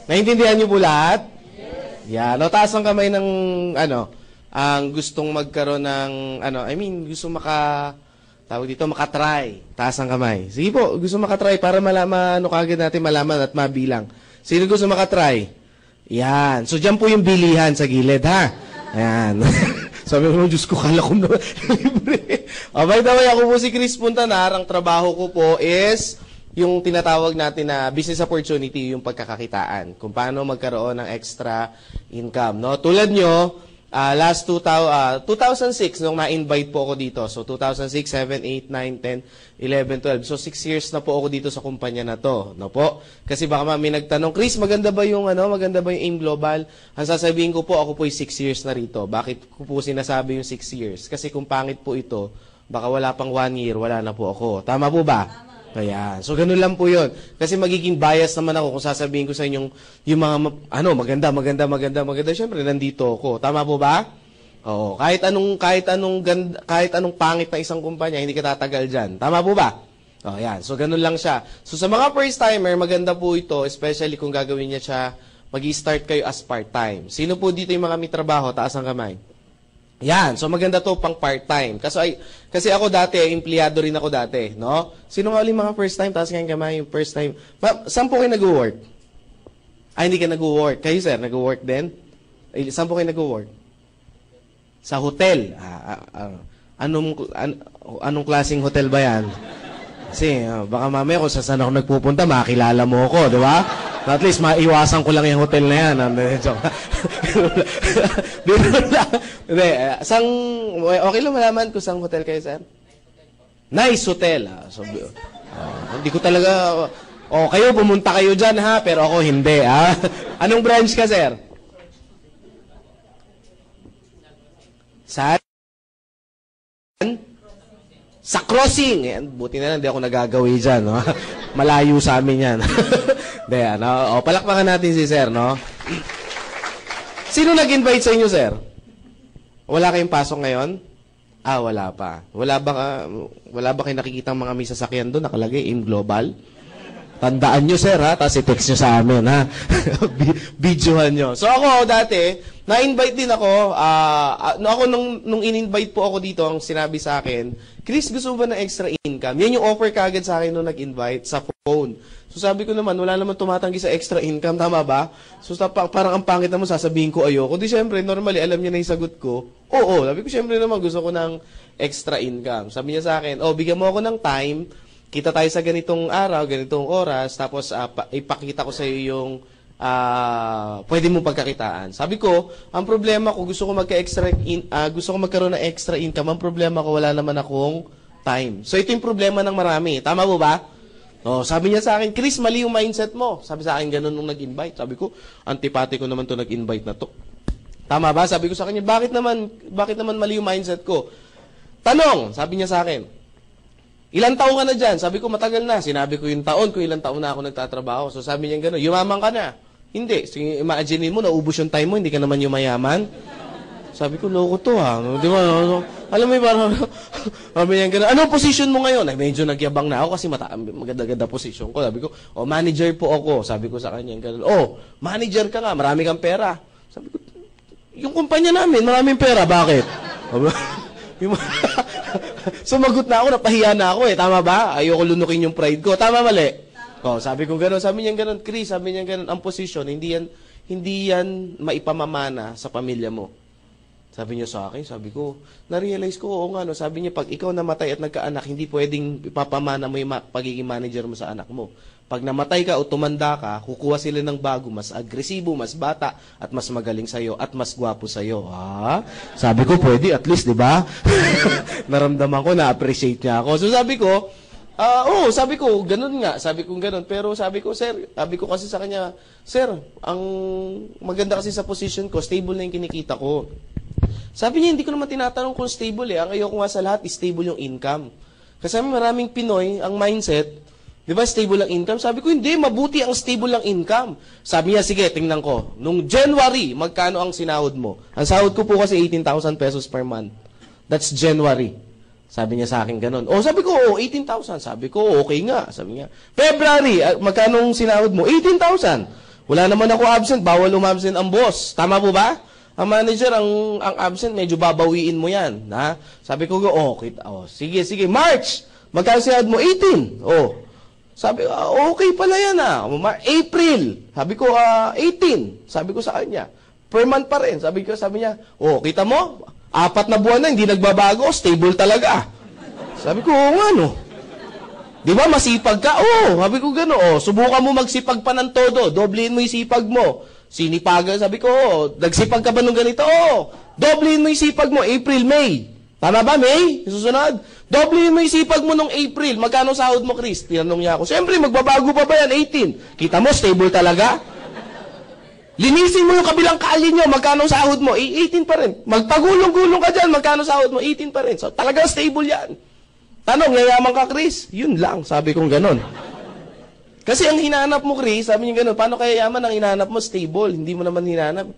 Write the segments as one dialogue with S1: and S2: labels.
S1: Naintindihan niyo po lahat? Yan. O, taas ang kamay ng, ang gustong magkaroon ng, gusto tawag dito, makatry. Taas ang kamay. Sige po, gusto makatry para malaman, kagad natin malaman at mabilang. Sino gusto makatry? Yan. So, dyan po yung bilihan sa gilid, ha? Ayan. Sabi ko, Diyos ko, kala ko na libre. By the way, ako po si Chris Puntanar. Ang trabaho ko po is yung tinatawag natin na business opportunity, yung pagkakakitaan. Kung paano magkaroon ng extra income. No? Tulad nyo, last 2006, nung na-invite po ako dito. So, 2006, 7, 8, 9, 10, 11, 12. So, 6 years na po ako dito sa kumpanya na to. No po? Kasi baka may nagtanong, Chris, maganda ba yung AIM Global? Ang sasabihin ko po, ako po 6 years na rito. Bakit ko po sinasabi yung 6 years? Kasi kung pangit po ito, baka wala pang 1 year, wala na po ako. Tama po ba? Tama. Ayan. So, ganun lang po yun. Kasi magiging bias naman ako kung sasabihin ko sa inyong yung mga, maganda. Siyempre, nandito ako. Tama po ba? Oo. Kahit anong pangit na isang kumpanya, hindi ka tatagal dyan. Tama po ba? O, yan. So, ganun lang siya. So, sa mga first-timer, maganda po ito, especially kung gagawin niya siya, mag-i-start kayo as part-time. Sino po dito yung mga may trabaho? Taas ang kamay. Yan. So, maganda to pang part-time. Kasi ako dati, empleyado rin ako dati, no? Sino nga ulit mga first-time? Taas nga yung kamay, yung first-time. Saan po kayo nag-work? Hindi ka nag-work. Kayo, sir, nag-work din? Saan po kayo nag-work? Sa hotel. Anong klaseng hotel ba yan? Kasi, baka mamaya kung saan ako nagpupunta, makakilala mo ako, di ba? At least, maiwasan ko lang yung hotel na yan. Okay lang malaman kung saan hotel kayo, sir? Nice hotel. Hindi ko talaga... kayo, pumunta kayo dyan, ha? Pero ako, hindi, ha? Anong branch ka, sir? Saan? Sa crossing. Buti na lang, hindi ako nagagawi dyan, no? Malayo sa amin yan. Palakpakan natin si sir, no? Sino nag-invite sa inyo, sir? Wala kayong pasok ngayon? Wala pa. Wala ba kayo nakikitang mga may sasakyan doon, nakalagay, AIM Global? Tandaan nyo, sir, ha? Tapos i-text nyo sa amin, ha? Videohan nyo. So, ako, dati, na-invite din ako. Nung in-invite po ako dito, ang sinabi sa akin, Chris, gusto mo ba ng extra income? Yan yung offer kagad sa akin nung nag-invite sa phone. So, sabi ko naman, wala naman tumatanggi sa extra income. Tama ba? So, parang ang pangit naman sasabihin ko ayoko. Di, syempre, normally, alam niya na yung sagot ko. Oo. Sabi ko, syempre naman, gusto ko ng extra income. Sabi niya sa akin, bigyan mo ako ng time. Kita tayo sa ganitong araw, ganitong oras, tapos ipakita ko sa iyo yung pwede mo pagkakitaan. Sabi ko, ang problema ko, gusto ko magkaroon ng extra income. Ang problema ko, wala naman akong time. So, ito yung problema ng marami. Tama mo ba? Sabi niya sa akin, Chris, mali yung mindset mo. Sabi sa akin, ganun nung nag-invite. Sabi ko, antipati ko naman to nag-invite na to. Tama ba? Sabi ko sa kanya, bakit naman mali yung mindset ko? Tanong, sabi niya sa akin, ilang taon ka na dyan? Sabi ko, matagal na. Sinabi ko yung taon, kung ilang taon na ako nagtatrabaho. So sabi niya gano'n, yumaman ka na. Hindi. Sige, imagine mo, naubos yung time mo, hindi ka naman yumayaman. Sabi ko, loko to ha. Di ba? Alam mo yung parang, sabi niya gano'n, anong position mo ngayon? Medyo nagyabang na ako kasi maganda-ganda position ko. Sabi ko, manager po ako. Sabi ko sa kanya gano'n, manager ka nga, marami kang pera. Sabi ko, yung kumpanya namin, maraming pera, bakit? Sumagot na ako, napahiya na ako Tama ba? Ayoko lunukin yung pride ko. Tama, mali? Sabi ko gano'n. Sabi niya gano'n, Chris, sabi niya gano'n, ang posisyon, hindi yan maipamamana sa pamilya mo. Sabi niya sa akin, sabi ko, na-realize ko, oo nga, no? Sabi niya, pag ikaw namatay at nagkaanak, hindi pwedeng ipapamana mo yung pagiging manager mo sa anak mo. Pag namatay ka o tumanda ka, kukuha sila ng bago, mas agresibo, mas bata, at mas magaling sa'yo, at mas gwapo sa'yo. Sabi ko, pwede, at least, di ba? Naramdaman ko, na-appreciate niya ako. So sabi ko, sabi ko, ganun nga. Sabi ko, ganun. Pero sabi ko, sir, sabi ko kasi sa kanya, sir, ang maganda kasi sa position ko, stable na yung kinikita ko. Sabi niya, hindi ko naman tinatanong kung stable Ang ayoko nga sa lahat, stable yung income. Kasi maraming Pinoy, ang mindset, di ba stable ang income? Sabi ko, hindi, mabuti ang stable ang income. Sabi niya, sige, tingnan ko. Nung January, magkano ang sinahod mo? Ang sahod ko po kasi 18,000 pesos per month. That's January. Sabi niya sa akin ganun. Sabi ko, 18,000. Sabi ko, okay nga. Sabi niya, February, magkano ang sinahod mo? 18,000. Wala naman ako absent, bawal umabsent ang boss. Tama po ba? Ang manager, ang absent, medyo babawiin mo yan. Ha? Sabi ko, sige, March! Magkano sahod mo? 18. Oh. Sabi ko, okay pala yan April. Sabi ko, 18. Sabi ko sa kanya. Per month pa rin. Sabi niya, kita mo? 4 na buwan na, hindi nagbabago. Stable talaga. Sabi ko, nga no. Di ba, masipag ka? Sabi ko gano'n. Subukan mo magsipag pa ng todo. Doblein mo yung sipag mo. Sinipagan, sabi ko, nagsipag ka ba nung ganito? Doblein mo yung sipag mo, April, May. Tama ba, May? Susunod. Doblein mo yung sipag mo nung April. Magkano sahod mo, Chris? Tinanong niya ako. Siyempre, magbabago pa ba yan? 18. Kita mo, stable talaga? Linisin mo yung kabilang kali nyo. Magkano sahod mo? 18 pa rin. Magpagulong-gulong ka dyan. Magkano sahod mo? 18 pa rin. So, talagang stable yan. Tanong, yayaman ka, Chris? Yun lang. Sabi kong ganon. Kasi ang hinahanap mo, Chris, sabi niyo gano'n, paano kaya yaman ang hinahanap mo? Stable. Hindi mo naman hinahanap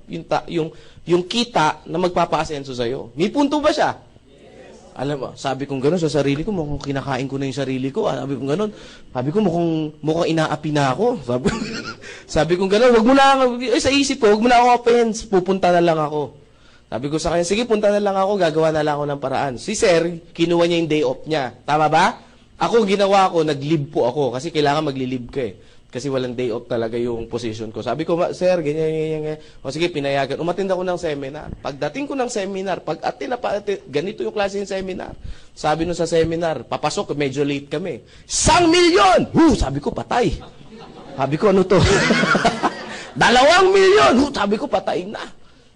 S1: yung kita na magpapaasenso sa'yo. May punto ba siya? Yes. Alam mo, sabi kong gano'n sa sarili ko, mukhang kinakain ko na yung sarili ko. Sabi kong gano'n, sabi ko mukhang inaapi na ako. Sabi kong gano'n, wag mo na, sa isip ko, wag mo na ako offense, pupunta na lang ako. Sabi ko sa kanya, sige, punta na lang ako, gagawa na lang ako ng paraan. Si Sir, kinuha niya yung day off niya. Tama ba? Ako, ginawa ko, nag-leave po ako kasi kailangan magli-leave ka Kasi walang day off talaga yung position ko. Sabi ko, sir, ganyan. O sige, pinayagan. Umattend ako ng seminar. Pagdating ko ng seminar, ganito yung klase ng seminar. Sabi nun sa seminar, papasok, medyo late kami. 1,000,000! Sabi ko, patay. Sabi ko, ano to? 2,000,000! Sabi ko, patay na.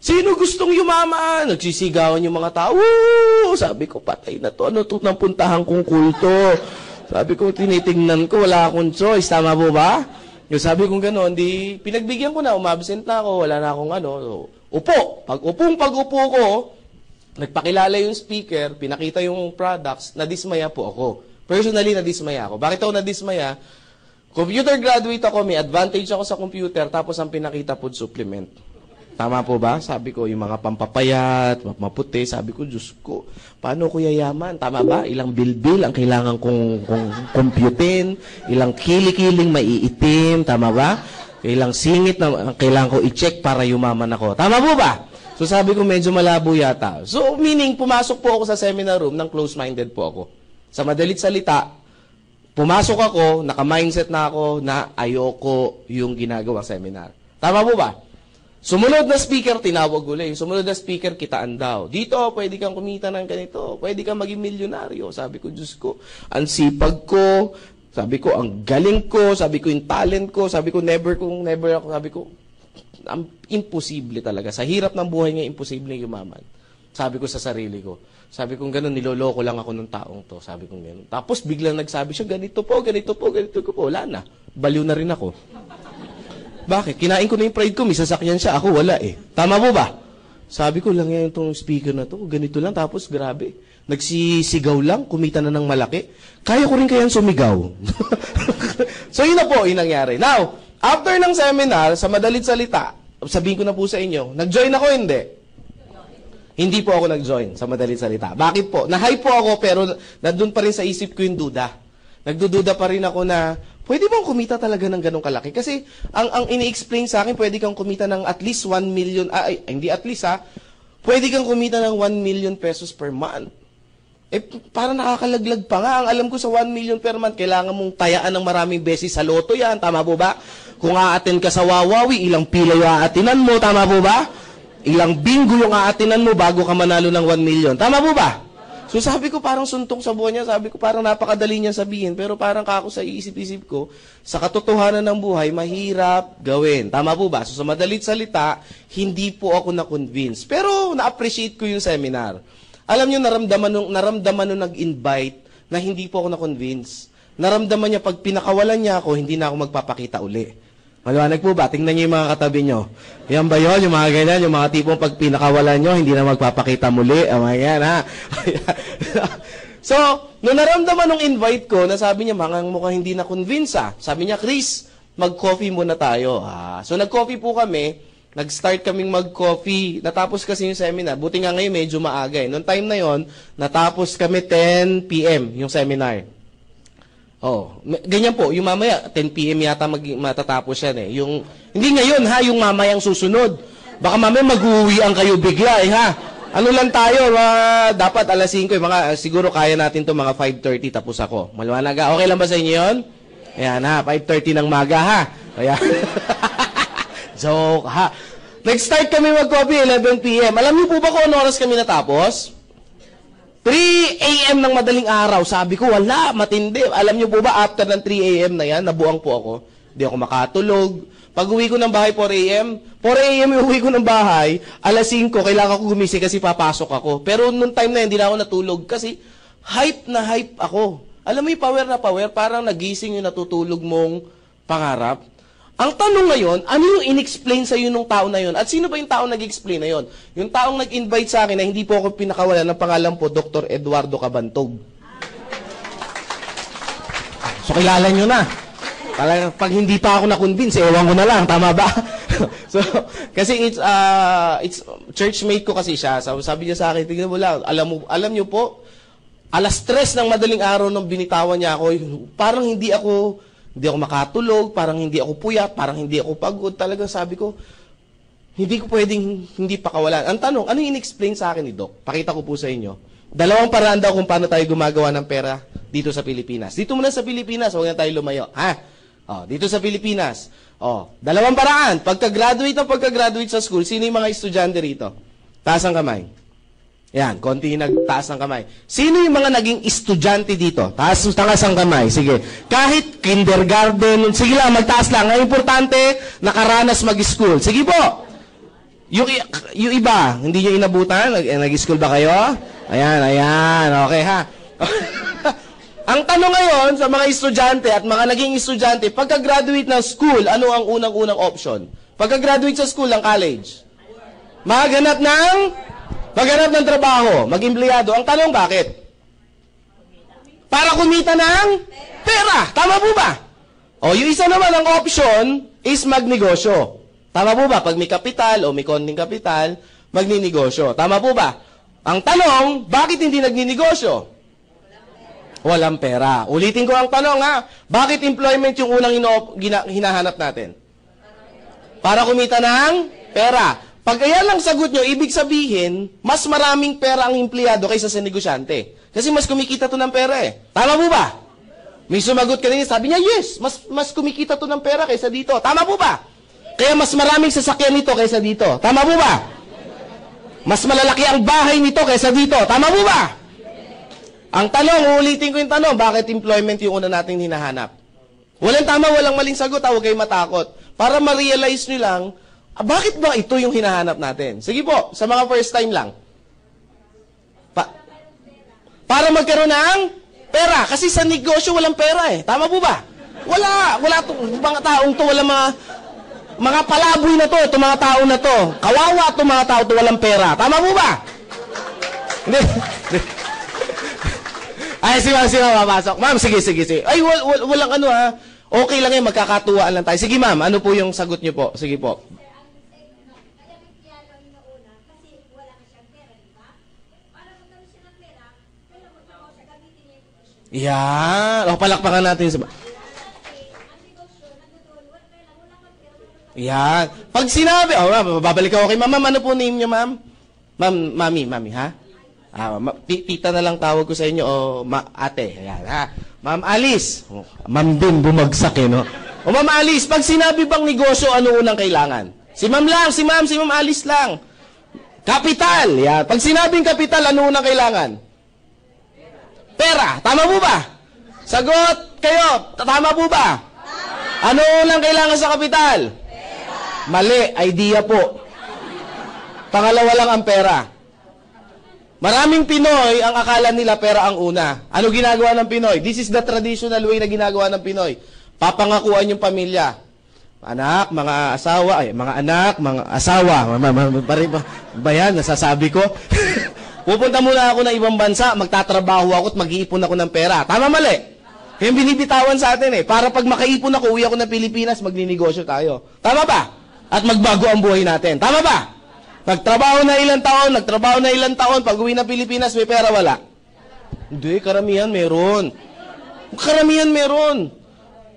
S1: Sino gustong yumaman? Nagsisigawan yung mga tao. Sabi ko, patay na to. Ano to nang puntahan kong kulto? Sabi ko, tinitingnan ko, wala akong choice. Tama po ba? Yung sabi kong gano'n, pinagbigyan ko na, umabsent na ako, wala na akong upo. Pag-upo ko, nagpakilala yung speaker, pinakita yung products, nadismaya po ako. Personally, nadismaya ako. Bakit ako nadismaya? Computer graduate ako, may advantage ako sa computer, tapos ang pinakita food supplement. Tama po ba? Sabi ko, yung mga pampapayat, maputi, sabi ko, Diyos ko, paano ko yayaman? Tama ba? Ilang bilbil ang kailangan kong computein, ilang kili-kiling maiitim, tama ba? Ilang singit na ang kailangan ko i-check para yumaman ako. Tama po ba? So sabi ko, medyo malabo yata. So meaning, pumasok po ako sa seminar room ng close-minded po ako. Sa madalit salita, pumasok ako, naka-mindset na ako na ayoko yung ginagawang seminar. Tama po ba? Sumunod na speaker, tinawag ulit. Sumunod na speaker, kitaan daw. Dito, pwede kang kumita ng ganito. Pwede kang maging milyonaryo. Sabi ko, Diyos ko, ang sipag ko. Sabi ko, ang galing ko. Sabi ko, yung talent ko. Sabi ko, never ako. Sabi ko, imposible talaga. Sa hirap ng buhay nga, imposible yumaman. Sabi ko sa sarili ko. Sabi ko, gano'n, niloloko lang ako ng taong to. Sabi ko, gano'n. Tapos, biglang nagsabi siya, ganito po. Wala na. Baliw na rin ako. Bakit? Kinain ko na yung pride ko, may sasakyan siya, ako wala Tama po ba? Sabi ko lang yan itong speaker na to, ganito lang, tapos grabe. Nagsisigaw lang, kumita na ng malaki. Kaya ko rin kayang sumigaw. So yun na po, yung nangyari. Now, after ng seminar, sa madalit salita, sabihin ko na po sa inyo, nag-join ako, hindi? Hindi po ako nag-join sa madalit salita. Bakit po? Na-hype po ako, pero nandun pa rin sa isip ko yung duda. Nagdududa pa rin ako na, pwede bang kumita talaga ng ganong kalaki? Kasi, ang ini-explain sa akin, pwede kang kumita ng at least 1 million, hindi at least pwede kang kumita ng 1 million pesos per month. Parang nakakalaglag pa nga. Ang alam ko sa 1 million per month, kailangan mong tayaan ng maraming beses sa loto yan. Tama po ba? Kung aaten ka sa Wawawi, ilang pila yung aatinan mo. Tama po ba? Ilang bingo yung aatinan mo bago ka manalo ng 1 million. Tama po ba? So sabi ko parang suntong sa buhay niya, sabi ko parang napakadali niya sabihin, pero parang kako sa iisip-isip ko, sa katotohanan ng buhay, mahirap gawin. Tama po ba? So sa madalit salita, hindi po ako na-convince. Pero na-appreciate ko yung seminar. Alam niyo, naramdaman nung nag-invite na hindi po ako na-convince. Naramdaman niya pag pinakawalan niya ako, hindi na ako magpapakita uli. Maliwanag po ba? Tingnan niyo yung mga katabi niyo. Yan ba yun? Yung mga ganyan, yung mga tipong pag pinakawalan niyo, hindi na magpapakita muli. Yan, ha? So, nung naramdaman nung invite ko, na sabi niya, mukhang hindi na-convince, Sabi niya, Chris, mag-coffee muna tayo. So, nag-coffee po kami. Nag-start kaming mag-coffee. Natapos kasi yung seminar. Buti nga ngayon, medyo maaga. Noong time na yon, natapos kami 10 p.m. yung seminar. Ganyan po, yung mamaya, 10 p.m. yata matatapos yan eh. Hindi ngayon ha, yung mamayang susunod. Baka mamaya mag-uwian kayo bigla eh ha. Ano lang tayo, dapat alas 5, siguro kaya natin to mga 5:30 tapos ako. Maliwanag ha? Okay lang ba sa inyo yun? Ayan ha, 5:30 ng maga ha. Ayan. Joke ha. Nag-start kami mag-coffee, 11 p.m. Alam niyo po ba kung ano oras kami natapos? 3 a.m. ng madaling araw. Sabi ko, wala, matindi. Alam niyo po ba, after ng 3 a.m. na yan, nabuang po ako. Hindi ako makatulog. Pag uwi ko ng bahay, 4 a.m. 4 a.m. yung uwi ko ng bahay, alas 5, kailangan ko gumising kasi papasok ako. Pero nung time na yun, hindi na ako natulog kasi hype na hype ako. Alam mo yung power na power, parang nagising yung natutulog mong pangarap. Ang tanong ngayon, ano yung in-explain sa'yo nung tao na yun? At sino ba yung taong nag-explain na yun? Yung taong nag-invite sa akin na hindi po ako pinakawalan ng pangalan po, Dr. Eduardo Cabantog. So, kilala nyo na. Pag hindi pa ako na-convince, ewan ko na lang. Tama ba? So, kasi it's churchmate ko kasi siya. Sabi niya sa akin, tignan mo lang, alam niyo po, alas 3 ng madaling araw nung binitawan niya ako, parang hindi ako makatulog, parang hindi ako puyat, parang hindi ako pagod. Talagang sabi ko, hindi ko pwedeng hindi pakawalan. Ang tanong, ano yung in-explain sa akin ni Doc? Pakita ko po sa inyo. 2 paraan daw kung paano tayo gumagawa ng pera dito sa Pilipinas. Dito muna sa Pilipinas, huwag na tayo lumayo. Dito sa Pilipinas. 2 paraan. Pagka-graduate sa school, sino yung mga estudyante rito? Taas ang kamay. Yan, konti nagtaas ng kamay. Sino yung mga naging estudyante dito? Taas ang kamay. Sige. Kahit kindergarten, sige lang, magtaas lang. Ang importante, nakaranas mag-school. Sige po. Yung iba, hindi nyo inabutan? Nag-school ba kayo? Ayan. Okay ha. Ang tanong ngayon sa mga estudyante at mga naging estudyante, pagka-graduate ng school, ano ang unang-unang option? Pagka-graduate sa school ng college? Maghanap ng trabaho, mag-empleyado. Ang tanong, bakit? Para kumita ng pera. Tama po ba? Yung isa naman ang option is magnegosyo. Tama po ba? Pag may kapital o may konting kapital, magninegosyo. Tama po ba? Ang tanong, bakit hindi nagninegosyo? Walang pera. Ulitin ko ang tanong ha. Bakit employment yung unang hinahanap natin? Para kumita ng pera. Pag ayan lang sagot nyo, ibig sabihin, mas maraming pera ang empleyado kaysa sa negosyante. Kasi mas kumikita to ng pera eh. Tama po ba? May sumagot kanina, sabi niya, yes, mas kumikita to ng pera kaysa dito. Tama po ba? Kaya mas maraming sasakyan nito kaysa dito. Tama po ba? Mas malalaki ang bahay nito kaysa dito. Tama po ba? Ang tanong, uulitin ko yung tanong, bakit employment yung una nating hinahanap? Walang tama, walang maling sagot, huwag kayong matakot. Para ma-realize nyo lang, bakit ba ito yung hinahanap natin? Sige po, sa mga first time lang. Para magkaroon ng pera. Kasi sa negosyo, walang pera eh. Tama po ba? Wala mga taong to, walang mga palaboy na to, itong mga tao na to. Kawawa itong mga tao to, walang pera. Tama po ba? Hindi. Ay, si ma'am papasok. Ma'am, sige. Ay, walang ano ha. Okay lang yan, magkakatuwaan lang tayo. Sige ma'am, ano po yung sagot niyo po? Sige po. Yan. Palakpakan natin. Yan. Pag sinabi, babalik ako kay ma'am. Ano po name niyo ma'am? Mami, ha? Tita na lang tawag ko sa inyo o ate. Ayan, ha? Ma'am Alice. Ma'am din bumagsak eh, no? O Ma'am Alice, pag sinabi bang negosyo, ano unang kailangan? Si Ma'am Alice lang. Kapital. Yan. Pag sinabing kapital, ano unang kailangan? Pera. Tama po ba? Sagot kayo. Tama po ba? Ano unang kailangan sa kapital? Pera. Mali. Idea po. Pangalawa lang ang pera. Maraming Pinoy, ang akala nila pera ang una. Ano ginagawa ng Pinoy? This is the traditional way na ginagawa ng Pinoy. Papangakuan yung pamilya. Mga anak, mga asawa. Ba yan, nasasabi ko? Pupunta muna ako ng ibang bansa, magtatrabaho ako at mag-iipon ako ng pera. Tama, mali? Kaya binibitawan sa atin eh. Para pag makaipon ako, uwi ako ng Pilipinas, magninegosyo tayo. Tama ba? At magbago ang buhay natin. Tama ba? Nagtrabaho na ilang taon, pag uwi ng Pilipinas, may pera, wala. Hindi, karamihan meron. Karamihan meron.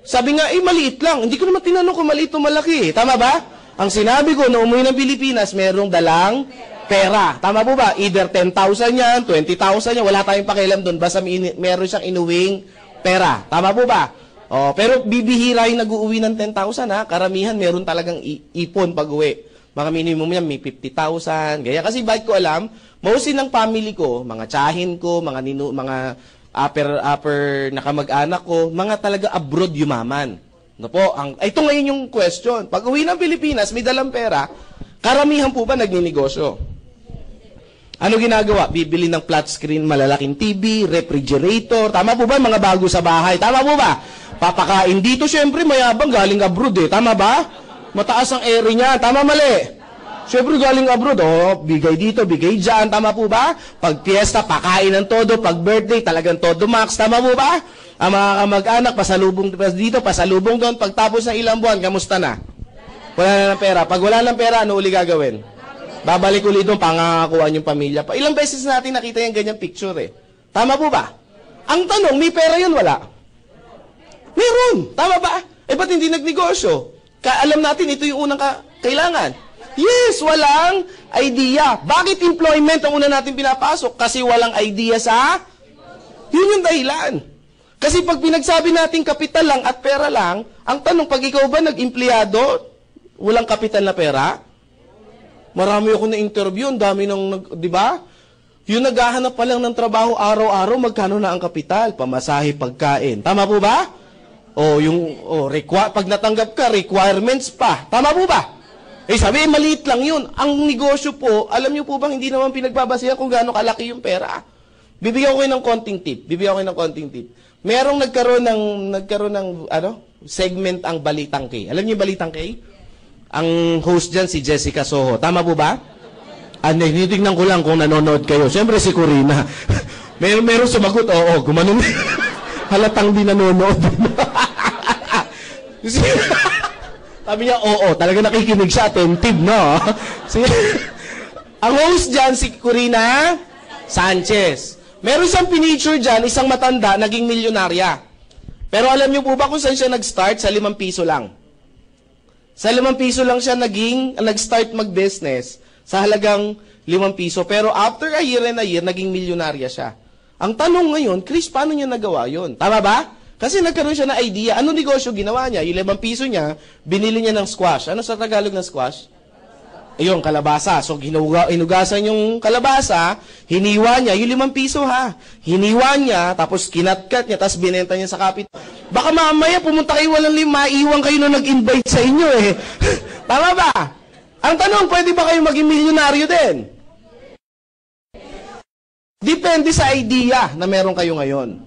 S1: Sabi nga, maliit lang. Hindi ko naman tinanong kung maliit o malaki. Tama ba? Ang sinabi ko, na umuwi ng Pilipinas, merong dalang pera. Tama po ba? Either 10,000 yan, 20,000 yan, wala tayong pakialam doon. Basta meron siyang inuwing pera. Tama po ba? Pero bibihira yung nag-uuwi ng 10,000 ha. Karamihan meron talagang ipon pag-uwi. Mga minimum yan, may 50,000. Gaya kasi bakit ko alam, mostly ng family ko, mga tsahin ko, mga upper na kamag-anak ko, mga talaga abroad yumaman. Ano po? Ito ngayon yung question. Pag uwi ng Pilipinas, may dalang pera, karamihan po ba nagninegosyo? Ano ginagawa? Bibili ng flat screen, malalaking TV, refrigerator. Tama po ba? Mga bago sa bahay. Tama po ba? Papakain dito, syempre, mayabang galing abroad eh. Tama ba? Mataas ang ere niya. Tama mali? Syempre galing abroad, bigay dito, bigay dyan. Tama po ba? Pag fiesta, pakain ng todo. Pag birthday, talagang todo max. Tama po ba? Ang mga kamag-anak, pasalubong dito, pasalubong doon. Pagtapos ng ilang buwan, kamusta na? Wala na ng pera. Pag wala ng pera, ano uli gagawin? Babalik ulit doon, pangakakuan yung pamilya. Ilang beses natin nakita yung ganyang picture eh. Tama po ba? Ang tanong, may pera yun, wala? Meron. Tama ba? Ba't hindi nagnegosyo? Alam natin, ito yung unang kailangan. Yes, walang idea. Bakit employment ang una natin pinapasok? Kasi walang idea sa... Yun yung dahilan. Kasi pag pinagsabi natin kapital lang at pera lang, ang tanong, pag ikaw ba nag-empleyado, walang kapital na pera? Marami ako na interview, ang dami ng, di ba? Yung naghahanap pa lang ng trabaho araw-araw, magkano na ang kapital? Pamasahe, pagkain. Tama po ba? Pag natanggap ka, requirements pa. Tama po ba? Sabi, maliit lang yun. Ang negosyo po, alam niyo po bang hindi naman pinagbabasihan kung gaano kalaki yung pera? Bibigyan ko kayo ng konting tip. Merong nagkaroon ng segment ang Balitang K. Alam niyo yung Balitang K? Ang host dyan si Jessica Soho. Tama po ba? Tinitingnan ko lang kung nanonood kayo. Siyempre si Corina. Meron sumagot, oo, gumanon. Halatang di nanonood. Sabi niya, oo, talaga nakikinig siya, attentive, no? Ang host dyan, si Corina Sanchez. Meron siyang pinicture dyan, isang matanda, naging milyonarya. Pero alam niyo po ba kung saan siya nag-start? Sa 5 piso lang. Sa 5 piso lang siya nag-start mag-business sa halagang 5 piso. Pero after a year and a year, naging milyonarya siya. Ang tanong ngayon, Chris, paano niya nagawa yun? Tama ba? Kasi nagkaroon siya ng idea. Ano negosyo ginawa niya? Yung 5 piso niya, binili niya ng squash. Ano sa Tagalog ng squash? Ayun, kalabasa. So, inugasan yung kalabasa, hiniwa niya, yung 5 piso ha. Hiniwa niya, tapos kinatkat niya, tapos binenta niya sa kapit. Baka mamaya pumunta kayo walang maiwan kayo na nag-invite sa inyo eh. Tama ba? Ang tanong, pwede ba kayo maging milyonaryo din? Depende sa idea na meron kayo ngayon.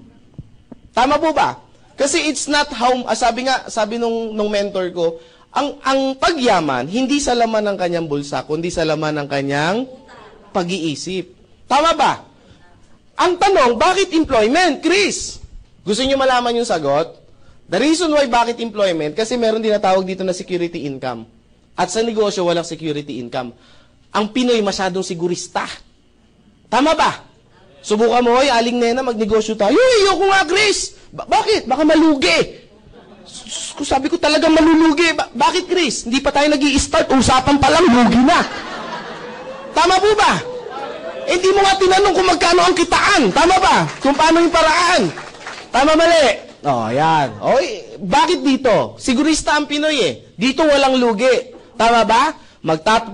S1: Tama po ba? Kasi it's not how, sabi nung mentor ko, ang pagyaman, hindi sa laman ng kanyang bulsa, kundi sa laman ng kanyang pag-iisip. Tama ba? Ang tanong, bakit employment, Chris? Gusto niyo malaman yung sagot? The reason why bakit employment, kasi meron din natawag dito na security income. At sa negosyo, walang security income. Ang Pinoy masyadong sigurista. Tama ba? Subukan mo, aling nena, magnegosyo tayo. Ayoko nga, Chris! Bakit? Baka malugi. Sabi ko talagang malulugi. Bakit, Chris? Hindi pa tayo nag-i-start. Usapan pa lang, lugi na. Tama po ba? Hindi mo nga tinanong kung magkano ang kitaan. Tama ba? Kung paano yung paraan. Tama mali. Yan. Bakit dito? Sigurista ang Pinoy eh. Dito walang lugi. Tama ba?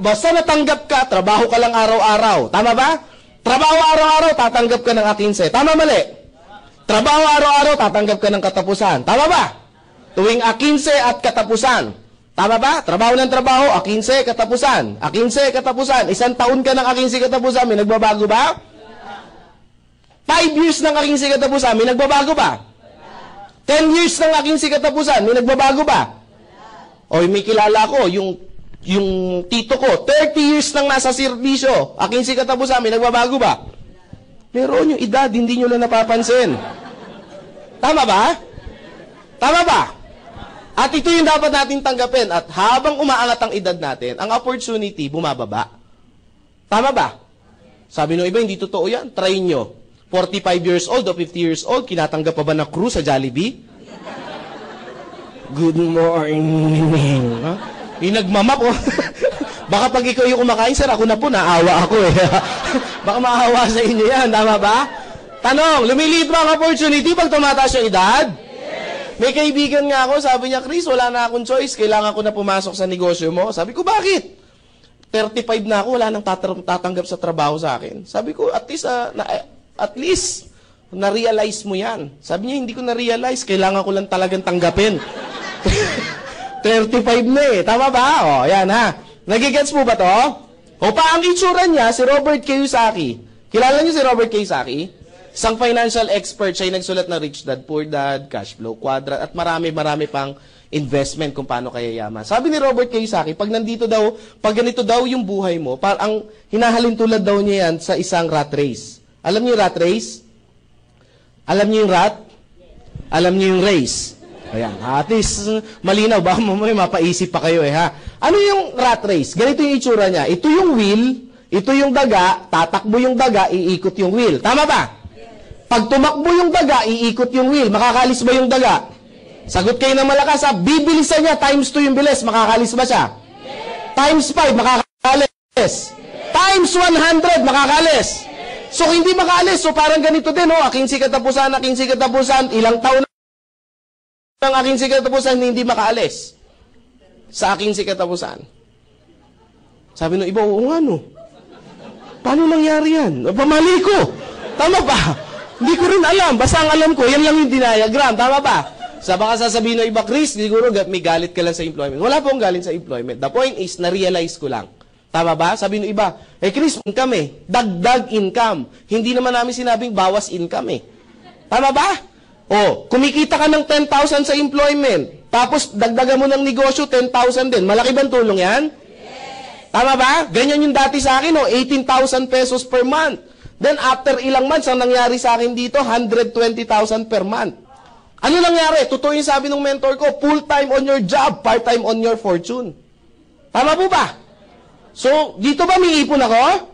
S1: Basta natanggap ka, trabaho ka lang araw-araw. Tama ba? Trabaho araw-araw, tatanggap ka ng A15. Tama mali? Trabaho araw-araw, tatanggap ka ng katapusan. Tama ba? Tuwing A15 at katapusan. Tama ba? Trabaho ng trabaho, A15, katapusan. A15, katapusan. 1 taon ka ng A15 katapusan, may nagbabago ba? 5 years ng A15 katapusan, may nagbabago ba? 10 years ng A15 katapusan, may nagbabago ba? May kilala ko, yung tito ko, 30 years nang nasa serbisyo, A15 katapusan, may nagbabago ba? Meron yung edad, hindi nyo lang napapansin. Tama ba? Tama ba? At ito yung dapat natin tanggapin. At habang umaangat ang edad natin, ang opportunity bumababa. Tama ba? Sabi nung iba, hindi totoo yan. Try nyo. 45 years old o 50 years old, kinatanggap pa ba na crew sa Jollibee? Good morning. Huh? Yung nagmamap, oh. Baka pag ikaw yung kumakain, sir, ako na po, naawa ako eh. Baka maawa sa inyo yan, tama ba? Tanong, lumiliit ba ang opportunity pag tumataas yung edad? Yes. May kaibigan nga ako, sabi niya, Chris, wala na akong choice, kailangan ko na pumasok sa negosyo mo. Sabi ko, bakit? 35 na ako, wala nang tatanggap sa trabaho sa akin. Sabi ko, at least, na-realize mo yan. Sabi niya, hindi ko na-realize, kailangan ko lang talagang tanggapin. 35 na eh, tama ba? O, yan ha. Nagigets mo ba to? O pa ang itsura niya, si Robert Kiyosaki. Kilala niyo si Robert Kiyosaki? Isang financial expert, siya yung nagsulat na Rich Dad, Poor Dad, Cash Flow Quadrant, at marami pang investment kung paano kaya yaman. Sabi ni Robert Kiyosaki, pag ganito daw yung buhay mo, ang hinahalin tulad daw niya yan sa isang rat race. Alam niyo yung rat race? Alam niyo yung rat? Alam niyo yung race? Ayan, at least malinaw, baka may mapaisip pa kayo eh ha. Ano yung rat race? Ganito yung itsura niya. Ito yung wheel, ito yung daga, tatakbo yung daga, iikot yung wheel. Tama ba? Pag tumakbo yung daga, iikot yung wheel. Makakalis ba yung daga? Sagot kayo ng malakas ha. Bibilisan niya, times 2 yung bilis. Makakalis ba siya? Times 5, makakalis. Times 100, makakalis. So, hindi makaalis. So, parang ganito din, aking sikatapusan, ilang taon ang aking sikatapusan, hindi makaalis sa aking sikatapusan. Sabi ng iba, oo nga no. Paano nangyari yan? Pamali ko. Tama ba? Hindi ko rin alam. Basta ang alam ko, yan lang yung diagram. Tama ba? Sa baka sasabihin ng iba, Chris, siguro may galit ka lang sa employment. Wala pong galit sa employment. The point is, na-realize ko lang. Tama ba? Sabi ng iba, Chris, income eh. Dagdag income. Hindi naman namin sinabing bawas income eh. Tama ba? Kumikita ka ng 10,000 sa employment, tapos dagdagan mo ng negosyo, 10,000 din. Malaki bang tulong yan? Yes. Tama ba? Ganyan yung dati sa akin, 18,000 pesos per month. Then after ilang months, ang nangyari sa akin dito, 120,000 per month. Ano nangyari? Totoo yung sabi ng mentor ko, full-time on your job, part-time on your fortune. Tama po ba? So, dito ba may ipon ako?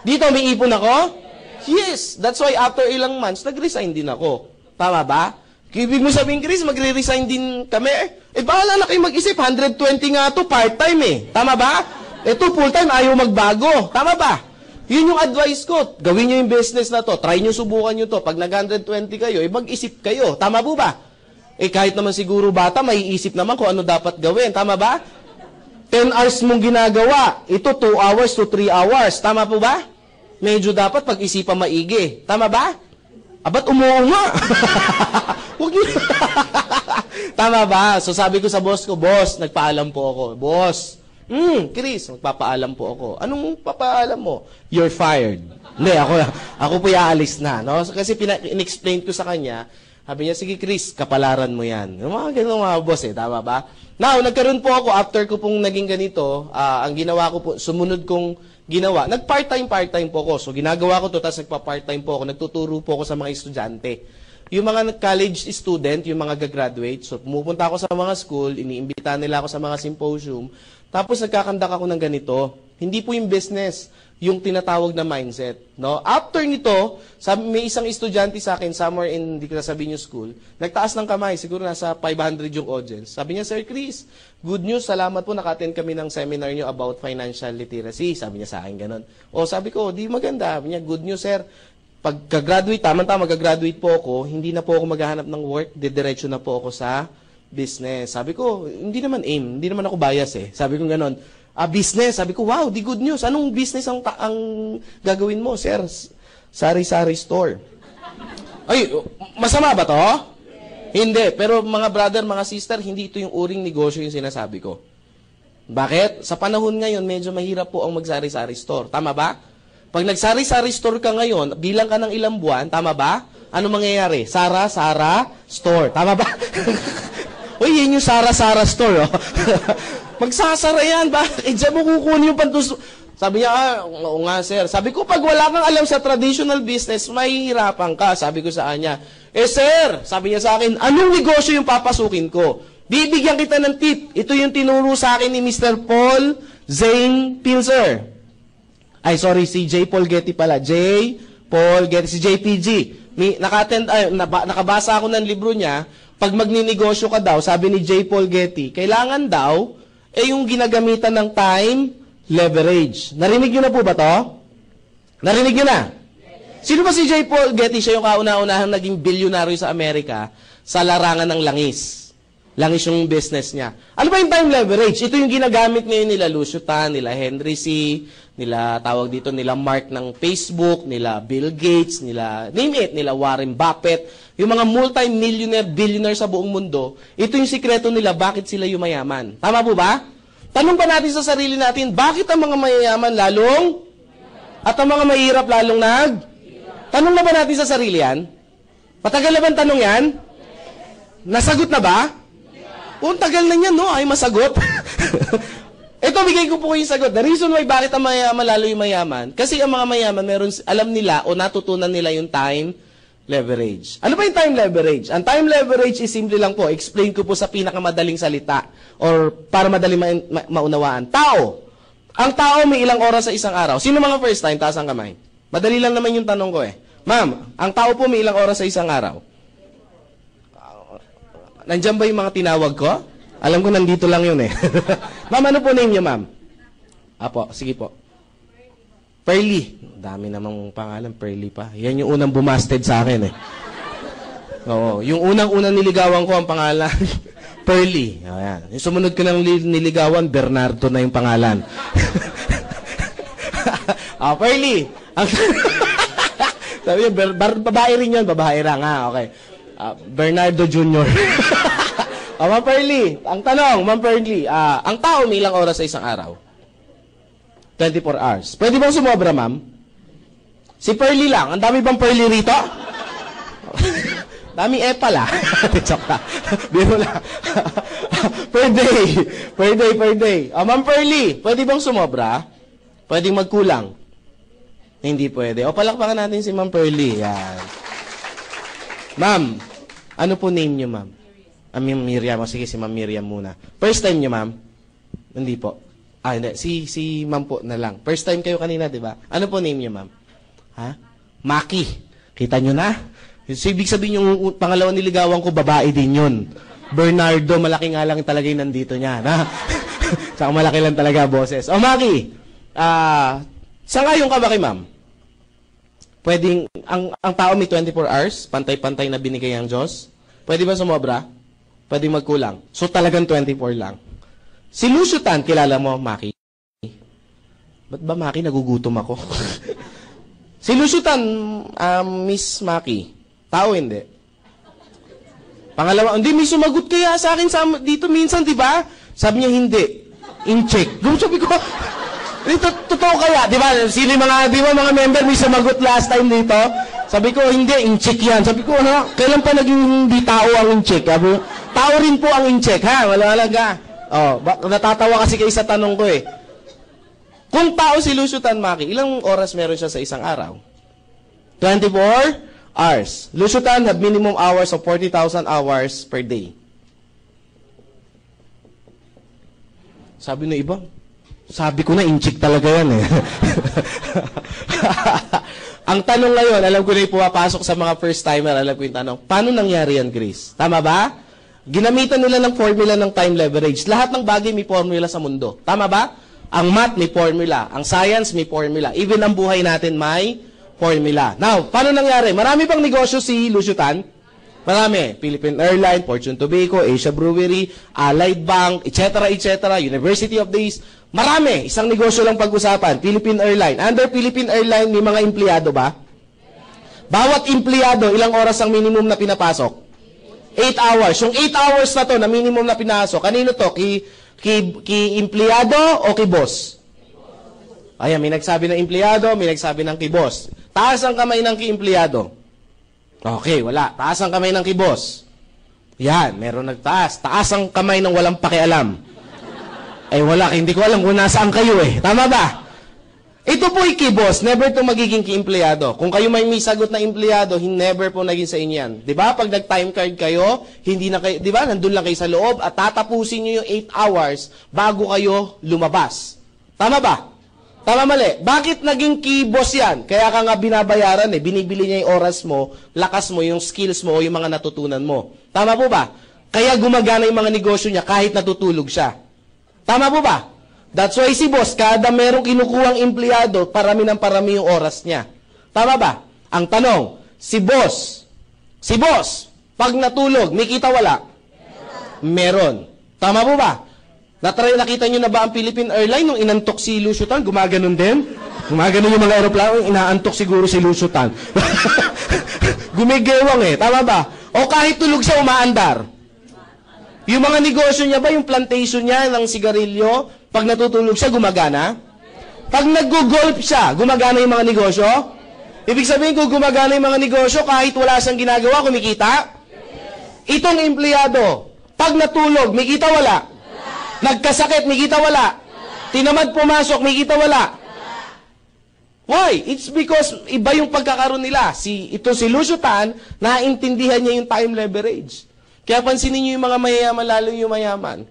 S1: Dito may ipon ako? Yes. That's why after ilang months, nag-resign din ako. Tama ba? Ibig mo sabihin, Chris, magre-resign din kami. Bahala na kayo mag-isip. 120 nga to part-time eh. Tama ba? Ito, full-time, ayaw magbago. Tama ba? Yun yung advice ko. Gawin nyo yung business na to. Try nyo, subukan nyo to. Pag nag-120 kayo, mag-isip kayo. Tama po ba? Kahit naman siguro bata, maiisip naman kung ano dapat gawin. Tama ba? 10 hours mong ginagawa. Ito, 2 hours to 3 hours. Tama po ba? Medyo dapat pag-isipan maigi. Tama ba? Ba't umuunga? Huwag yun. Tama ba? So sabi ko sa boss ko, boss, nagpaalam po ako. Boss, Chris, magpapaalam po ako. Anong papaalam mo? You're fired. Hindi, ako po iaalis na. No? Kasi in-explain ko sa kanya, sabi niya, sige Chris, kapalaran mo yan. Yung mga ganun mga boss eh, tama ba? Now, nagkaroon po ako, after ko pong naging ganito, ang ginawa ko po, sumunod kong ginawa, nag-part-time po ako. So, ginagawa ko to, tapos nagpa-part-time po ako, nagtuturo po ako sa mga estudyante. Yung mga college student, yung mga gagraduate, so pumupunta ako sa mga school, iniimbita nila ako sa mga symposium, tapos nagkakandak ako ng ganito. Hindi po yung business, yung tinatawag na mindset. No? After nito, may isang estudyante sa akin, somewhere in, hindi ko nasabihin yung school, nagtaas ng kamay, siguro nasa 500 yung audience. Sabi niya, Sir Chris, good news, salamat po, naka-attend kami ng seminar niyo about financial literacy. Sabi niya sa akin ganun. Sabi ko, di maganda. Sabi niya, good news, sir. Pagka-graduate, tama-tama, mag-graduate po ako, hindi na po ako maghahanap ng work, didiretso na po ako sa business. Sabi ko, hindi naman aim, hindi naman ako bias eh. Sabi ko ganun. Business. Sabi ko, wow, di good news. Anong business ang gagawin mo, sir? Sari-sari store. Ay, masama ba to? Hindi. Pero mga brother, mga sister, hindi ito yung uring negosyo yung sinasabi ko. Bakit? Sa panahon ngayon, medyo mahirap po ang magsari-sari store. Tama ba? Pag nagsari-sari store ka ngayon, bilang ka ng ilang buwan, tama ba? Ano mangyayari? Sara store. Tama ba? Uy, yun yung Sara store. Oh. Magsasara yan. Bakit? Diyan mo kukunin yung pantus. Sabi niya, oo nga sir. Sabi ko, pag wala kang alam sa traditional business, mahihirapan ka. Sabi ko sa kanya, sir, sabi niya sa akin, anong negosyo yung papasukin ko? Bibigyan kita ng tip. Ito yung tinuro sa akin ni Mr. Paul Zane Pilzer. Ay, sorry, si J. Paul Getty pala. J. Paul Getty, si JPG. Nakabasa ako ng libro niya, pag magninegosyo ka daw, sabi ni J. Paul Getty, kailangan daw, yung ginagamitan ng time leverage. Narinig nyo na po ba to? Narinig nyo na? Sino ba si J. Paul Getty? Siya yung kauna-unahang naging bilyonaryo sa Amerika sa larangan ng langis. Langis yung business niya. Ano ba yung time leverage? Ito yung ginagamit ngayon nila Lucio Tan, nila Henry C., nila tawag dito, nila Mark ng Facebook, nila Bill Gates, nila name it, nila Warren Buffett, yung mga multi-millionaire, billionaire sa buong mundo. Ito yung sikreto nila, bakit sila yumayaman. Tama po ba? Tanong pa natin sa sarili natin, bakit ang mga mayayaman lalong at ang mga mahirap lalong Tanong na ba natin sa sarili yan? Matagal na ba ang tanong yan? Nasagot na ba? Oo, tagal na yan, no? Ay, masagot. Ito, bigay ko po yung sagot. The reason why bakit ang mayaman lalo yung mayaman, kasi ang mga mayaman, alam nila o natutunan nila yung time leverage. Ano ba yung time leverage? Ang time leverage is simple lang po. Explain ko po sa pinakamadaling salita or para madaling maunawaan. Tao. Ang tao may ilang oras sa isang araw. Sino mga first time? Taas ang kamay. Madali lang naman yung tanong ko eh. Ma'am, ang tao po may ilang oras sa isang araw? Nandiyan ba yung mga tinawag ko? Alam ko nandito lang yun eh. Ma'am, ano po name niyo, ma'am? Apo, sige po. Pearly. Dami namang pangalan, Pearly pa. Yan yung unang bumasted sa akin eh. Oo, yung unang-unang niligawan ko ang pangalan, Pearly. Ayan. Yung sumunod ko ng niligawan, Bernardo na yung pangalan. Pearly. Sabi niya, babae rin yun, babae lang, ha, okay. Bernardo Jr. Ma'am Pearly, ang tanong, Ma'am Pearly, ang tao may ilang oras sa isang araw? 24 hours. Pwede bang sumobra, ma'am? Si Pearly lang. Ang dami bang Pearly rito? Dami pala. Joke lang. Biro lang. Per day. Per day. Ma'am Pearly, pwede bang sumobra? Pwede magkulang? Hindi pwede. O, palakpakan natin si Ma'am Pearly. Yan. Ma'am, ano po name niyo, ma'am? Miriam. O, sige, si Ma'am Miriam muna. First time niyo, ma'am? Hindi po. Hindi. Si ma'am po na lang. First time kayo kanina, di ba? Ano po name niyo, ma'am? Ha? Maki. Kita niyo na? So, ibig sabihin yung pangalawang niligawan ko, babae din yun. Bernardo, malaki nga lang talaga yung nandito niya. Ha? Saka malaki lang talaga, boses. O, Maki, sangayon ka ba kay ma'am? Pwedeng, ang tao may 24 hours, pantay-pantay na binigay ang Diyos. Pwede ba sumobra? Pwede magkulang. So talagang 24 lang. Si Lucio Tan, kilala mo, Maki? Ba't ba, Maki, nagugutom ako? Si Lucio Tan, Miss Maki, tao hindi. Pangalawa, hindi, may sumagot kaya sa akin dito minsan, di ba? Sabi niya, hindi. In-check. Sabi ko, totoo kaya, di ba? Sino mga member may sumagot last time dito? Sabi ko, hindi, in-check yan. Sabi ko, kailan pa naging hindi tao ang in-check? Tao rin po ang in-check, ha? Wala ka. Natatawa kasi kayo sa tanong ko eh. Kung tao si Lucio Tan, Maki, ilang oras meron siya sa isang araw? 24 hours. Lucio Tan have minimum hours of 40,000 hours per day. Sabi ng iba, sabi ko na, in-check talaga yan eh. Ang tanong ngayon, alam ko na yung pumapasok sa mga first-timer, alam ko yung tanong, paano nangyari yan, Chris? Tama ba? Ginamitan nila ng formula ng time leverage. Lahat ng bagay may formula sa mundo. Tama ba? Ang math may formula. Ang science may formula. Even ang buhay natin may formula. Now, paano nangyari? Marami pang negosyo si Lucio Tan. Marami. Philippine Airlines, Fortune Tobacco, Asia Brewery, Allied Bank, etc., etc., University of the East. Marami. Isang negosyo lang pag-usapan. Philippine Airlines. Under Philippine Airlines, may mga empleyado ba? Bawat empleyado, ilang oras ang minimum na pinapasok? 8 hours. Yung 8 hours na to, na minimum na pinasok, kanino to? Ki empleyado o ki boss? Ayan, may nagsabi ng empleyado, may nagsabi ng ki boss. Taas ang kamay ng ki empleyado. Okay, wala. Taas ang kamay ng ki boss. Yan, meron nagtaas. Taas ang kamay ng walang pakialam. Wala, hindi ko alam kung nasaan kayo eh. Tama ba? Ito po ki-boss, never to magiging ki-empleyado. Kung kayo may sagot na empleyado, never po naging sa inyo yan. Diba? Pag nag-time card kayo, hindi na kayo, diba? Nandun lang kayo sa loob at tatapusin nyo yung 8 hours bago kayo lumabas. Tama ba? Tama mali. Bakit naging key boss yan? Kaya ka nga binabayaran eh. Binibili niya yung oras mo, lakas mo, yung skills mo, o yung mga natutunan mo. Tama po ba? Kaya gumagana yung mga negosyo niya kahit natutulog siya. Tama po ba? That's why si boss, kada merong kinukuhang empleyado, parami ng parami yung oras niya. Tama ba? Ang tanong, si boss, pag natulog, may kita wala? Meron. Tama po ba? Nakita nyo na ba ang Philippine Airlines nung inantok si Lucio Tan? Gumaganon din? Gumaganon yung mga aeroplano, inaantok siguro si Lucio Tan. Gumigewang eh. Tama ba? O kahit tulog siya, umaandar. Yung mga negosyo niya ba, yung plantation niya ng sigarilyo, pag natutulog siya, gumagana? Pag nag-golf siya, gumagana yung mga negosyo? Ibig sabihin, kung gumagana yung mga negosyo, kahit wala siyang ginagawa, kumikita? Itong empleyado, pag natulog, may kita wala? Nagkasakit, may kita wala? Tinamad pumasok, may kita wala? Why? It's because iba yung pagkakaroon nila. Ito si Lucio Tan, naintindihan niya yung time leverage. Kaya pansinin niyo yung mga mayayaman, lalo yung mayaman.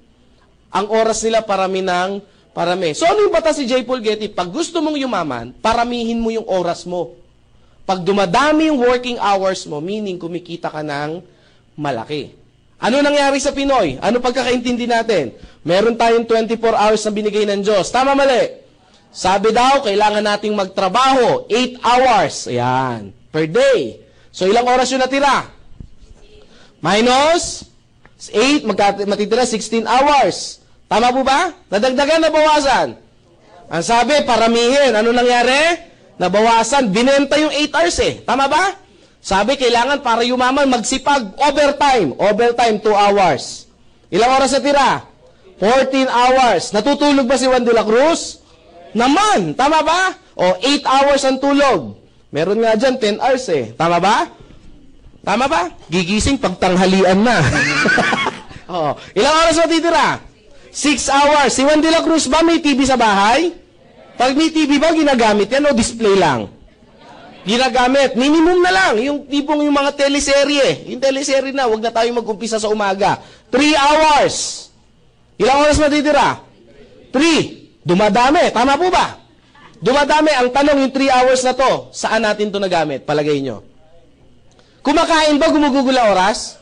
S1: Ang oras nila parami ng parami. So ano yung batas si J. Paul Getty? Pag gusto mong yumaman, paramihin mo yung oras mo. Pag dumadami yung working hours mo, meaning kumikita ka ng malaki. Ano nangyari sa Pinoy? Ano pagkakaintindi natin? Meron tayong 24 hours na binigay ng Diyos. Tama mali? Sabi daw, kailangan nating magtrabaho 8 hours. Ayan. Per day. So ilang oras yung natira? Minus 8, matitira 16 hours. Tama po ba? Nadagdagan, nabawasan? Ang sabi, paramihin. Ano nangyari? Nabawasan. Binenta yung 8 hours eh. Tama ba? Sabi, kailangan para yumaman, magsipag, overtime. Overtime, 2 hours. Ilang oras na tira? 14 hours. Natutulog ba si Juan de la Cruz? Naman. Tama ba? O, 8 hours ang tulog. Meron nga dyan, 10 hours eh. Tama ba? Tama ba? Gigising pagtanghalian na. O, ilang oras matitira? 6 hours. Si Juan de la Cruz ba may TV sa bahay? Pag may TV ba, ginagamit yan o display lang? Ginagamit. Minimum na lang. Yung tipong yung mga teleserye. Yung teleserye na, wag na tayo mag-umpisa sa umaga. 3 hours. Ilang oras matitira? 3. Dumadami. Tama po ba? Dumadami. Ang tanong, yung 3 hours na to, saan natin to nagamit? Palagay nyo. Kumakain ba, gumugugol ang oras?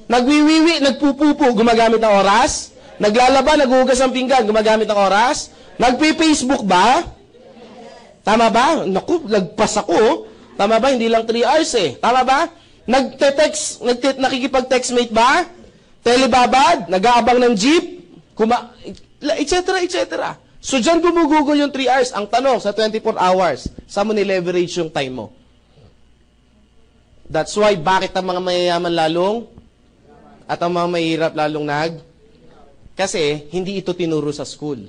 S1: Nagwiwiwi, nagpupupo, gumagamit ng oras? Naglalaba, naghuhugas ng pinggan, gumagamit ng oras? Nagpi-Facebook ba? Tama ba? Naku, lagpas ako. Tama ba? Hindi lang 3 hours eh. Tama ba? Nagte-text, nakikipag-textmate ba? Telebabad? Nag-aabang ng jeep? Etc. etc. So, dyan gumugugol yung 3 hours. Ang tanong, sa 24 hours, saan mo ni-leverage yung time mo? That's why, bakit ang mga mayayaman lalong at ang mga mahirap lalong Kasi, hindi ito tinuro sa school.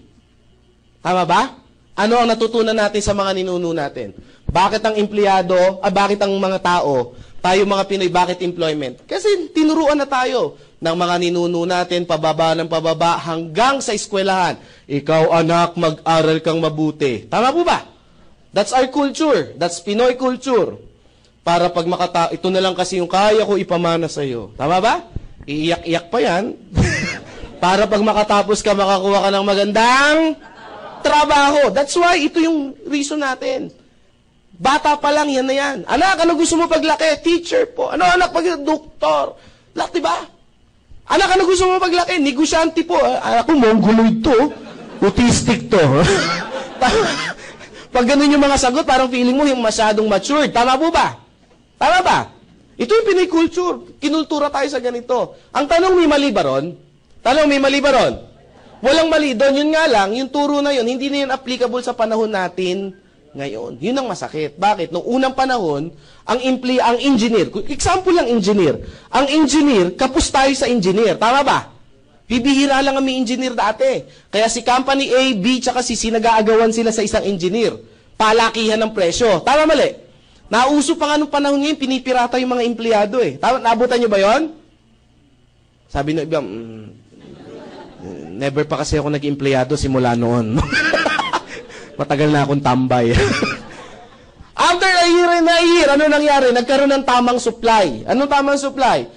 S1: Tama ba? Ano ang natutunan natin sa mga ninuno natin? Bakit ang empleyado, bakit ang mga tao, tayo mga Pinoy, bakit employment? Kasi tinuruan na tayo ng mga ninuno natin, pababa ng pababa, hanggang sa eskwelahan. Ikaw anak, mag-aral kang mabuti. Tama po ba? That's our culture. That's Pinoy culture. Para pag ito na lang kasi yung kaya ko ipamana sa iyo. Tama ba? Iiyak-iyak pa yan. Para pag makatapos ka, makakuha ka ng magandang trabaho. That's why, ito yung reason natin. Bata pa lang, yan na yan. Anak, ano gusto mo paglaki? Teacher po. Ano anak, doktor? Lahat, diba? Anak, ano gusto mo paglaki? Negosyante po. Ako, mongoloid to. Autistic to. Pag ganun yung mga sagot, parang feeling mo yung masyadong matured. Tama po ba? Tama ba? Ito yung Pinoy culture. Kinultura tayo sa ganito. Ang tanong, may mali ba ron? Tanong, may mali ba ron? Walang mali doon. Yun nga lang, yung turo na yun, hindi na yun applicable sa panahon natin ngayon. Yun ang masakit. Bakit? Noong unang panahon, ang engineer, example lang engineer, ang engineer, kapos tayo sa engineer. Tama ba? Bibihira lang ang may engineer dati. Kaya si company A, B, tsaka C, nag-aagawan sila sa isang engineer. Palakihan ng presyo. Tama mali? Nauso pa nga nung panahon ngayon, pinipirata yung mga empleyado eh. Tama, naabutan nyo ba yon? Sabi ng iba, never pa kasi ako nag-empleyado simula noon. Matagal na akong tambay. After a year, ano nangyari? Nagkaroon ng tamang supply. Anong tamang supply?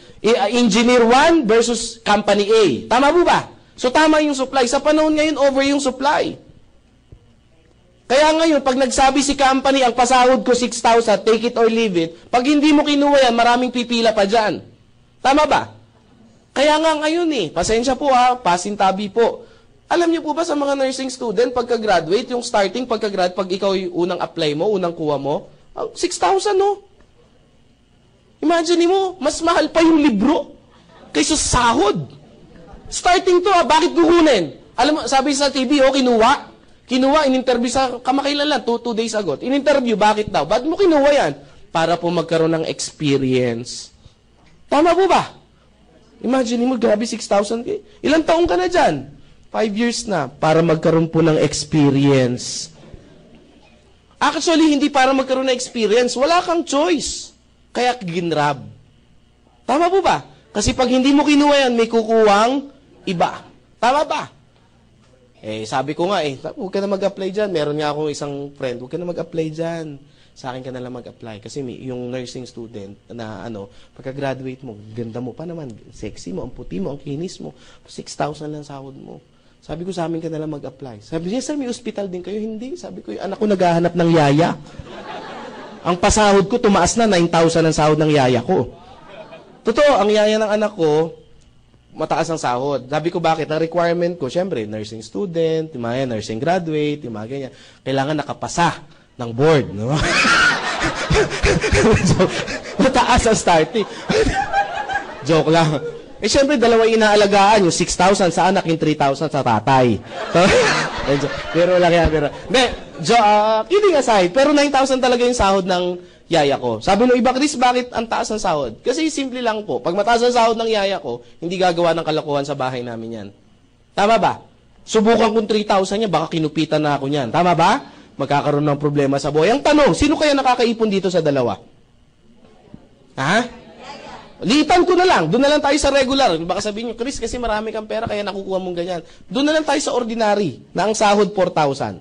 S1: Engineer 1 versus company A. Tama po ba? So tama yung supply. Sa panahon ngayon, over yung supply. Kaya ngayon, pag nagsabi si company, ang pasahod ko 6,000, take it or leave it, pag hindi mo kinuha yan, maraming pipila pa dyan. Tama ba? Kaya nga ngayon pasensya po pasintabi po. Alam niyo po ba sa mga nursing student, pagka-graduate, yung starting pagka-grad, pag ikaw yung unang apply mo, unang kuha mo, 6,000 no? Imagine mo, mas mahal pa yung libro kaysa sahod. Starting to bakit kukunin? Alam mo, sabi sa TV, kinuha, in-interview sa kamakailan lang, 2 days ago. In-interview, bakit daw? Bakit mo kinuha yan? Para po magkaroon ng experience. Tama po ba? Imagine mo, grabe 6,000. Ilang taong ka na dyan? 5 years na. Para magkaroon po ng experience. Actually, hindi para magkaroon ng experience. Wala kang choice. Kaya ginrab. Tama po ba? Kasi pag hindi mo kinuha yan, may kukuwang iba. Tama ba? Sabi ko nga huwag ka na mag-apply dyan. Meron nga akong isang friend, huwag ka na mag-apply dyan. Sa akin ka na lang mag-apply. Kasi yung nursing student na pagka-graduate mo, ganda mo pa naman, sexy mo, ang puti mo, ang kinis mo, 6,000 lang sahod mo. Sabi ko sa amin ka na lang mag-apply. Sabi niya, sir, may hospital din kayo? Hindi. Sabi ko, yung anak ko naghahanap ng yaya. Ang pasahod ko, tumaas na 9,000 ang sahod ng yaya ko. Totoo, ang yaya ng anak ko, mataas ang sahod. Sabi ko, bakit? Ang requirement ko, syempre, nursing student, yung mga nursing graduate, yung mga ganyan. Kailangan nakapasa ng board. No? So, mataas ang starting. Joke lang. Syempre, dalawa inaalagaan. Yung 6,000 sa anak, yung 3,000 sa tatay. Pero lang yan. Kidding aside, pero 9,000 talaga yung sahod ng yaya ko. Sabi ng iba, Chris, bakit ang taas ng sahod? Kasi simple lang po. Pag mataas ang sahod ng yaya ko, hindi gagawa ng kalokohan sa bahay namin yan. Tama ba? Subukan kong 3,000 niya, baka kinupitan na ako niyan. Tama ba? Magkakaroon ng problema sa buhay. Ang tanong, sino kaya nakakaipon dito sa dalawa? Litan ko na lang. Doon na lang tayo sa regular. Baka sabihin nyo, Chris, kasi marami kang pera, kaya nakukuha mong ganyan. Doon na lang tayo sa ordinary, na ang sahod 4,000.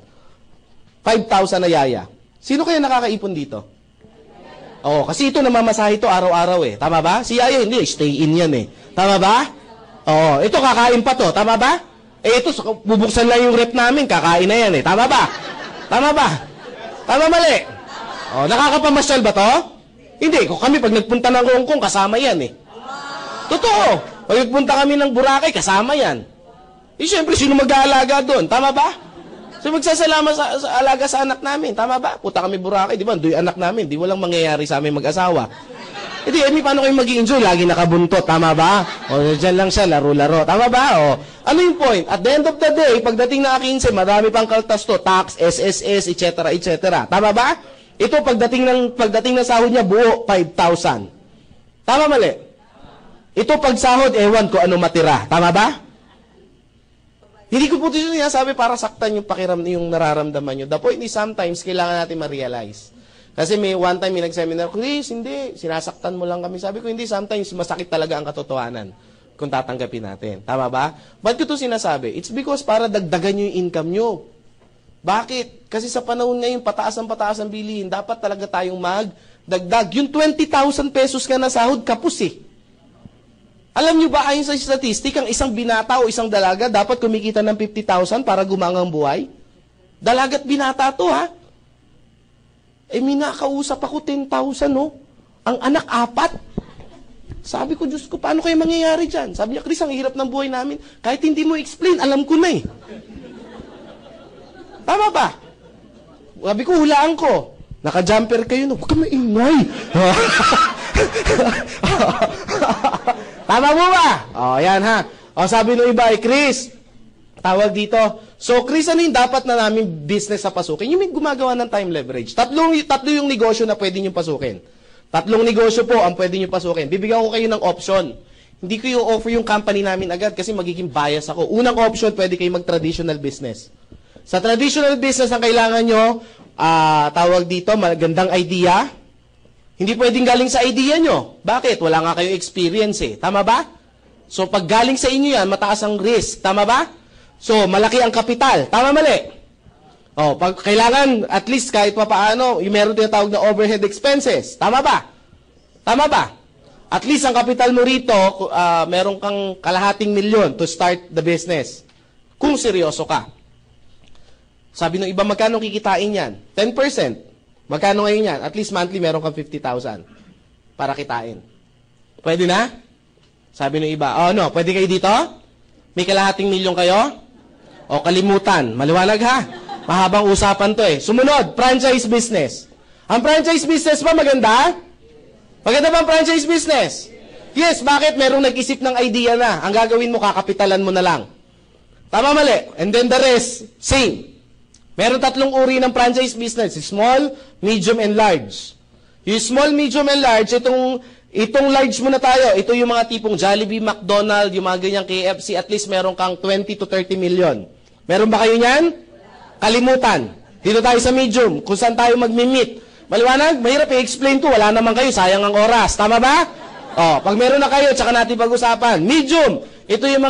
S1: 5,000 na yaya. Sino kaya nakakaipon dito? Kasi ito namamasahe ito araw-araw Tama ba? Si Yaya hindi, stay in yan Tama ba? Ito kakain pa to. Tama ba? Ito, bubuksan lang yung rep namin, kakain na yan Tama ba? Tama ba? Tama mali? Nakakapamasyal ba to? Hindi, kami pag nagpunta ng Hong Kong, kasama yan Totoo. Pag nagpunta kami ng Boracay, kasama yan. Siyempre, sino mag-aalaga doon? Tama ba? So magsasalamat sa alaga sa anak namin. Tama ba? Puta kami Boracay, di ba? Doy anak namin. Di walang mangyayari sa amin mag-asawa. Paano kayo mag-i-enjoy? Lagi nakabuntot. Tama ba? Dyan lang siya, laro-laro. Tama ba? Ano yung point? At the end of the day, pagdating na 15, marami pang kaltas to. Tax, SSS, etc., etc. Tama ba? Ito, pagdating ng sahod niya, buo, 5,000. Tama mali? Ito, pag sahod, ewan ko ano matira. Tama ba? Hindi ko po ito sinasabi para saktan yung yung nararamdaman nyo. The point is sometimes kailangan natin ma-realize. Kasi may one time may nag-seminar, Chris, hindi, sinasaktan mo lang kami. Sabi ko, hindi, sometimes masakit talaga ang katotohanan kung tatanggapin natin. Tama ba? Ba't ko ito sinasabi? It's because para dagdagan nyo yung income nyo. Bakit? Kasi sa panahon ngayon, pataas ang bilihin, dapat talaga tayong magdagdag. Yung 20,000 pesos ka na sahod, kapos Alam nyo ba, ayon sa statistic, ang isang binata o isang dalaga dapat kumikita ng 50,000 para gumangang buhay? Dalaga't binata to, may nakausap ako 10,000, Ang anak, 4. Sabi ko, Diyos ko, paano kayo mangyayari dyan? Sabi niya, Chris, ang hirap ng buhay namin. Kahit hindi mo explain, alam ko na Tama ba? Sabi ko, hulaan ko. Naka-jumper kayo, huwag ka maingay. Tama mo ba? Yan sabi ng iba, Chris, tawag dito. So, Chris, ano yung dapat na namin business sa pasukin? Yung may gumagawa ng time leverage. Tatlo yung negosyo na pwede nyo pasukin. 3 negosyo po ang pwede nyo pasukin. Bibigyan ko kayo ng option. Hindi ko yung offer yung company namin agad kasi magiging bias ako. Unang option, pwede kayo mag-traditional business. Sa traditional business, ang kailangan nyo, tawag dito, magandang idea. Hindi pwedeng galing sa idea nyo. Bakit? Wala nga kayo experience Tama ba? So, pag galing sa inyo yan, mataas ang risk. Tama ba? So, malaki ang kapital. Tama mali? Pag kailangan, at least kahit pa paano, yung meron tinatawag na overhead expenses. Tama ba? Tama ba? At least ang kapital mo rito, meron kang kalahating milyon to start the business. Kung seryoso ka. Sabi ng iba, magkano kikitain yan? 10%. Magkano ngayon yan? At least monthly, meron kang 50,000 para kitain. Pwede na? Sabi ng iba, oh no, pwede kayo dito? May kalahating milyon kayo? O kalimutan. Maliwanag ha? Mahabang usapan to eh. Sumunod, franchise business. Ang franchise business ba maganda? Maganda ba ang franchise business? Yes, bakit? Merong nag-isip ng idea na. Ang gagawin mo, kakapitalan mo na lang. Tama, mali. And then the rest, same. Meron 3 uri ng franchise business. Small, medium, and large. Yung small, medium, and large, itong large muna tayo. Ito yung mga tipong Jollibee, McDonald's, yung mga ganyang KFC, at least meron kang 20 to 30 million. Meron ba kayo niyan? Kalimutan. Dito tayo sa medium, kung saan tayo magmi-meet. Maliwanag? Mahirap i-explain to. Wala naman kayo, sayang ang oras. Tama ba? Oh, pag meron na kayo, tsaka natin pag-usapan. Medium. Ito yung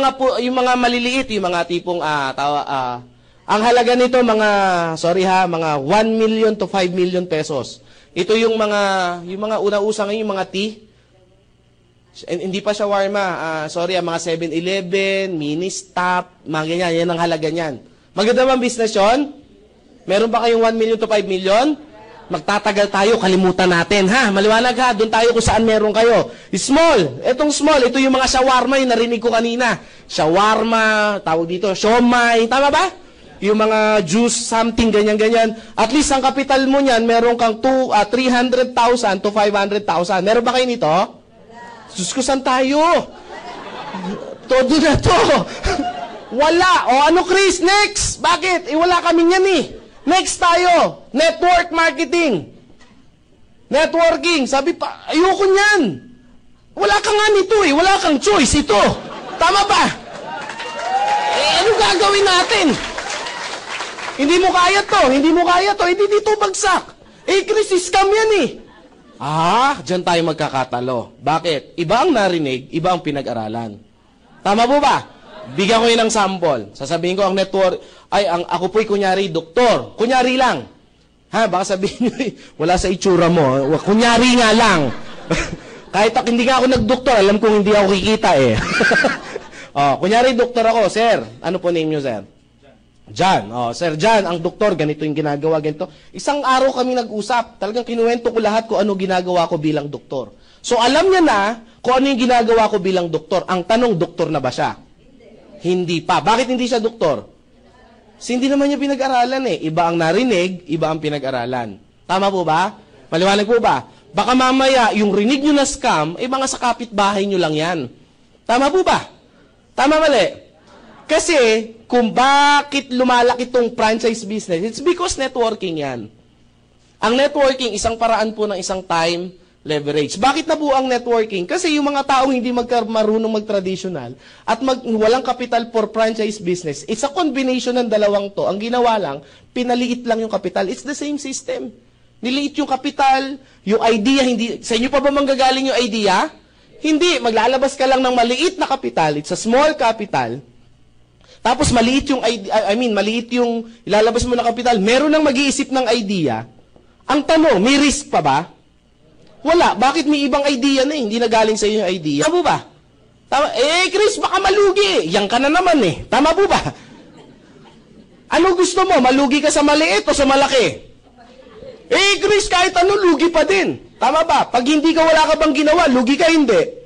S1: mga maliliit, yung mga tipong ang halaga nito mga mga 1 million to 5 million pesos. Ito yung mga una-usa ngayon, yung mga tea. Hindi pa shawarma, mga 7-Eleven, mini stop, mga ganyan, yan ang halaga niyan. Maganda bang business 'yon? Meron ba kayong 1 million to 5 million? Magtatagal tayo, kalimutan natin, ha? Maliwanag ha, doon tayo kung saan meron kayo. Small, etong small, ito yung mga shawarma, yung narinig ko kanina. Shawarma, tawag dito, siomay, tama ba? Yung mga juice, something, ganyan-ganyan. At least ang kapital mo niyan, meron kang 300,000 to 500,000. Meron ba kayo nito? Diyos ko, saan tayo? Todo na to. Wala. O ano, Chris? Next. Bakit? Wala kami niyan eh. Next tayo, network marketing. Networking. Sabi pa, ayoko niyan. Wala ka nga nito eh. Wala kang choice ito. Tama ba? Ano gagawin natin? Hindi mo kaya to. Hindi dito bagsak. Chris, scam yan eh. Diyan tayo magkakatalo. Bakit? Iba ang narinig, iba ang pinag-aralan. Tama po ba? Bigyan ko yun ng sample. Sasabihin ko ang network, ako po'y kunyari doktor. Kunyari lang. Baka sabihin nyo, wala sa itsura mo. Kunyari nga lang. Kahit hindi nga ako nagdoktor, alam kong hindi ako kikita eh. Kunyari doktor ako, sir. Ano po name nyo, sir? John. Sir John, ang doktor, ganito yung ginagawa, ganito. Isang araw kami nag-usap. Talagang kinuwento ko lahat kung ano ginagawa ko bilang doktor. So alam niya na kung ano yung ginagawa ko bilang doktor. Ang tanong, doktor na ba siya? Hindi pa. Bakit hindi siya doktor? Kasi hindi naman niya pinag-aralan eh. Iba ang narinig, iba ang pinag-aralan. Tama po ba? Maliwanag po ba? Baka mamaya, yung rinig nyo na scam, mga sa kapitbahay nyo lang yan. Tama po ba? Tama mali? Kasi, kung bakit lumalaki itong franchise business, it's because networking yan. Ang networking, isang paraan po ng isang time leverage. Bakit na po ang networking? Kasi yung mga taong hindi marunong mag-traditional at walang capital for franchise business, it's a combination ng dalawang to. Ang ginawa lang, pinaliit lang yung capital. It's the same system. Niliit yung capital, yung idea, hindi, sa inyo pa ba manggagaling yung idea? Hindi, maglalabas ka lang ng maliit na capital, it's a small capital. Tapos maliit yung maliit yung ilalabas mo na capital, meron nang mag-iisip ng idea. Ang tanong, may risk pa ba? Wala. Bakit may ibang idea na eh? Hindi na galing sa iyo yung idea. Tama po ba? Tama. Chris, baka malugi. Yan ka na naman eh. Tama po ba? Ano gusto mo? Malugi ka sa maliit o sa malaki? Chris, kahit ano, lugi pa din. Tama ba? Pag hindi ka, wala ka bang ginawa, lugi ka hindi.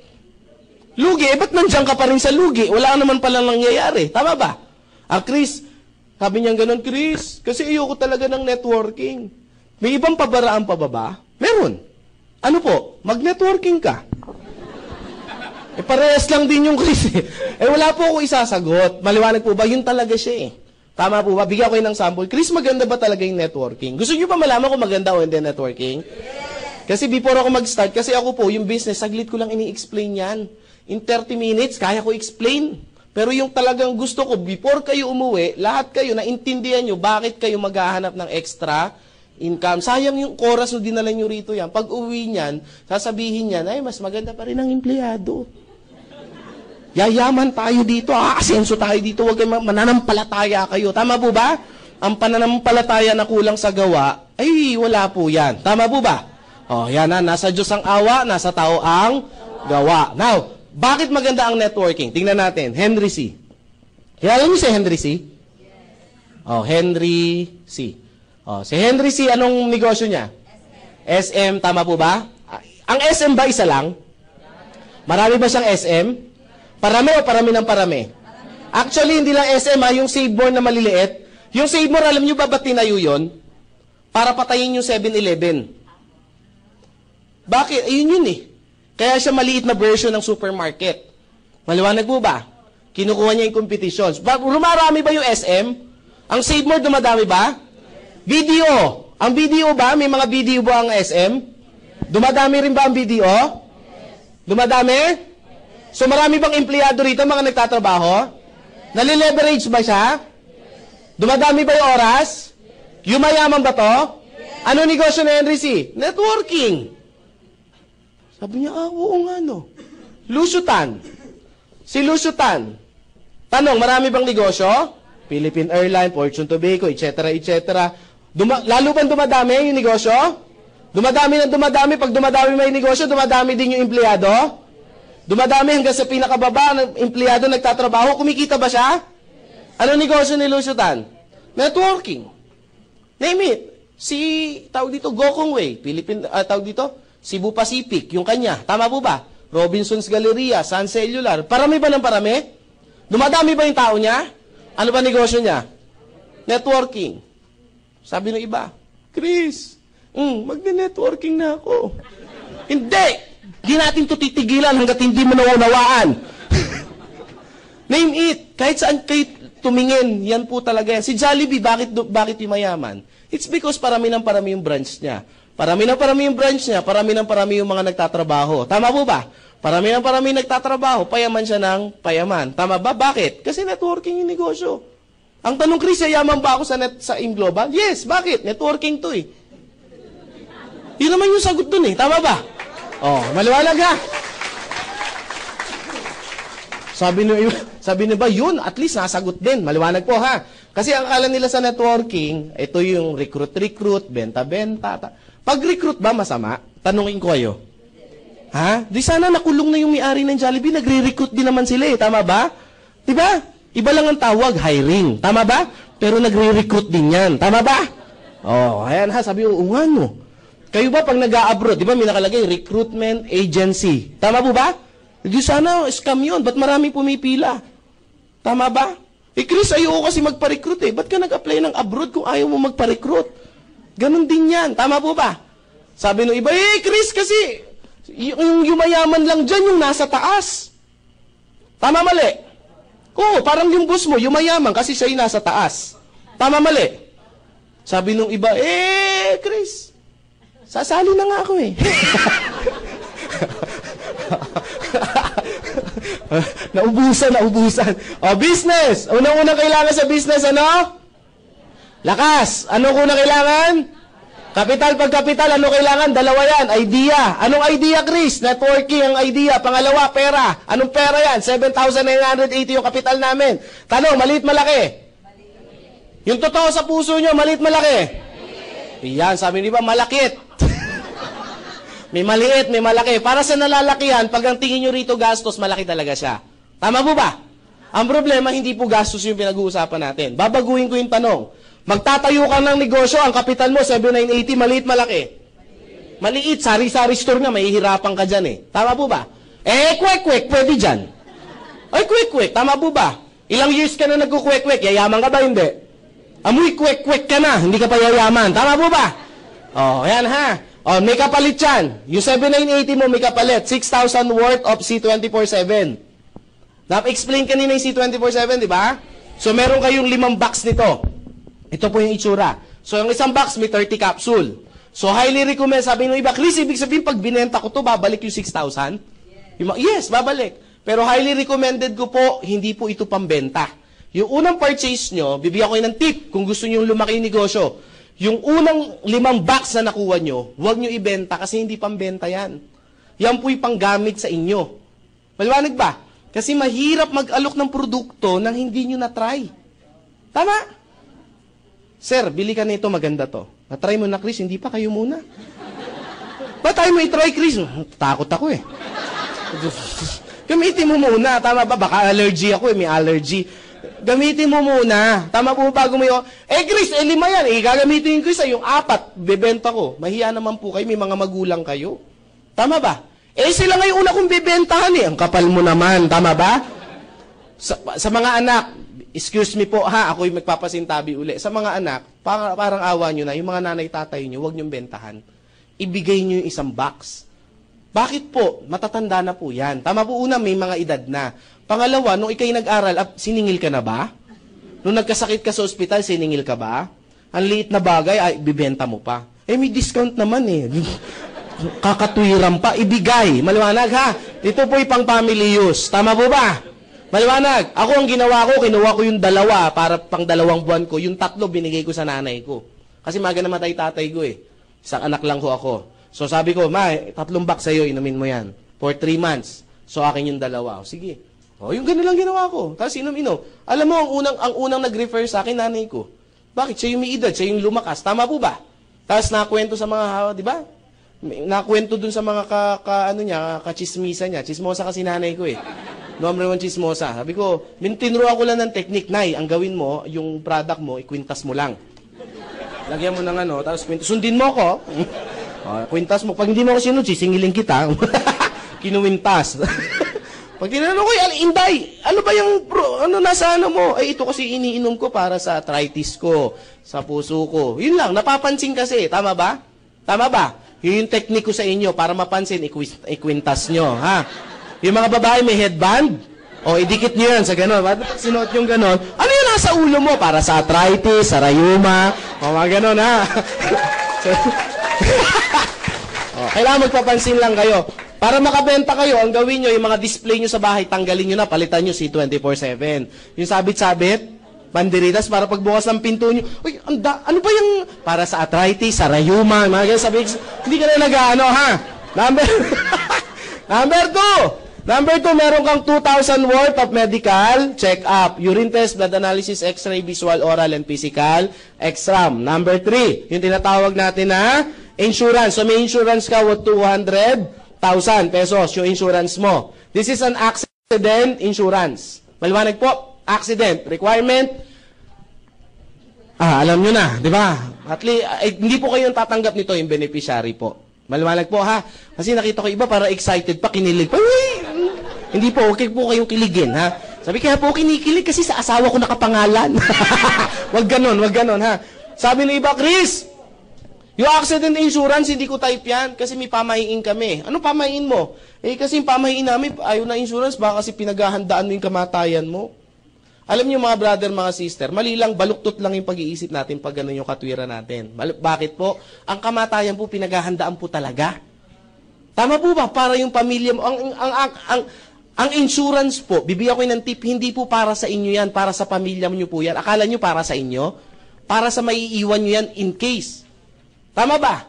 S1: Lugi, ba't nandiyan ka pa rin sa lugi? Wala naman palang nangyayari. Tama ba? Chris, sabi niya ganun, Chris, kasi ayoko talaga ng networking. May ibang pabaraan pa ba? Meron. Ano po? Mag-networking ka. Parehas lang din yung Chris eh. Wala po ako isasagot. Maliwanag po ba? Yun talaga siya eh. Tama po ba? Bigyan ko yun ng sample. Chris, maganda ba talaga yung networking? Gusto niyo ba malaman kung maganda o hindi networking? Kasi before ako mag-start, kasi ako po, yung business, saglit ko lang ini-explain yan. In 30 minutes, kaya ko explain. Pero yung talagang gusto ko, before kayo umuwi, lahat kayo, naintindihan nyo bakit kayo maghahanap ng extra income. Sayang yung oras na dinala nyo rito yan. Pag uwi niyan, sasabihin niyan, mas maganda pa rin ang empleyado. Yayaman tayo dito, asenso tayo dito, huwag kayo mananampalataya kayo. Tama po ba? Ang pananampalataya na kulang sa gawa, wala po yan. Tama po ba? Yan na, nasa Diyos ang awa, nasa tao ang gawa. Now, bakit maganda ang networking? Tingnan natin, Henry C. Kaya alam niyo si Henry C? Oh, Henry C. Oh, si Henry C, anong negosyo niya? SM, tama po ba? Ang SM ba isa lang? Marami ba siyang SM? Parami o parami ng parami? Actually, hindi lang SM yung Save More na maliliit. Yung Save More, alam nyo ba ba't tinayo yun? Para patayin yung 7-Eleven. Bakit? Ayun yun eh. Kaya siya maliit na version ng supermarket. Maliwanag mo ba? Kinukuha niya yung competitions. Rumarami ba yung SM? Ang Save More, dumadami ba? Video. Ang video ba? May mga video ba ang SM? Dumadami rin ba ang video? Dumadami? So marami bang empleyado rito, mga nagtatrabaho? Nalileverage ba siya? Dumadami ba yung oras? Yumayaman ba to? Ano negosyo na Henry C? Networking. Sabi niya, oo nga no. Lusutan. Si Lusutan. Tanong, marami bang negosyo? Philippine Airlines, Fortune Tobacco, etc. Lalo bang dumadami yung negosyo? Dumadami ng dumadami. Pag dumadami may negosyo, dumadami din yung empleyado? Dumadami hanggang sa pinakababa ng empleyado nagtatrabaho. Kumikita ba siya? Ano negosyo ni Lusutan? Networking. Name it. Si, tawag dito, Gokong Way. Tawag dito, Cebu Pacific. Yung kanya. Tama po ba? Robinson's Galleria, Sun Cellular. Parami ba ng parami? Dumadami ba yung tao niya? Ano ba negosyo niya? Networking. Sabi ng iba, Chris, magne-networking na ako. Hindi! Di natin to titigilan hanggat hindi mo naunawaan. Name it. Kahit saan kayo tumingin, yan po talaga yan. Si Jollibee, bakit yung mayaman? It's because parami ng parami yung branch niya. Parami ng parami yung branch niya, parami ng parami yung mga nagtatrabaho. Tama po ba? Parami ng parami nagtatrabaho, payaman siya ng payaman. Tama ba? Bakit? Kasi networking yung negosyo. Ang tanong, Chris, yaman ba ako sa Global? Yes, bakit? Networking to eh. Yun naman yung sagot dun eh. Tama ba? Oh, maliwanag ha? Sabi niyo ba, yun, at least nasagot din. Maliwanag po ha? Kasi ang akala nila sa networking, ito yung recruit, benta-benta. Pag-recruit ba masama? Tanungin ko kayo. Ha? Di sana nakulong na yung may-ari ng Jollibee, nagre-recruit din naman sila eh. Tama ba? Diba? Iba lang ang tawag, hiring. Tama ba? Pero nagre-recruit din yan. Tama ba? Oh, ayan ha, sabi ko, nga no. Kayo ba pag nag-a-abroad, di ba may nakalagay, recruitment agency. Tama po ba? Di sana, scam yun. Ba't marami pumipila? Tama ba? Eh Chris, ayoko kasi magpa-recruit eh. Ba't ka nag-apply ng abroad kung ayaw mo magpa-recruit? Ganon din yan. Tama po ba? Sabi nung iba, eh Chris, kasi yung yumayaman lang dyan, yung nasa taas. Tama mali? Oo, parang yung boss mo, yumayaman kasi siya yung nasa taas. Tama mali? Sabi nung iba, eh Chris, sasali na nga ako eh. Naubusan. O, business. Unang-unang kailangan sa business, ano? Lakas. Ano unang kailangan? Kapital, pagkapital, ano kailangan? Dalawa yan. Idea. Anong idea, Chris? Networking ang idea. Pangalawa, pera. Anong pera yan? 7,980 yung kapital namin. Tanong, maliit, malaki? Yung totoo sa puso nyo, maliit, malaki? Yan, sabi niyo ba, malakit. May maliit, may malaki. Para sa nalalakihan, pag ang tingin nyo rito gastos, malaki talaga siya. Tama po ba? Ang problema, hindi po gastos yung pinag-uusapan natin. Babaguhin ko yung tanong. Magtatayo ka ng negosyo, ang kapital mo, 7,980, maliit, malaki? Maliit, sari-sari store nga, mahihirapan ka dyan eh. Tama po ba? Eh, kwek-kwek, pwede dyan. Ay, kwek-kwek, tama po ba? Ilang years ka na nagkukwek-kwek, yayaman ka ba? Hindi. Amoy kwek-kwek ka na, hindi ka pa yayaman. Tama po ba? Oh, yan ha. Oh, may kapalit yan. Yung 7,980 mo, may kapalit. 6,000 worth of C24/7. Na-explain kanina yung C24/7, di ba? So, meron kayong 5 box nito. Ito po yung itsura. So, yung isang box, may 30 capsule. So, highly recommend. Sabi ng iba, Chris, ibig sabihin, pag binenta ko to, babalik yung 6,000? Yes, babalik. Pero highly recommended ko po, hindi po ito pambenta. Yung unang purchase nyo, bibigyan ko yun ng tip kung gusto nyo lumaki yung negosyo. Yung unang 5 box na nakuha nyo, huwag nyo ibenta kasi hindi pambenta yan. Yan po'y panggamit sa inyo. Maliwanag ba? Kasi mahirap mag-alok ng produkto nang hindi nyo na-try. Tama? Sir, bili ka nito, maganda to. Na-try mo na, Chris, hindi pa kayo muna. Ba't tayo mo i-try, Chris? Takot ako eh. Gamitin mo muna, tama ba? Baka allergy ako eh, may allergy. Gamitin mo muna. Tama po bago mo yung, Chris, 5 yan. Gagamitin ko isa, yung 4, bebenta ko. Mahiya naman po kayo, may mga magulang kayo. Tama ba? Sila ngayon una kong bibentahan Ang kapal mo naman. Tama ba? Sa mga anak, excuse me po ha, ako'y magpapasintabi uli. Sa mga anak, parang awa nyo na, yung mga nanay-tatay nyo, huwag nyong bentahan. Ibigay nyo yung isang box. Bakit po? Matatanda na po yan. Tama po una, may mga edad na. Pangalawa, nung ikay nag-aral, siningil ka na ba? Nung nagkasakit ka sa ospital, siningil ka ba? Ang liit na bagay, ay, bibenta mo pa. May discount naman Kakatwiran pa, ibigay. Maliwanag ha? Ito po'y pang family use. Tama po ba? Maliwanag. Ako ang ginawa ko, kinuha ko yung 2 para pang 2 buwan ko. Yung 3 binigay ko sa nanay ko. Kasi maga namatay tatay ko Isang anak lang ko ako. So sabi ko, 3 box sa'yo, inumin mo yan. For 3 months. So akin yung 2. Sige. Yung gano'n lang ginawa ko. Tapos inom-inom. Alam mo, ang unang nag-refer sa akin, nanay ko. Bakit? Siya yung may edad, siya yung lumakas. Tama po ba? Tapos nakwento sa mga, di ba? Nakwento dun sa mga kachismisa niya. Chismosa kasi nanay ko Number 1 chismosa. Sabi ko, tinuro ako lang ng technique, Nay. Ang gawin mo, yung product mo, ikwintas mo lang. Lagyan mo ng tapos sundin mo ko. Kwintas mo. Pag hindi mo ako sinunod, sisingilin kita. Kinuwintas. Pag tinanong ko, Inday, ano ba yung, nasa mo? Ito kasi iniinom ko para sa arthritis ko, sa puso ko. Yun lang, napapansin kasi. Tama ba? Tama ba? Yun yung technique ko sa inyo, para mapansin, ikwintas nyo, ha? Yung mga babae may headband, idikit nyo yan sa gano'n. Pag sinuot yung gano'n, ano yung nasa ulo mo? Para sa arthritis, sa rayuma, mga gano'n, ha? Kailangan magpapansin lang kayo. Para makabenta kayo, ang gawin nyo, yung mga display nyo sa bahay, tanggalin nyo na, palitan nyo si 24/7. Yung sabit-sabit, banderitas, para pagbukas ng pinto nyo, ano ba yung, para sa arthritis, sa rayuma, mga ganyan, sabi, hindi ka na nag-ano, ha? Number 2, meron kang 2,000 worth of medical check-up, urine test, blood analysis, x-ray, visual, oral, and physical exam. Number 3, yung tinatawag natin na insurance. So may insurance ka worth 200,000 pesos yung insurance mo. This is an accident insurance. Maliwanag po, accident, requirement. Alam nyo na, di ba? At least, hindi po kayo tatanggap nito yung beneficiary po. Maliwanag po ha. Kasi nakita ko iba para excited pa, kinilig pa. Hindi po, okay po kayong kiligin ha. Sabi kaya po kinikilig kasi sa asawa ko nakapangalan. Wag ganon ha. Sabi ng iba, Chris, yung accident insurance, hindi ko type yan kasi may pamahiin kami. Ano pamahiin mo? Kasi yung pamahiin namin, ayaw na insurance, baka kasi pinaghahandaan mo yung kamatayan mo. Alam niyo mga brother, mga sister, mali lang, baluktot lang yung pag-iisip natin pag gano'n yung katwiran natin. Bakit po? Ang kamatayan po, pinaghahandaan po talaga. Tama po ba? Para yung pamilya mo, ang insurance po, bibigyan ko ng tip, hindi po para sa inyo yan, para sa pamilya niyo po yan. Akala niyo para sa inyo? Para sa maiiwan niyo yan in case. Tama ba?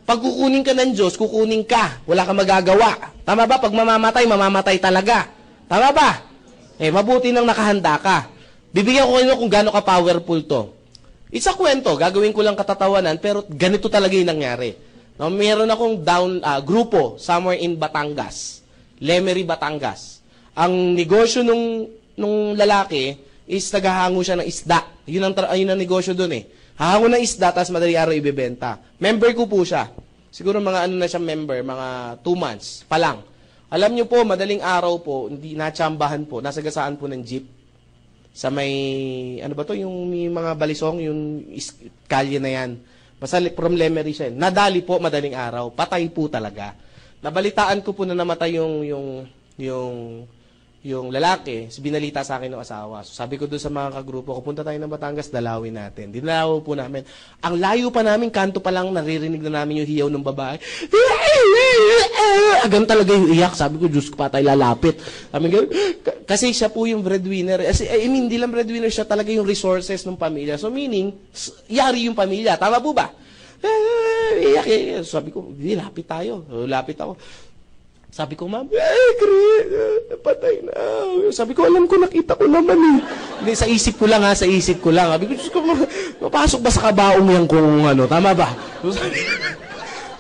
S1: Pag kukunin ka ng Diyos, kukunin ka. Wala kang magagawa. Tama ba? Pag mamamatay talaga. Tama ba? Mabuti nang nakahanda ka. Bibigyan ko kayo kung gaano ka-powerful to. Isa kwento, gagawin ko lang katatawanan, pero ganito talaga yung nangyari. No, meron akong grupo somewhere in Batangas. Lemery, Batangas. Ang negosyo nung lalaki is naghahango siya ng isda. Yun ang negosyo dun Hahango ng isda, tapos madali araw ibebenta. Member ko po siya. Siguro mga na siya member, mga 2 months pa lang. Alam niyo po, madaling araw po, hindi natsambahan po, nasagasaan po ng jeep. Sa may, yung may mga balisong, yung kalye na yan. Basta from Lemery siya. Nadali po, madaling araw. Patay po talaga. Nabalitaan ko po na namatay yung lalaki, binalita sa akin ng asawa. So, sabi ko doon sa mga kagrupo ko, punta tayo ng Batangas, dalawin natin. Dinalaw po namin. Ang layo pa namin, kanto pa lang, naririnig na namin yung hiyaw ng babae. Agan talaga yung iyak. Sabi ko, Diyos ko pa tayo lalapit. Kasi siya po yung breadwinner. Hindi lang breadwinner, siya talaga yung resources ng pamilya. So meaning, yari yung pamilya. Tama po ba? Iyak. Sabi ko, lapit tayo. Lapit ako. Sabi ko, ma'am, Chris, patay na. Sabi ko, alam ko, nakita ko naman Hindi, sa isip ko lang sa isip ko lang. Sabi ko, mapasok ba sa kabaong yan kung tama ba?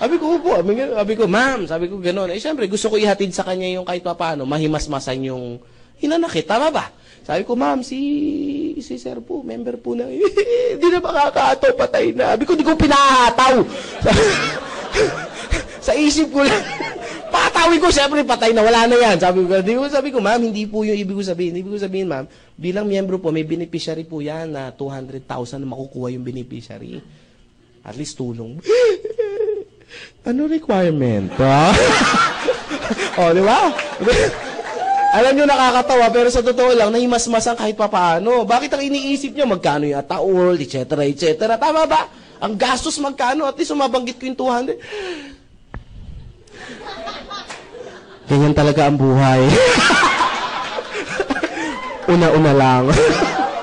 S1: Sabi ko, upo. Sabi ko, ma'am, sabi ko gano'n. Siyempre, gusto ko ihatid sa kanya yung kahit paano, mahimasmasan yung hinanakit. Tama ba? Sabi ko, ma'am, si sir po, member po na, hindi na makakataw, patay na. Sabi ko, di ko pinahataw. Sa isip ko lang, patawin ko, syempre, patay na, wala na yan. Sabi ko, ma'am, hindi po yung ibig ko sabihin. Ibig ko sabihin, ma'am, bilang miyembro po, may beneficiary po yan na 200,000 na makukuha yung beneficiary. At least tulong. Ano requirement? O, di ba? Alam nyo, nakakatawa, pero sa totoo lang, nahimasmasan kahit papaano. Bakit ang iniisip nyo? Magkano yung ataol, etc., etc. Tama ba? Ang gastos magkano? At least umabanggit ko yung 200. Ganyan talaga ang buhay. Una-una lang.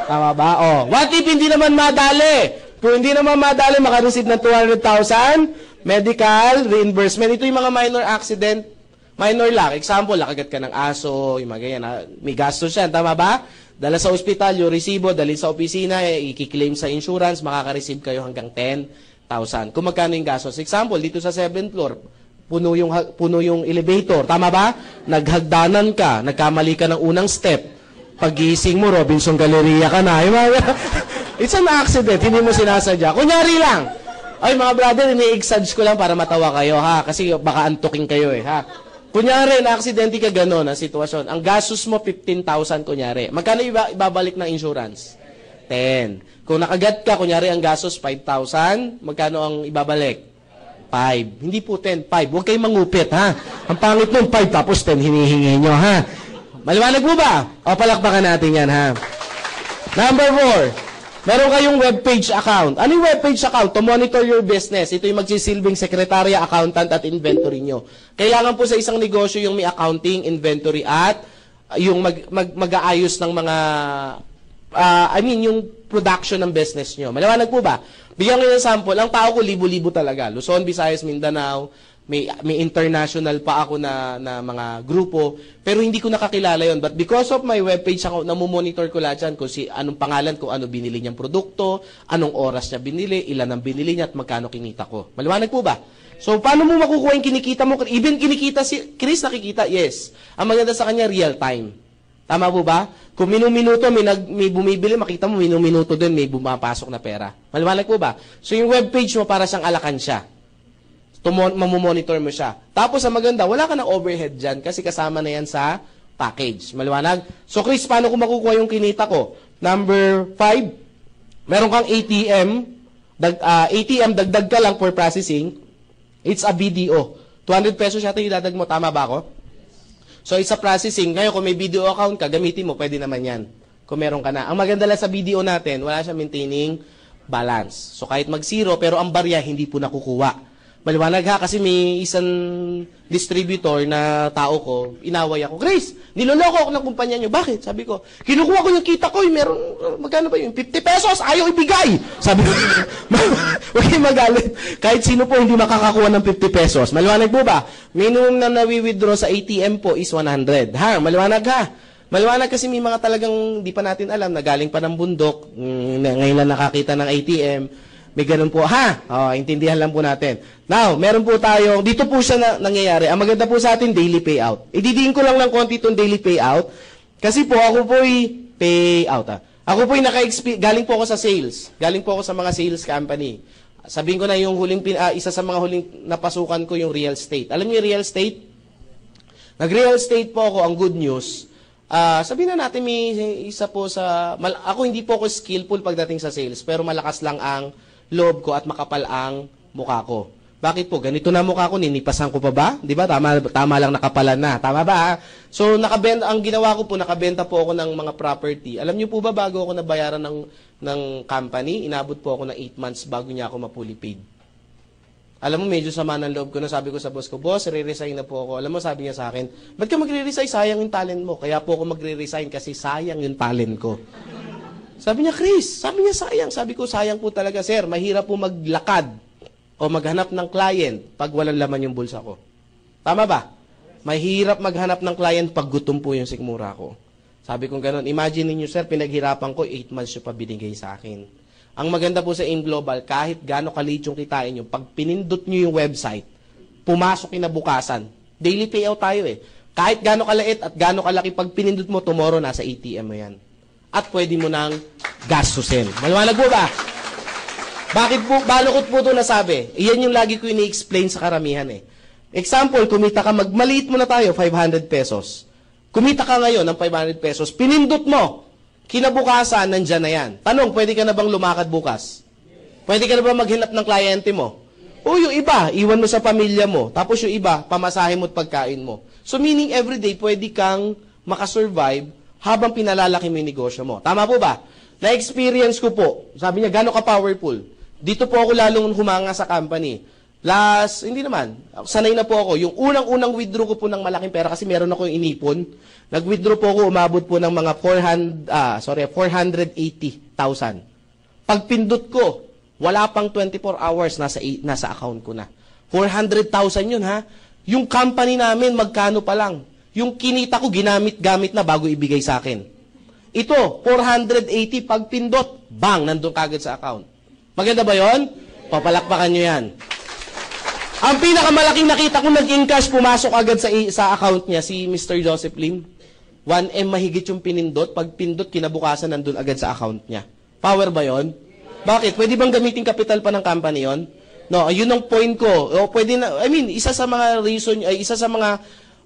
S1: Tama ba? Oh, what if hindi naman madali? Kung hindi naman madali, makareceive ng 200,000, medical, reimbursement. Ito yung mga minor accident. Minor lang. Example, nakagat ka ng aso, yung mga ganyan. May gastos yan. Tama ba? Dala sa ospital, yung resibo, dalhin sa opisina, i-claim sa insurance, makaka-receive kayo hanggang 10,000. Kung magkano yung gastos. Example, dito sa 7th floor, puno yung elevator. Tama ba? Naghagdanan ka, nagkamali ka ng unang step. Pag-gising mo, Robinson Galleria ka na. It's an accident, hindi mo sinasadya. Kunyari lang. Ay, mga brother, ini-exage ko lang para matawa kayo, ha? Kasi baka antuking kayo, ha? Kunyari, na-aksidente ka gano'n ang sitwasyon. Ang gastos mo, 15,000, kunyari. Magkano ibabalik ng insurance? 10. Kung nakagat ka, kunyari, ang gastos, 5,000, magkano ang ibabalik? 5. Hindi po 10, 5. Huwag kayong mangupit, ha? Ang pangit nun, 5, tapos 10, hinihingi nyo, ha? Maliwanag po ba? O, palakpakan natin yan, ha? Number 4. Meron kayong webpage account. Ano yung webpage account? To monitor your business. Ito yung magsisilbing sekretarya, accountant, at inventory nyo. Kailangan po sa isang negosyo yung may accounting, inventory, at yung mag-aayos ng mga, yung production ng business nyo. Maliwanag po ba? Bigyan ko ng sample. Ang tao ko, libo-libo talaga. Luzon, Visayas, Mindanao. May international pa ako na mga grupo, pero hindi ko nakakilala yon. But because of my webpage account, namumonitor ko lahat dyan kung anong pangalan, kung ano binili niyang produkto, anong oras niya binili, ilan ang binili niya, at magkano kinita ko. Maliwanag po ba? So, paano mo makukuha yung kinikita mo? Even kinikita si Chris, nakikita? Yes. Ang maganda sa kanya, real time. Tama po ba? Kung minuminuto, may bumibili, makita mo, minuminuto din, may bumapasok na pera. Maliwanag po ba? So, yung webpage mo, para siyang alakansya. Mamumonitor mo siya. Tapos, ang maganda, wala ka ng overhead dyan kasi kasama na yan sa package. Maliwanag? So, Chris, paano ko makukuha yung kinita ko? Number 5, meron kang ATM. ATM, dagdag ka lang for processing. It's a BDO. 200 pesos yata yung dadag mo. Tama ba ako? So, it's a processing. Ngayon, kung may BDO account ka, gamitin mo. Pwede naman yan. Kung meron ka na. Ang maganda lang sa BDO natin, wala siya maintaining balance. So, kahit mag-zero, pero ang barya, hindi po nakukuha. Maliwanag ha, kasi may isang distributor na tao ko, inaway ako, Grace, niloloko ako ng kumpanya nyo. Bakit? Sabi ko, kinukuha ko yung kita ko, meron, magkano ba yun? 50 pesos, ayaw ibigay! Sabi ko, huwag kayong magalit. Kahit sino po hindi makakakuha ng 50 pesos. Maliwanag po ba? Minimum na nawi-withdraw sa ATM po is 100. Ha? Maliwanag ha? Maliwanag kasi may mga talagang di pa natin alam na galing pa ng bundok, ngayon lang nakakita ng ATM. May ganun po, ha? Intindihan lang po natin. Now, meron po tayo, dito po siya nangyayari. Ang maganda po sa atin, daily payout. Ididiin ko lang ng konti itong daily payout. Kasi po, ako po'y payout. Ako po'y galing po ako sa sales. Galing po ako sa mga sales company. Sabihin ko na yung isa sa mga huling napasukan ko, yung real estate. Alam niyo yung real estate? Nag-real estate po ako, ang good news. Sabihin na natin, may isa po ako hindi po ako skillful pagdating sa sales, pero malakas lang ang loob ko at makapal ang mukha ko. Bakit po? Ganito na mukha ko, ninipasan ko pa ba? Di ba? Tama lang nakapalan na. Tama ba? So, ang ginawa ko po, nakabenta po ako ng mga property. Alam niyo po ba, bago ako nabayaran ng company, inabot po ako ng 8 months bago niya ako ma-fully paid. Alam mo, medyo sama ng loob ko na sabi ko sa boss ko, boss, re-resign na po ako. Alam mo, sabi niya sa akin, ba't ka magre-resign? Sayang yung talent mo. Kaya po ako magre-resign kasi sayang yung talent ko. Sabi niya, Chris, sabi niya sayang. Sabi ko, sayang po talaga, sir. Mahirap po maglakad o maghanap ng client pag walang laman yung bulsa ko. Tama ba? Mahirap maghanap ng client pag gutom po yung sikmura ko. Sabi ko gano'n, imagine niyo sir, pinaghirapan ko, 8 months yung pabinigay sa akin. Ang maganda po sa AIM Global, kahit gaano kaliit yung kitain nyo, pag pinindot nyo yung website, pumasok kinabukasan. Daily payout tayo eh. Kahit gaano kaliit at gaano kalaki, pag pinindot mo, tomorrow nasa ATM mo yan. at pwede mo nang gastusin. Maliwanag po ba? Bakit po, balukot po ito nasabi? Iyan yung lagi ko ini-explain sa karamihan eh. Example, kumita ka, maliit mo na tayo, 500 pesos. Kumita ka ngayon ng 500 pesos, pinindot mo, kinabukasan, nandyan na yan. Tanong, pwede ka na bang lumakad bukas? Pwede ka na ba maghanap ng kliyente mo? O yung iba, iwan mo sa pamilya mo. Tapos yung iba, pamasahe mo at pagkain mo. So meaning everyday, pwede kang makasurvive habang pinalalaki mo yung negosyo mo. Tama po ba? Na-experience ko po. Sabi niya, gano'n ka powerful? Dito po ako lalong humanga sa company. Hindi naman. Sanay na po ako. Yung unang-unang withdraw ko po ng malaking pera kasi meron ako yung inipon. Nag-withdraw po ako, umabot po ng mga 480,000. Pagpindot ko, wala pang 24 hours nasa account ko na. 400,000 yun ha. Yung company namin, magkano pa lang. Yung kinita ko, ginamit-gamit na bago ibigay sa akin. Ito, 480, pagpindot, bang, nandun kagad sa account. Maganda ba yon? Papalakpakan nyo yan. Ang pinakamalaking nakita ko nag-in-cash, pumasok agad sa account niya, si Mr. Joseph Lim. 1M mahigit yung pinindot. Pag pindot, kinabukasan nandun agad sa account niya. Power ba yon? Bakit? Pwede bang gamitin capital pa ng company yon? No, yun ang point ko. O, pwede na, isa sa mga reason, isa sa mga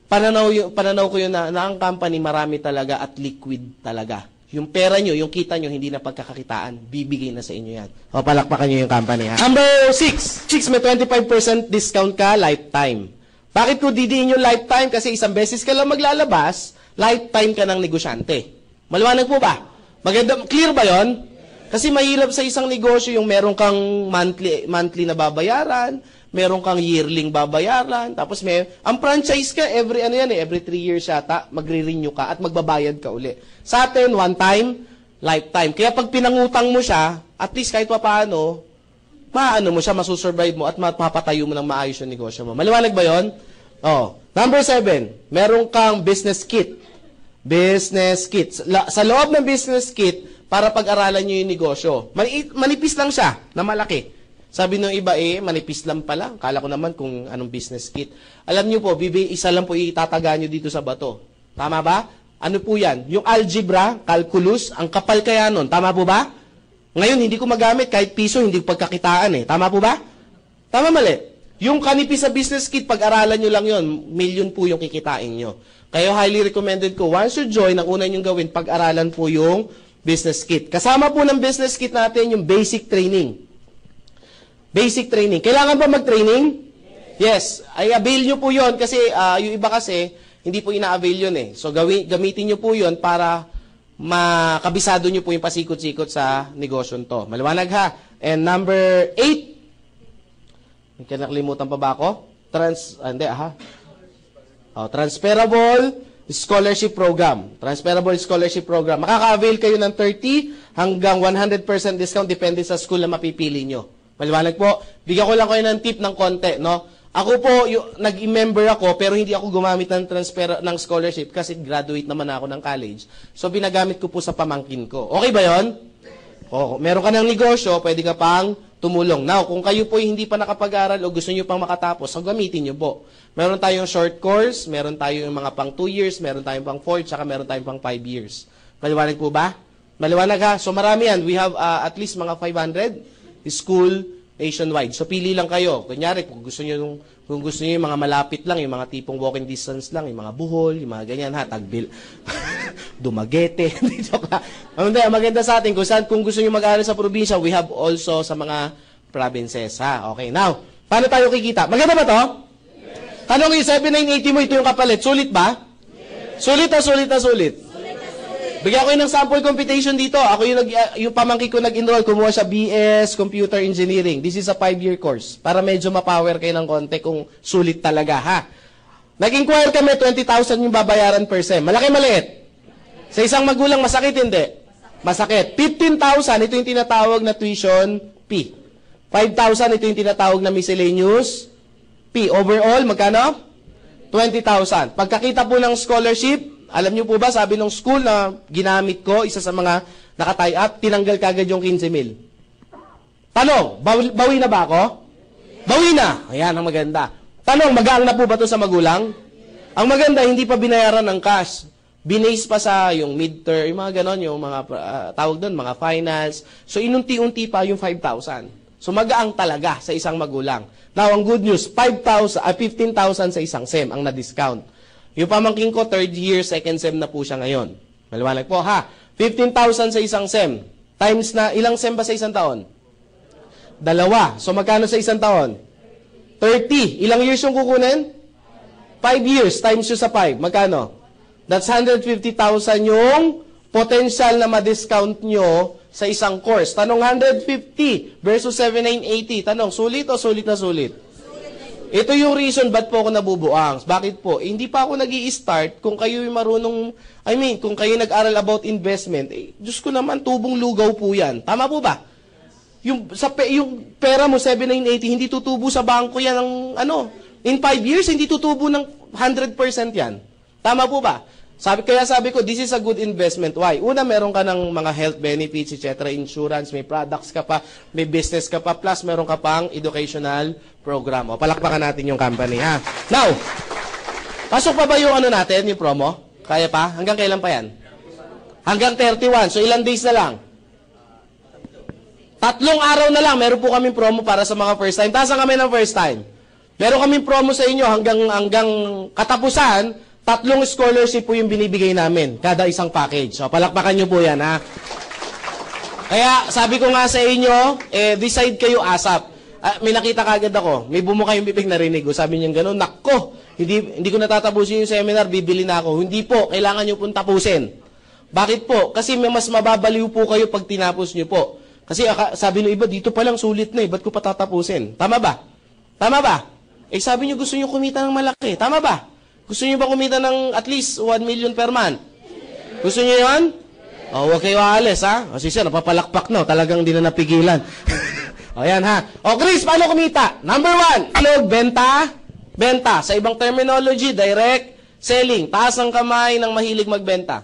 S1: pananaw ko yun na ang company marami talaga at liquid talaga. Yung pera nyo, yung kita nyo, hindi na pagkakakitaan. Bibigay na sa inyo yan. O, palakpakan nyo yung company, ha? Number 6. Chicks, may 25% discount ka, lifetime. Bakit ko didiin yung lifetime? Kasi isang beses ka lang maglalabas, lifetime ka ng negosyante. Maliwanag po ba? Maganda, clear ba yon? Kasi mahirap sa isang negosyo yung meron kang monthly na babayaran, meron kang yearling babayaran, tapos ang franchise ka, every 3 years yata, magre-renew ka at magbabayad ka uli. Sa atin, one time, lifetime. Kaya pag pinangutang mo siya, at least kahit paano, mo siya, masusurvive mo at mapapatayo mo ng maayos yung negosyo mo. Maliwanag ba yon? Oh. Number 7, meron kang business kit. Business kit. Sa loob ng business kit, para pag-aralan nyo yung negosyo. Manipis lang siya, na malaki. Sabi nung iba, manipis lang pala. Kala ko naman kung anong business kit. Alam nyo po, isa lang po itataga nyo dito sa bato. Tama ba? Ano po yan? Yung algebra, calculus, ang kapal kaya nun. Tama po ba? Ngayon, hindi ko magamit. Kahit piso, hindi ko pagkakitaan eh. Tama po ba? Tama mali. Yung kanipis sa business kit, pag-aralan nyo lang yun, million po yung kikitain nyo. Kaya highly recommended ko, once you join, ang una nyong gawin, pag-aralan po yung business kit. Kasama po ng business kit natin yung basic training. Basic training. Kailangan ba mag-training? Yes. Ay, avail nyo po yun kasi yung iba kasi, hindi po ina-avail yun eh. So, gamitin nyo po yun para makabisado nyo po yung pasikot-sikot sa negosyo to. Maliwanag ha? And number 8, may kinakalimutan pa ba ako? Transferable scholarship program. Transferable scholarship program. Makaka-avail kayo ng 30 hanggang 100% discount depende sa school na mapipili nyo. Maliwanag po. Bigyan ko lang kayo ng tip ng konti, no? Ako po, nag-member ako, pero hindi ako gumamit ng scholarship kasi graduate naman ako ng college. So, binagamit ko po sa pamangkin ko. Okay ba yon? O, meron ka ng negosyo, pwede ka pang tumulong. Now, kung kayo po hindi pa nakapag-aral o gusto nyo pang makatapos, so gamitin nyo po. Meron tayong short course, meron tayong mga pang 2 years, meron tayong pang 4, tsaka meron tayong pang 5 years. Maliwanag po ba? Maliwanag ha? So, marami yan. We have at least mga 500 school nationwide. So, pili lang kayo. Kunyari, kung gusto nyo yung mga malapit lang, yung mga tipong walking distance lang, yung mga Bohol, yung mga ganyan, ha, Tagbil, Dumaguete, maganda sa atin, kung gusto nyo mag-aaral sa probinsya, we have also sa mga provinces, ha. Okay, now, paano tayo kikita? Maganda ba to? Yes. Tanong yung 7980 mo, ito yung kapalit. Sulit ba? Yes. Sulit. Bigyan ko yung ng sample computation dito. Ako yung pamangkin ko nag-enroll, kumuha sa BS Computer Engineering. This is a 5-year course. Para medyo ma-power kayo ng konti kung sulit talaga, ha? Nag-inquire kami, 20,000 yung babayaran per sem. Malaki, maliit? Sa isang magulang, masakit, hindi? Masakit. 15,000, ito yung tinatawag na tuition fee. 5,000, ito yung tinatawag na miscellaneous fee. Overall, magkano? 20,000. Pagkakita po ng scholarship, alam niyo po ba, sabi ng school na ginamit ko, isa sa mga naka-tie up, tinanggal kagad yung 15,000. Tanong, bawi na ba ako? Bawi na. Ayan, ang maganda. Tanong, magaang na po ba ito sa magulang? Ang maganda, hindi pa binayaran ng cash. Binase pa sa yung midterm, yung mga ganon, yung mga tawag doon, mga finance. So, inunti-unti pa yung 5,000. So, magaang talaga sa isang magulang. Now, ang good news, 15,000 sa isang SEM ang na-discount. Yung pamangking ko, third year, second SEM na po siya ngayon. Maliwanag po, ha? 15,000 sa isang SEM. Times na, ilang SEM ba sa isang taon? 2. So, magkano sa isang taon? 30. Ilang years yung kukunin? 5 years times yung sa 5. Magkano? That's 150,000 yung potential na ma-discount nyo sa isang course. Tanong 150 versus 7,980. Tanong, sulit o sulit na sulit? Ito yung reason ba't po ako nabubuang. Bakit po? Hindi pa ako nag-i-start kung kayo yung marunong, kung kayo nag-aral about investment, Diyos ko naman, tubong lugaw po yan. Tama po ba? Yung pera mo, 7,980, hindi tutubo sa bangko yan ng, in 5 years, hindi tutubo ng 100% yan. Tama po ba? Kaya sabi ko, this is a good investment. Why? Una, meron ka ng mga health benefits, etc., insurance, may products ka pa, may business ka pa, plus meron ka pang educational program. O, palakpakan natin yung company, ha? Now, pasok pa ba yung natin, yung promo? Kaya pa? Hanggang kailan pa yan? Hanggang 31. So, ilang days na lang? 3 araw na lang, meron po kaming promo para sa mga first time. Tasan kami ng first time. Meron kaming promo sa inyo hanggang katapusan, 3 scholarship po yung binibigay namin, kada isang package. So, palakpakan nyo po yan, ha? Kaya, sabi ko nga sa inyo, decide kayo ASAP. May nakita kagad ako, may bumuka yung bibig narinig ko. Sabi niya gano'n, nakko, hindi ko natatapusin yung seminar, bibili na ako. Hindi po, kailangan nyo pong tapusin. Bakit po? Kasi may mas mababaliw po kayo pag tinapos nyo po. Kasi sabi ng iba, dito pa lang sulit na ba't ko patatapusin? Tama ba? Tama ba? Sabi nyo gusto nyo kumita ng malaki. Tama ba? Gusto nyo ba kumita ng at least 1 million per month? Gusto nyo yun? O, huwag kayo aalis, ha? O, siya, napapalakpak na. Talagang di na napigilan. O, yan, ha? O, Chris, paano kumita? Number 1, ilog, benta. Benta. Sa ibang terminology, direct selling. Taas ang kamay ng mahilig magbenta.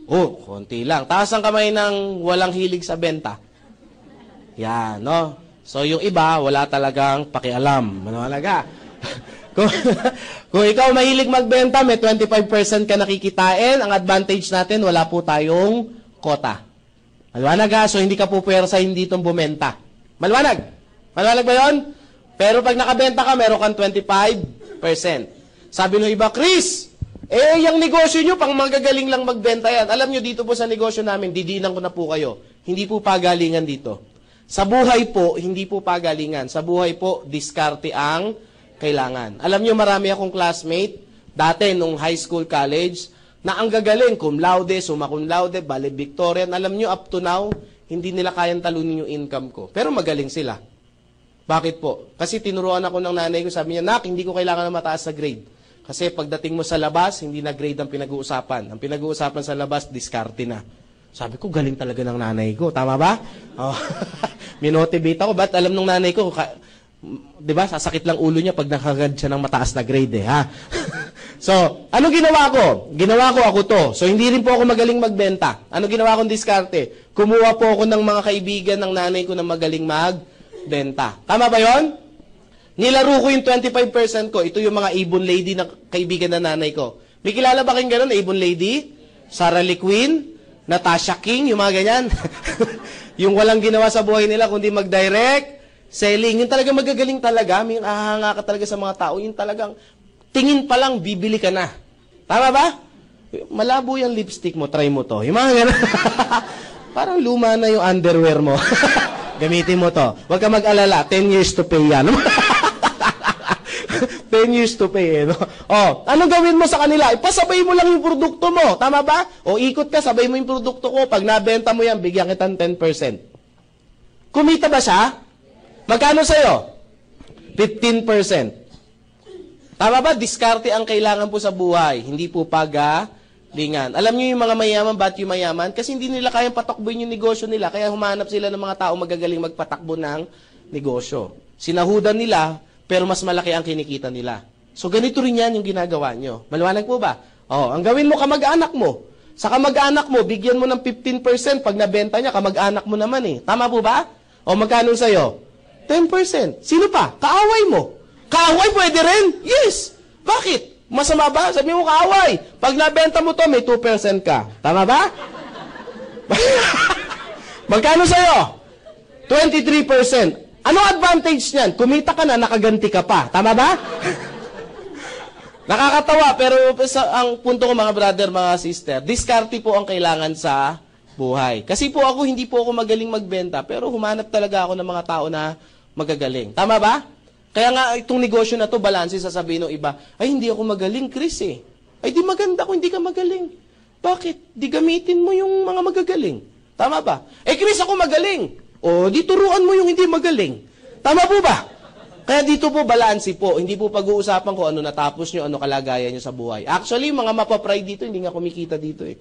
S1: Oh, konti lang. Taas ang kamay ng walang hilig sa benta. Yan, no? So, yung iba, wala talagang pakialam. Manawalaga. Kung ikaw mahilig magbenta, may 25% ka nakikitain. Ang advantage natin, wala po tayong quota. Maliwanag, ha? So, hindi ka po pwersahin ditong bumenta. Maliwanag? Maliwanag ba yun? Pero pag nakabenta ka, meron kang 25%. Sabi ng iba, Chris, yung negosyo nyo, pang magagaling lang magbenta yan. Alam nyo, dito po sa negosyo namin, didinan ko na po kayo. Hindi po pagalingan dito. Sa buhay po, hindi po pagalingan. Sa buhay po, diskarte ang kailangan. Alam nyo, marami akong classmate, dati nung high school, college, na ang gagaling, cum laude, summa cum laude, valedictorian. Alam nyo, up to now, hindi nila kayang talunin yung income ko. Pero magaling sila. Bakit po? Kasi tinuruan ako ng nanay ko, sabi niya, Nak, hindi ko kailangan na mataas sa grade. Kasi pagdating mo sa labas, hindi na grade ang pinag-uusapan. Ang pinag-uusapan sa labas, diskarte na. Sabi ko, galing talaga ng nanay ko. Tama ba? Oh. Minotivate ako. Ba't alam ng nanay ko, di ba, sasakit lang ulo niya pag nakagad siya ng mataas na grade, ha? So, anong ginawa ko? Ginawa ko ako to. So, hindi rin po ako magaling magbenta. Anong ginawa kong diskarte? Kumuha po ako ng mga kaibigan ng nanay ko na magaling magbenta. Tama ba yon? Nilaro ko yung 25% ko. Ito yung mga Ibon Lady na kaibigan ng nanay ko. May kilala ba kayong gano'n? Ibon Lady? Sarah Lee Quinn? Natasha King? Yung mga ganyan? Yung walang ginawa sa buhay nila kundi mag-direct selling. Yung talaga magagaling talaga. May ahanga ka talaga sa mga tao. Yung talagang tingin pa lang, bibili ka na. Tama ba? Malabo yung lipstick mo. Try mo to. Yung mga ganyan. Parang luma na yung underwear mo. Gamitin mo to. Huwag ka mag-alala. 10 years to pay yan. 10 years to pay, no? Oh, anong gawin mo sa kanila? Ipasabay mo lang yung produkto mo. Tama ba? O ikot ka, sabay mo yung produkto ko. Pag nabenta mo yan, bigyan kitang 10%. Kumita ba siya? Magkano sa'yo? 15%. Tama ba? Diskarte ang kailangan po sa buhay. Hindi po pagalingan. Alam niyo yung mga mayaman, ba't yung mayaman? Kasi hindi nila kayang patakbuhin yung negosyo nila. Kaya humanap sila ng mga tao magagaling magpatakbo ng negosyo. Sinahudan nila, pero mas malaki ang kinikita nila. So, ganito rin yan yung ginagawa nyo. Maliwanag po ba? Oh, ang gawin mo, kamag-anak mo. Sa kamag-anak mo, bigyan mo ng 15%. Pag nabenta niya, kamag-anak mo naman eh. Tama po ba? O, magkano sa'yo? 10%. Sino pa? Kaaway mo. Kaaway pwede rin? Yes. Bakit? Masama ba? Sabi mo kaaway. Pag nabenta mo to, may 2% ka. Tama ba? Magkano sa'yo? 23%. Ano advantage niyan? Kumita ka na, nakaganti ka pa. Tama ba? Nakakatawa, pero ang punto ko mga brother, mga sister, diskarte po ang kailangan sa buhay. Kasi po ako, hindi po ako magaling magbenta, pero humanap talaga ako ng mga tao na magagaling. Tama ba? Kaya nga, itong negosyo na to, balanse, sasabihin ng iba, ay, hindi ako magaling, Chris eh. Ay, di maganda kung hindi ka magaling. Bakit? Di gamitin mo yung mga magagaling. Tama ba? Eh, Chris, ako magaling. O, di turuan mo yung hindi magaling. Tama po ba? Kaya dito po, balanse po. Hindi po pag-uusapan kung ano natapos nyo, ano kalagayan nyo sa buhay. Actually, mga mapapry dito, hindi nga kumikita dito eh.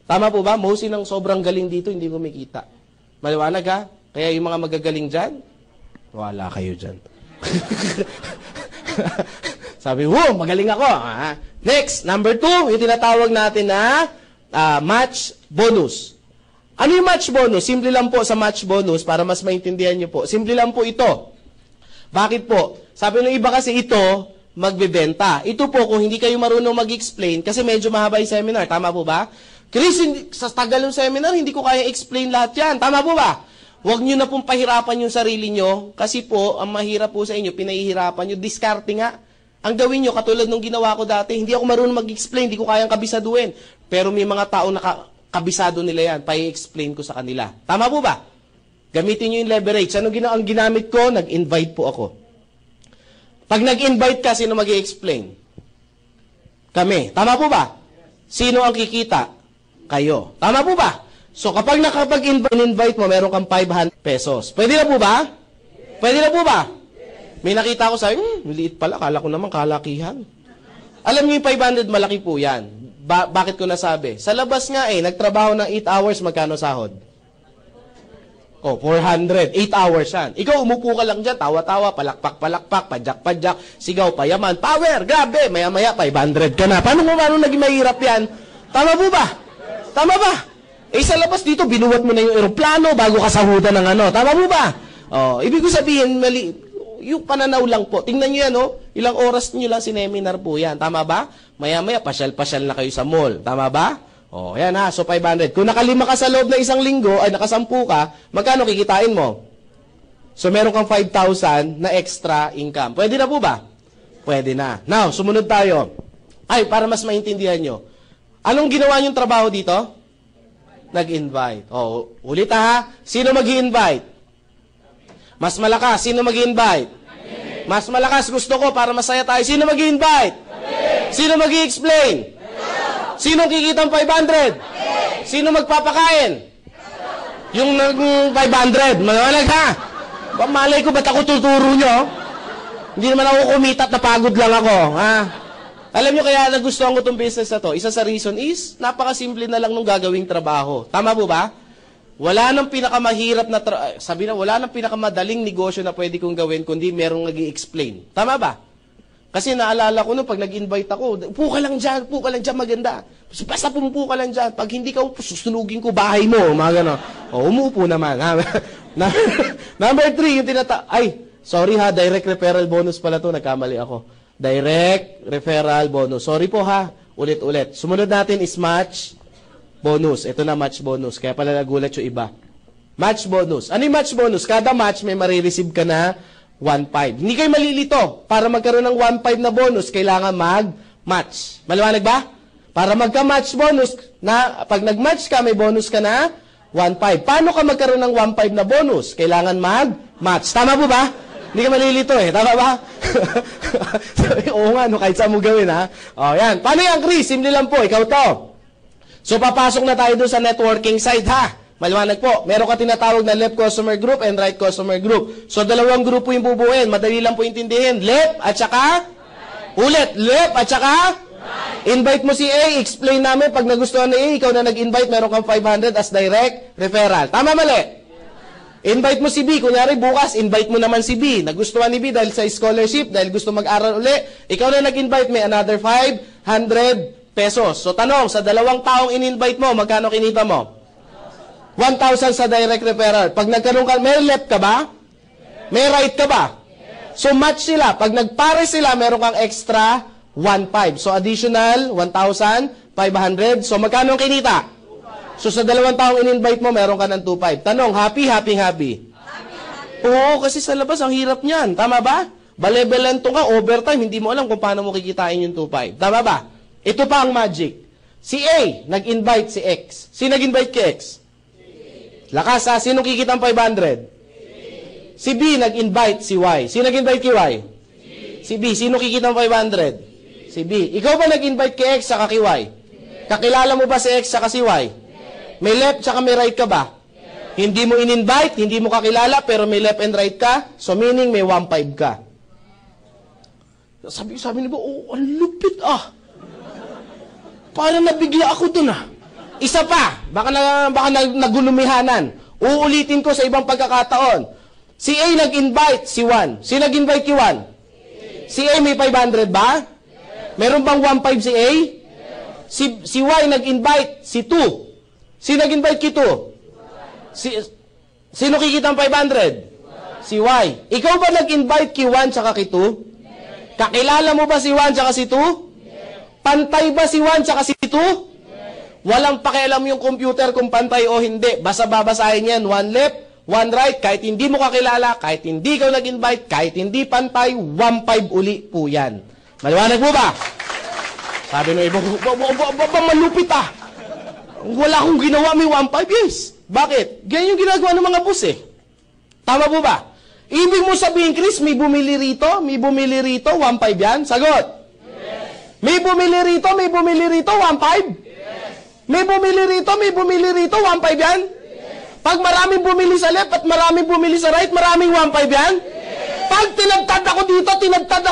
S1: Tama po ba? Mostly ng sobrang galing dito, hindi kumikita. Maliwanag ha? Kaya yung mga magagaling dyan, wala kayo dyan. Sabi, wow, magaling ako. Ha? Next, number 2, yung tinatawag natin na match bonus. Ano yung match bonus? Simple lang po sa match bonus, para mas maintindihan nyo po. Simple lang po ito. Bakit po? Sabi ng iba kasi ito, magbebenta. Ito po, kung hindi kayo marunong mag-explain, kasi medyo mahaba yung seminar. Tama po ba? Chris, sa tagal ng seminar, hindi ko kaya explain lahat yan. Tama po ba? Huwag nyo na pong pahirapan yung sarili nyo, kasi po, ang mahirap po sa inyo, pinahihirapan nyo, diskarte nga. Ang gawin nyo, katulad nung ginawa ko dati, hindi ako marunong mag-explain, hindi ko kayang kabisaduhin. Pero may mga tao na kabisado nila yan, pa-explain ko sa kanila. Tama po ba? Gamitin nyo yung leverage. Ano ang ginamit ko? Nag-invite po ako. Pag nag-invite ka, sino mag-i-explain? Kami. Tama po ba? Sino ang kikita? Kayo. Tama po ba? So, kapag nakapag-invite mo, meron kang 500 pesos. Pwede na po ba? Pwede na po ba? May nakita ko sa liit pala. Kala ko naman kalakihan. Alam niyo yung 500, malaki po yan. Bakit ko nasabi? Sa labas nga nagtrabaho ng 8 hours, magkano sahod? 400. 8 hours yan. Ikaw, umupo ka lang dyan, tawa-tawa, palakpak-palakpak, padyak-padyak, sigaw, payaman, power, grabe, maya-maya, 500 ka na. Paano naging mahirap yan? Tama po ba? Tama ba? Sa labas dito, binuwat mo na yung eroplano bago ka sahudan ng ano. Tama po ba? Ibig ko sabihin, mali, yung pananaw lang po. Tingnan nyo yan, ilang oras nyo lang sineminar po yan. Tama ba? Maya-maya, pasyal-pasyal na kayo sa mall. Tama ba? Yan ha, so 500. Kung nakalima ka sa loob ng isang linggo, ay nakasampu ka, magkano kikitain mo? So meron kang 5,000 na extra income. Pwede na po ba? Pwede na. Now, sumunod tayo. Ay, para mas maintindihan nyo. Anong ginawa nyong trabaho dito? Nag-invite. Ulit ha. Sino mag-i-invite? Mas malakas. Sino mag-i-invite? Mas malakas gusto ko para masaya tayo. Sino mag-i-invite? Sino mag-i-explain? Sino kikitang 500? Sino magpapakain? Yung 500. Manawalag ha? Malay ko, ba't ako tuturo nyo? Hindi naman ako kumita at napagod lang ako. Ha? Alam nyo kaya nagustuhan ko itong business na to? Isa sa reason is, napakasimple na lang nung gagawing trabaho. Tama po ba? Wala nang pinakamahirap na, wala nang pinakamadaling negosyo na pwede kong gawin kundi merong nag-i-explain. Tama ba? Kasi naalala ko nung pag nag-invite ako, upo ka lang dyan, maganda. Basta pumupo ka lang dyan. Pag hindi ka upo, susunugin ko bahay mo. Mga gano'n. Umupo naman. Number 3, yung sorry ha, direct referral bonus pala to. Nagkamali ako. Direct referral bonus. Sorry po ha. Ulit-ulit. Sumunod natin is match bonus. Ito na match bonus. Kaya pala nagulat yung iba. Match bonus. Ano yung match bonus? Kada match may marireceive ka na 1.5. Hindi kayo malilito. Para magkaroon ng 1.5 na bonus, kailangan mag-match. Maliwanag ba? Para magka-match bonus, pag nag-match ka, may bonus ka na 1.5. Paano ka magkaroon ng 1.5 na bonus? Kailangan mag-match. Tama po ba? Hindi ka malilito Tama ba? Oo nga, kahit saan mo gawin ha. Yan. Paano yan, Chris? Simple lang po. Ikaw to. So, papasok na tayo doon sa networking side ha. Maliwanag po, meron ka tinatawag na left customer group and right customer group. So, dalawang grupo yung bubuuin. Madali lang po intindihin. Left at saka? Ulit. Left at saka? Invite mo si A, explain namin. Pag nagustuhan ni A, ikaw na nag-invite, meron kang 500 as direct referral. Tama mali? Invite mo si B. Kunyari bukas, invite mo naman si B. Nagustuhan ni B dahil sa scholarship, dahil gusto mag-aral uli. Ikaw na nag-invite, may another 500 pesos. So, tanong, sa dalawang taong in-invite mo, magkano kinita mo? 1,000 sa direct referral. Pag nagkaroon ka, may left ka ba? May right ka ba? So match sila. Pag nagpare sila, meron kang extra 1.5. So, additional, 1,500. So, magkano ang kinita? So, sa 2 taong in-invite mo, meron ka ng 2.5. Tanong, happy? Oo, kasi sa labas, ang hirap niyan. Tama ba? Bale-belento ka, overtime, hindi mo alam kung paano mo kikitain yung 2.5. Tama ba? Ito pa ang magic. Si A, nag-invite si X. Sino nag-invite kay X? Lakas ha, sino kikita ang 500? Si B, nag-invite si Y. Sino nag-invite kay Y? Si B, sino kikita ang 500? Si B. Ikaw ba nag-invite kay X saka kay Y? Kakilala mo ba si X saka si Y? May left saka may right ka ba? Hindi mo in-invite, hindi mo kakilala, pero may left and right ka, so meaning may 1.5 ka. Sabi ni ba, oh, ang lupit ah. Parang nabigla ako dun ah. Isa pa, baka nagulumihanan. Uulitin ko sa ibang pagkakataon. Si A nag-invite si Juan. Si nag-invite kay Juan? Si A may 500 ba? Meron bang 1.5 si A? Si Y nag-invite si 2. Si nag-invite kay 2? Sino kikita ang 500? Si Y. Ikaw ba nag-invite kay 1 tsaka kay 2? Kakilala mo ba si 1 tsaka si 2? Pantay ba si 1 tsaka si 2? Walang pakialam yung computer kung pantay o hindi. Basta babasahin yan. 1 left, 1 right. Kahit hindi mo kakilala, kahit hindi ikaw nag-invite, kahit hindi pantay, 1.5 uli po yan. Maliwanag mo ba? Sabi ng iba, malupit ah. Wala akong ginawa, may 1.5. Yes. Bakit? Ganyan yung ginagawa ng mga boss eh. Tama po ba? Ibig mo sabihin, Chris, may bumili rito, 1.5 yan? Sagot. May bumili rito, 1.5? Yes. May bumili rito, 1.5 yan? Yes. Pag maraming bumili sa left at maraming bumili sa right, maraming 1.5 yan? Yes. Pag tinagtad ako dito, tinagtad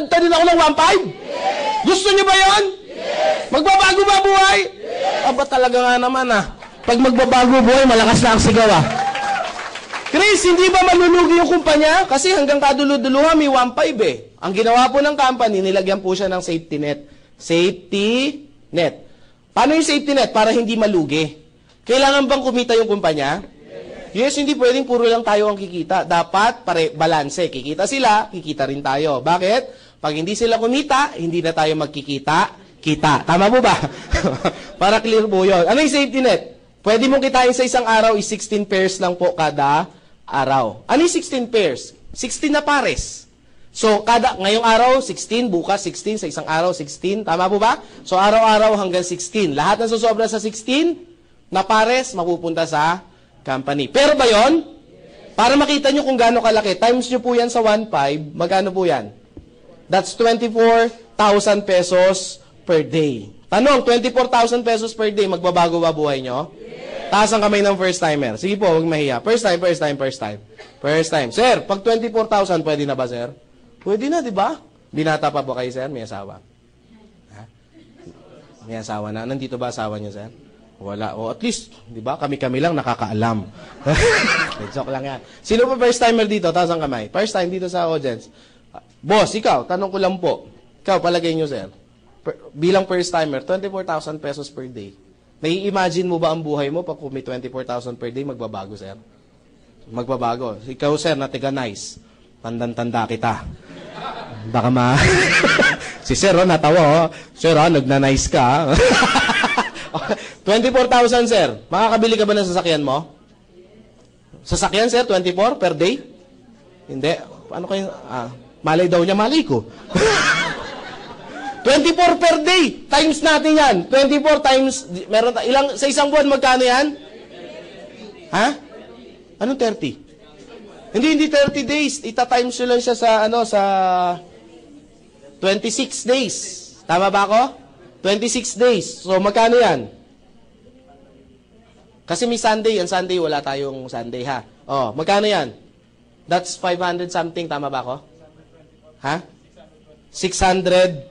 S1: din ako ng 1.5? Yes. Gusto nyo ba yan? Yes. Magbabago ba buhay? Yes. Aba talaga nga naman ah. Pag magbabago buhay, malakas na ang sigaw ah. Chris, hindi ba malulugi yung kumpanya? Kasi hanggang kaduluduluhan may 1.5 eh. Ang ginawa po ng company, nilagyan po siya ng safety net. Safety net. Paano yung safety net? Para hindi malugi. Kailangan bang kumita yung kumpanya? Yes, hindi pwedeng puro lang tayo ang kikita. Dapat balanse. Kikita sila, kikita rin tayo. Bakit? Pag hindi sila kumita, hindi na tayo magkikita. Kita. Tama po ba? Para clear po yun. Ano yung safety net? Pwede mong kitain sa isang araw is 16 pairs lang po kada araw. Ano yung 16 pairs? 16 na pares. So, ngayong araw, 16, bukas 16, sa isang araw, 16. Tama po ba? So, araw-araw hanggang 16. Lahat na susobra sa 16 na pares, mapupunta sa company. Pero ba yun? Para makita nyo kung gaano kalaki, times nyo po yan sa 1.5, magkano po yan? That's 24,000 pesos per day. Tanong, 24,000 pesos per day, magbabago ba buhay nyo? Taas ang kamay ng first timer. Sige po, huwag mahiya. First time. Sir, pag 24,000, pwede na ba, sir? Pwede na, di ba? Binata pa po kayo, sir? May asawa? Ha? May asawa na? Nandito ba asawa niyo, sir? Wala. O at least, di ba? Kami-kami lang nakakaalam. Joke lang yan. Sino pa first timer dito? Taas ang kamay. First time dito sa audience. Boss, ikaw, tanong ko lang po. Ikaw, palagay niyo, sir. Bilang first timer, 24,000 pesos per day. Nai-imagine mo ba ang buhay mo pag kung may 24,000 per day, magbabago, sir? Magbabago. Ikaw, sir, na tiga-nice. Tandang-tanda kita. Baka si sir, natawa, Sir, nagna-nice ka. 24,000, sir. Makakabili ka ba ng sasakyan mo? Sasakyan, sir, 24 per day? Hindi. Ano kayo? Malay daw niya, malay ko. 24 per day. Times natin yan. 24 times, meron sa isang buwan, magkano yan? Ha? Anong 30? Hindi 30 days. Ita-times nyo lang siya sa 26 days. Tama ba ako? 26 days. So, magkano yan? Kasi may Sunday. Ang Sunday, wala tayong Sunday, ha? Oh, magkano yan? That's 500 something. Tama ba ako? Ha? 600.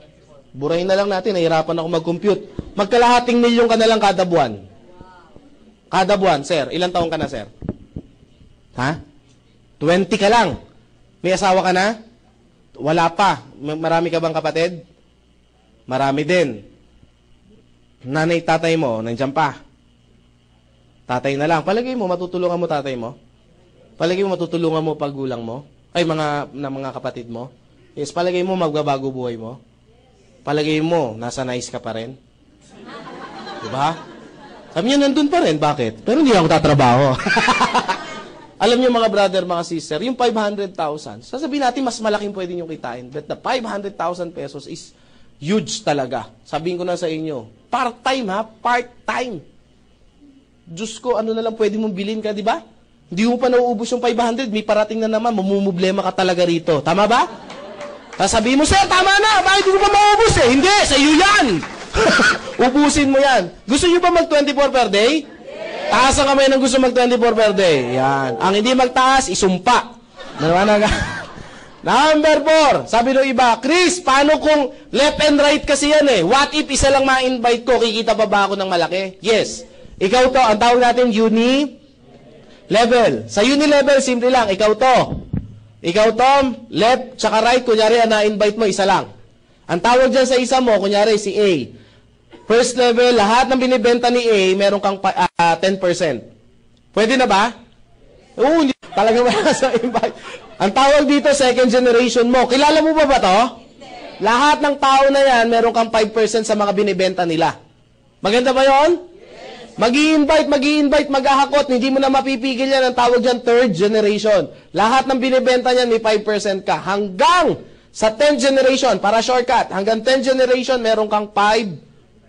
S1: Burahin na lang natin. Nahirapan ako mag-compute. Magkalahating milyon ka na lang kada buwan. Kada buwan, sir. Ilang taong ka na, sir? Ha? 20 ka lang. May asawa ka na? Wala pa. Marami ka bang kapatid? Marami din. Nanay, tatay mo, nandiyan pa. Tatay na lang. Palagay mo, matutulungan mo tatay mo? Palagay mo, matutulungan mo paggulang mo? Ay, mga kapatid mo? Yes, palagay mo, magbabago buhay mo? palagay mo, nasa nice ka pa rin? Diba? Sabi niya, nandun pa rin. Bakit? Pero hindi ako tatrabaho. Alam niyo mga brother, mga sister, yung 500,000, sasabihin natin mas malaking pwede nyo kitain. But the 500,000 pesos is huge talaga. Sabihin ko na sa inyo, part-time ha, part-time. Diyos ko, ano na lang pwede mong bilhin ka, di ba? Hindi mo pa nauubos yung 500, may parating na naman, mamumblema ka talaga rito. Tama ba? Sasabihin mo, sir, tama na, bakit hindi ko pa maubos eh? Hindi, sa iyo yan! Ubusin mo yan. Gusto nyo ba mag-24 per day? Taas ang kamay ng gusto mag-24 per day. Yan. Ang hindi magtaas, isumpa. Nanawanan ka. Number 4. Sabi ng iba, Chris, paano kung left and right kasi yan eh? What if isa lang ma-invite ko, kikita pa ba ako ng malaki? Yes. Ikaw to, ang tawag natin uni-level. Sa uni-level, simple lang, ikaw to. Ikaw Tom, left, tsaka right, kunyari, na-invite mo, isa lang. Ang tawag dyan sa isa mo, kunyari, si A. First level, lahat ng binibenta ni A, meron kang 10%. Pwede na ba? Oo, hindi. Talaga wala sa invite. Ang tawag dito, second generation mo. Kilala mo ba to? Lahat ng tao na yan, meron kang 5% sa mga binibenta nila. Maganda ba yon? Mag-i-invite, maghahakot, hindi mo na mapipigil yan. Ang tawag dyan, third generation. Lahat ng binibenta niyan, may 5% ka. Hanggang sa 10th generation, para shortcut, hanggang 10th generation, meron kang 5%.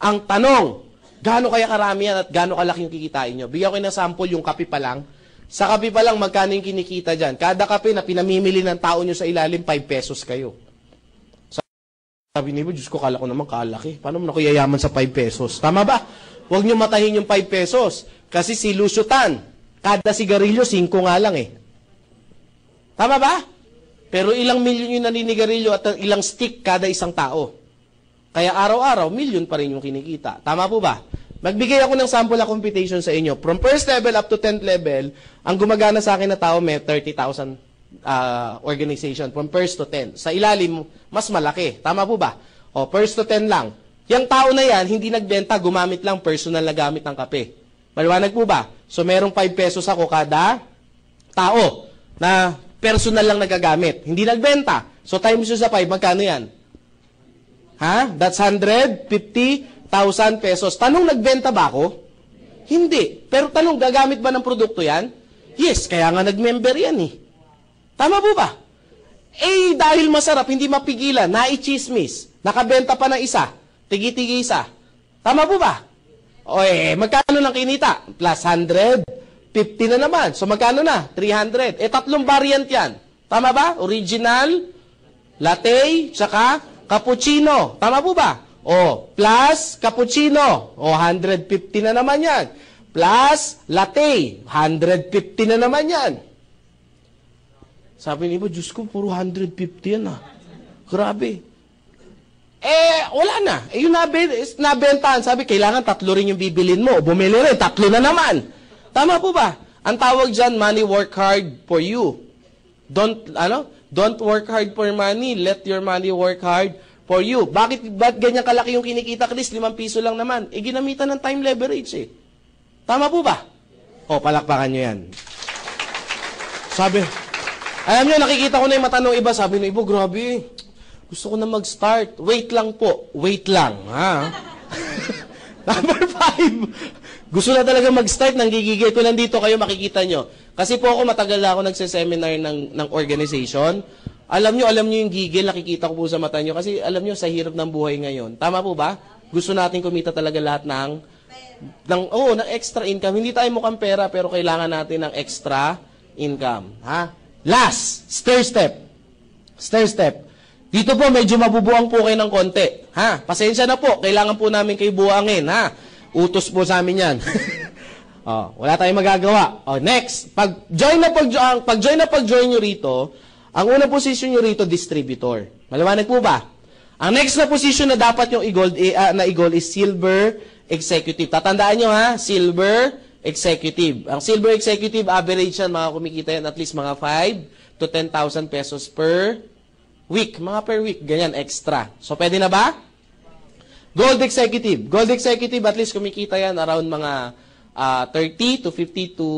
S1: Ang tanong, gaano kaya karami yan at gaano kalaki yung kikitain nyo? Bigyan ko ng sample, yung kape pa lang. Sa kape pa lang, magkano yung kinikita dyan? Kada kape na pinamimili ng tao nyo sa ilalim, 5 pesos kayo. Sabi niyo, Diyos ko, kala ko naman kalaki. Paano mo na yayaman sa 5 pesos? Tama ba? Huwag nyo matahin yung 5 pesos. Kasi si Lucio Tan, kada sigarilyo, 5 nga lang eh. Tama ba? Pero ilang milyon yung naninigarilyo at ilang stick kada isang tao. Kaya araw-araw, milyon pa rin yung kinikita. Tama po ba? Magbigay ako ng sample na computation sa inyo. From first level up to 10th level, ang gumagana sa akin na tao may 30,000 organization. From first to 10. Sa ilalim, mas malaki. Tama po ba? O, first to 10 lang. Yung tao na yan, hindi nagbenta, gumamit lang personal na gamit ng kape. Maliwanag po ba? So, merong 5 pesos ako kada tao na personal lang nagagamit. Hindi nagbenta. So, times nyo sa 5, magkano yan? Ha? That's 150,000 pesos. Tanong, nagbenta ba ako? Hindi. Pero tanong, gagamit ba ng produkto yan? Yes, kaya nga nag-member yan eh. Tama po ba? Eh, dahil masarap, hindi mapigilan, naichismis, nakabenta pa ng isa, tigi-tigi isa. Tama po ba? O eh, magkano lang kinita? Plus 150 na naman. So magkano na? 300. Eh, tatlong variant yan. Tama ba? Original, latte, tsaka cappuccino. Tama po ba? O, plus cappuccino. O, 150 na naman yan. Plus latte, 150 na naman yan. Sabi niyo, Diyos ko, puro 150 yan ah. Grabe. Eh, wala na. Eh, yung nabentahan, sabi, kailangan 3 rin yung bibilin mo. Bumili rin, 3 na naman. Tama po ba? Ang tawag dyan, money work hard for you. Don't work hard for money. Let your money work hard for you. Ba't ganyan kalaki yung kinikita, Chris? 5 piso lang naman. Eh, ginamitan ng time leverage eh. Tama po ba? O, palakpakan nyo yan. Sabi, alam nyo, nakikita ko na yung mata ng iba. Sabi ng iba, grabe, gusto ko na mag-start. Wait lang po. Wait lang. Ha? Number 5. Gusto na talaga mag-start. Nanggigigil ko nandito kayo, makikita nyo. Kasi po ako, matagal na ako nagseseminar ng organization. Alam nyo yung gigil, nakikita ko po sa mata nyo. Kasi alam nyo, sa hirap ng buhay ngayon. Tama po ba? Gusto natin kumita talaga lahat ng extra income. Hindi tayo mukhang pera, pero kailangan natin ng extra income. Ha? Last, stair step. Stair step. Dito po, medyo mabubuang po kayo ng konti. Ha? Pasensya na po. Kailangan po namin kayo buwangin. Ha? Utos po sa amin yan. Wala tayong magagawa. Next. Pag-join nyo rito, ang unang position nyo rito, distributor. Maliwanag po ba? Ang next na position na dapat yung i-gold is silver executive. Tatandaan nyo ha, silver executive. Ang silver executive, average yan, mga kumikita yan at least mga 5 to 10,000 pesos per week. Mga per week, ganyan, extra. So, pwede na ba? Gold executive. Gold executive, at least kumikita yan around mga 30 to 50 to,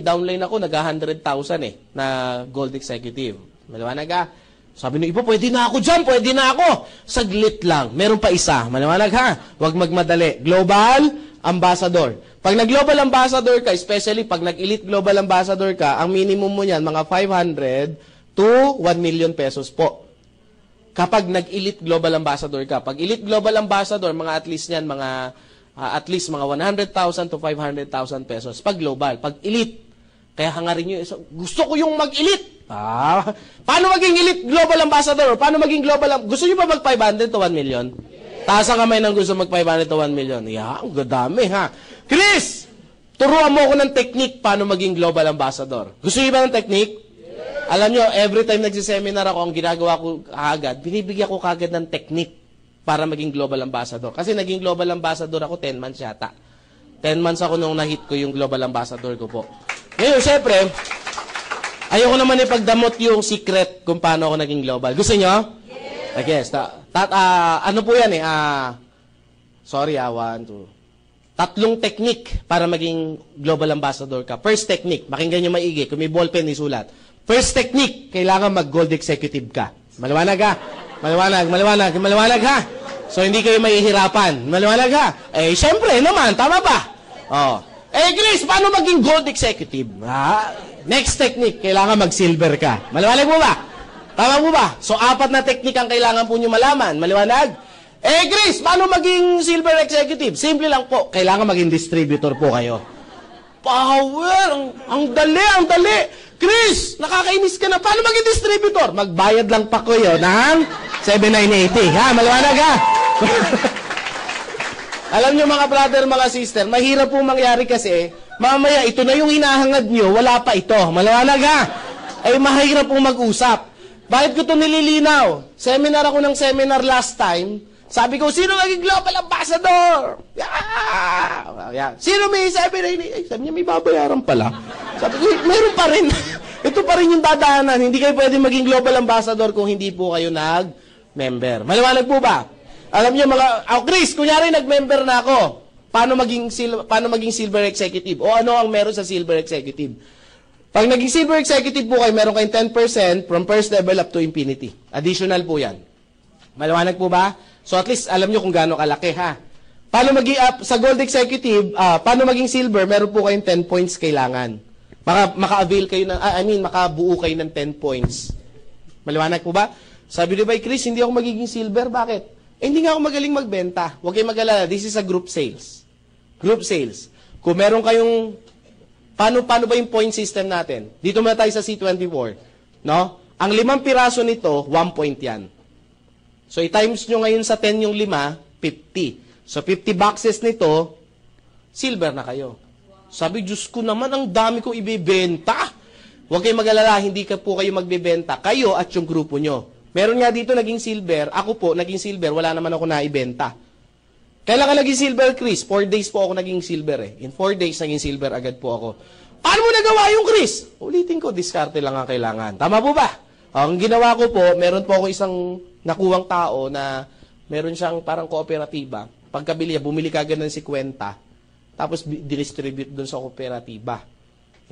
S1: downline ako, nag-100,000 na gold executive. Maliwanag Sabi ng iba, pwede na ako dyan, pwede na ako. Saglit lang. Meron pa isa. Maliwanag ha. Huwag magmadali. Global Ambassador. Pag nag-Global Ambassador ka, especially pag nag-Elite Global Ambassador ka, ang minimum mo niyan, mga 500 to 1 million pesos po. Kapag nag-Elite Global Ambassador ka. Pag Elite Global Ambassador, mga at least niyan, mga at least mga 100,000 to 500,000 pesos. Pag global, pag elite. Kaya hangarin nyo, gusto ko yung mag-elite. Paano maging elite global ambassador? Paano maging global gusto nyo ba mag 500 to 1 million? Taas ang kamay ng gusto mag 500 to 1 million. Ang gadami ha. Chris, turuan mo ako ng technique paano maging global ambassador. Gusto nyo ba ng technique? Alam nyo, every time nagsiseminar ako, ang ginagawa ko agad, binibigyan ko kagad ng technique para maging global ambassador. Kasi naging global ambassador ako 10 months yata. 10 months ako nung na-hit ko yung global ambassador ko po. Ngayon, syempre, ayoko naman ipagdamot yung secret kung paano ako naging global. Gusto nyo? Yes. Ano po yan eh? Sorry, 1, 2. 3 technique para maging global ambassador ka. First technique, pakinggan nyo maigi. Kung may ballpen, isulat. First technique, kailangan mag-gold executive ka. Maliwanag ha? Maliwanag ha? So, hindi kayo mahihirapan. Maliwanag ha? Eh, syempre naman, tama ba? Oh. Chris, paano maging gold executive? Next technique, kailangan mag-silver ka. Maliwanag mo ba? Tama mo ba? So, 4 na technique ang kailangan po nyo malaman. Maliwanag? Chris, paano maging silver executive? Simple lang po, kailangan maging distributor po kayo. Power! Ang dali! Chris, nakakainis ka na. Paano maging distributor? Magbayad lang pa ko yun ng 7,980. Ha? Maliwanag ha? Alam nyo mga brother, mga sister, mahirap po mangyari kasi, mamaya ito na yung hinahangad nyo, wala pa ito. Maliwanag ha? Ay mahirap po mag-usap. Bakit ko ito nililinaw? Seminar ako ng seminar last time. Sabi ko, sino naging global ambassador? Yeah. Sino may 7,980? Sabi niya, may babayaran pala. Sabi ko, meron pa rin. Ito pa rin yung dadaanan. Hindi kayo pwede maging global ambassador kung hindi po kayo nag-member. Maliwanag po ba? Alam niyo Chris, kunyari nag-member na ako. Paano maging silver executive? O ano ang meron sa silver executive? Pag naging silver executive po kayo, meron kayong 10% from first level up to infinity. Additional po yan. Maliwanag po ba? So at least alam niyo kung gaano kalaki ha. Paano maging sa gold executive, paano maging silver, meron po kayong 10 points kailangan. Maka-avail kayo ng, makabuo kayo ng 10 points. Maliwanag po ba? Sabi ni Chris, hindi ako magiging silver. Bakit? Hindi nga ako magaling magbenta. Huwag kayong mag-alala. This is a group sales. Group sales. Kung meron kayong, paano ba yung point system natin? Dito muna tayo sa C24. No? Ang 5 piraso nito, 1 point yan. So, i-times nyo ngayon sa 10 yung 5, 50. So, 50 boxes nito, silver na kayo. Sabi, Diyos ko naman, ang dami kong ibibenta. Huwag kayong mag-alala, hindi po kayo magbibenta. Kayo at yung grupo nyo. Meron nga dito naging silver. Ako po, naging silver. Wala naman ako naibenta. Kailan ka naging silver, Chris? 4 days po ako naging silver eh. In 4 days, naging silver agad po ako. Paano mo nagawa yung Chris? Ulitin ko, diskarte lang ang kailangan. Tama po ba? Ang ginawa ko po, meron po ako isang nakuwang tao na meron siyang parang kooperatiba. Pagkabili, bumili kagad ng 50. Tapos distribute doon sa kooperatiba.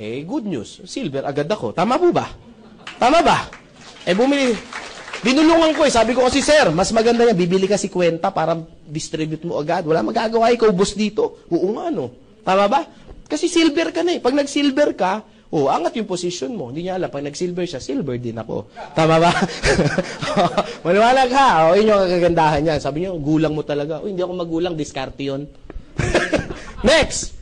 S1: Good news. Silver agad ako. Tama po ba? Tama ba? Binulungan ko sabi ko kasi, sir, mas maganda yan, bibili ka 50 para distribute mo agad. Wala magagawa, ikaw boss dito. Oo nga, no? Tama ba? Kasi silver ka na eh. Pag nag-silver ka, angat yung position mo. Hindi niya alam, pag nag-silver siya, silver din ako. Tama ba? Maliwanag ha. Yun yung kagandahan niya. Sabi niya, gulang mo talaga. Hindi ako magulang, diskarte yun. Next,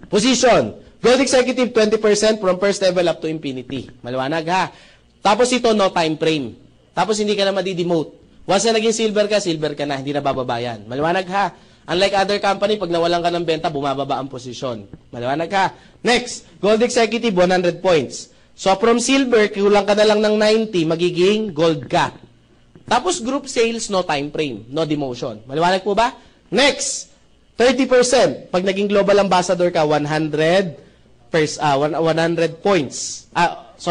S1: position. Gold executive, 20% from first level up to infinity. Maliwanag ha. Tapos ito, no time frame. Tapos hindi ka na madi-demote. Once na naging silver ka na, hindi na bababayan. Maliwanag ha. Unlike other company, pag nawalan ka ng benta, bumababa ang posisyon. Maliwanag ha. Next, gold executive, 100 points. So from silver, kulang ka na lang ng 90, magiging gold ka. Tapos group sales, no time frame, no demotion. Maliwanag po ba? Next, 30%. Pag naging global ambassador ka, 100 points. 1,000.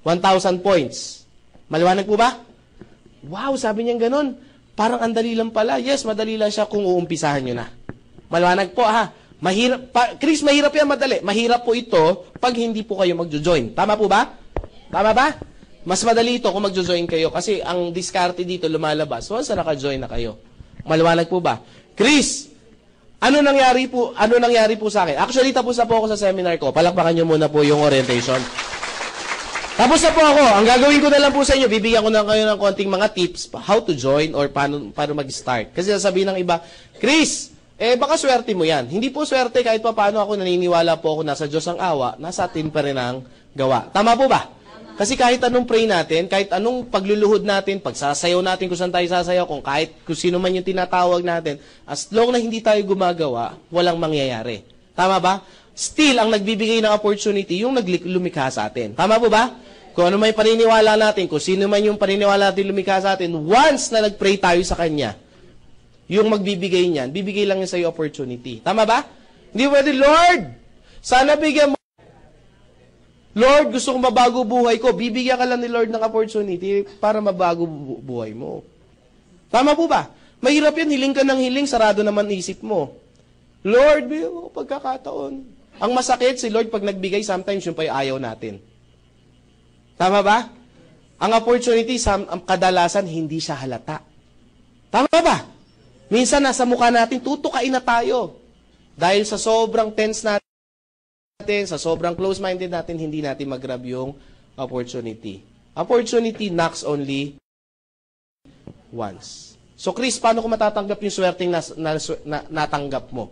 S1: 1,000 points. Maliwanag po ba? Wow, sabi niya ganun. Parang andali lang pala. Yes, madali lang siya kung uumpisahan nyo na. Maliwanag po ha. Chris, mahirap yan madali. Mahirap po ito pag hindi po kayo magjo-join. Tama po ba? Tama ba? Mas madali ito kung magjo-join kayo kasi ang diskarte dito lumalabas once na naka-join na kayo. Maliwanag po ba? Chris, ano nangyari po sa akin? Actually, tapos na po ako sa seminar ko. Palakpakan nyo muna po yung orientation. Tapos na po ako. Ang gagawin ko na lang po sa inyo, bibigyan ko na kayo ng konting mga tips how to join or paano mag-start. Kasi sasabihin ng iba, Chris, baka swerte mo yan. Hindi po swerte kahit pa paano ako naniniwala po ako nasa Diyos ang awa, nasa atin pa rin ang gawa. Tama po ba? Kasi kahit anong pray natin, kahit anong pagluluhod natin, pagsasayaw natin kung saan tayo sasayaw, kung sino man yung tinatawag natin, as long na hindi tayo gumagawa, walang mangyayari. Tama ba? Still, ang nagbibigay ng opportunity, yung lumikha sa atin. Tama po ba? Kung ano may paniniwala natin, kung sino man yung paniniwala natin lumikha sa atin, once na nag-pray tayo sa Kanya, yung magbibigay niyan, bibigay lang niya sa iyo opportunity. Tama ba? Hindi pwede, Lord, sana bigyan mo. Lord, gusto kong mabago buhay ko. Bibigyan ka lang ni Lord ng opportunity para mabago buhay mo. Tama po ba? Mahirap yan. Hiling ka ng hiling, sarado naman isip mo. Lord, bigyan mo pagkakataon. Ang masakit si Lord pag nagbigay, sometimes yung pa ayaw natin. Tama ba? Ang opportunity, kadalasan, hindi siya halata. Tama ba? Minsan, nasa mukha natin, tutukain na tayo. Dahil sa sobrang tense natin, sa sobrang close-minded natin, hindi natin mag-grab yung opportunity. Opportunity knocks only once. So, Chris, paano ko matatanggap yung swerteng natanggap mo?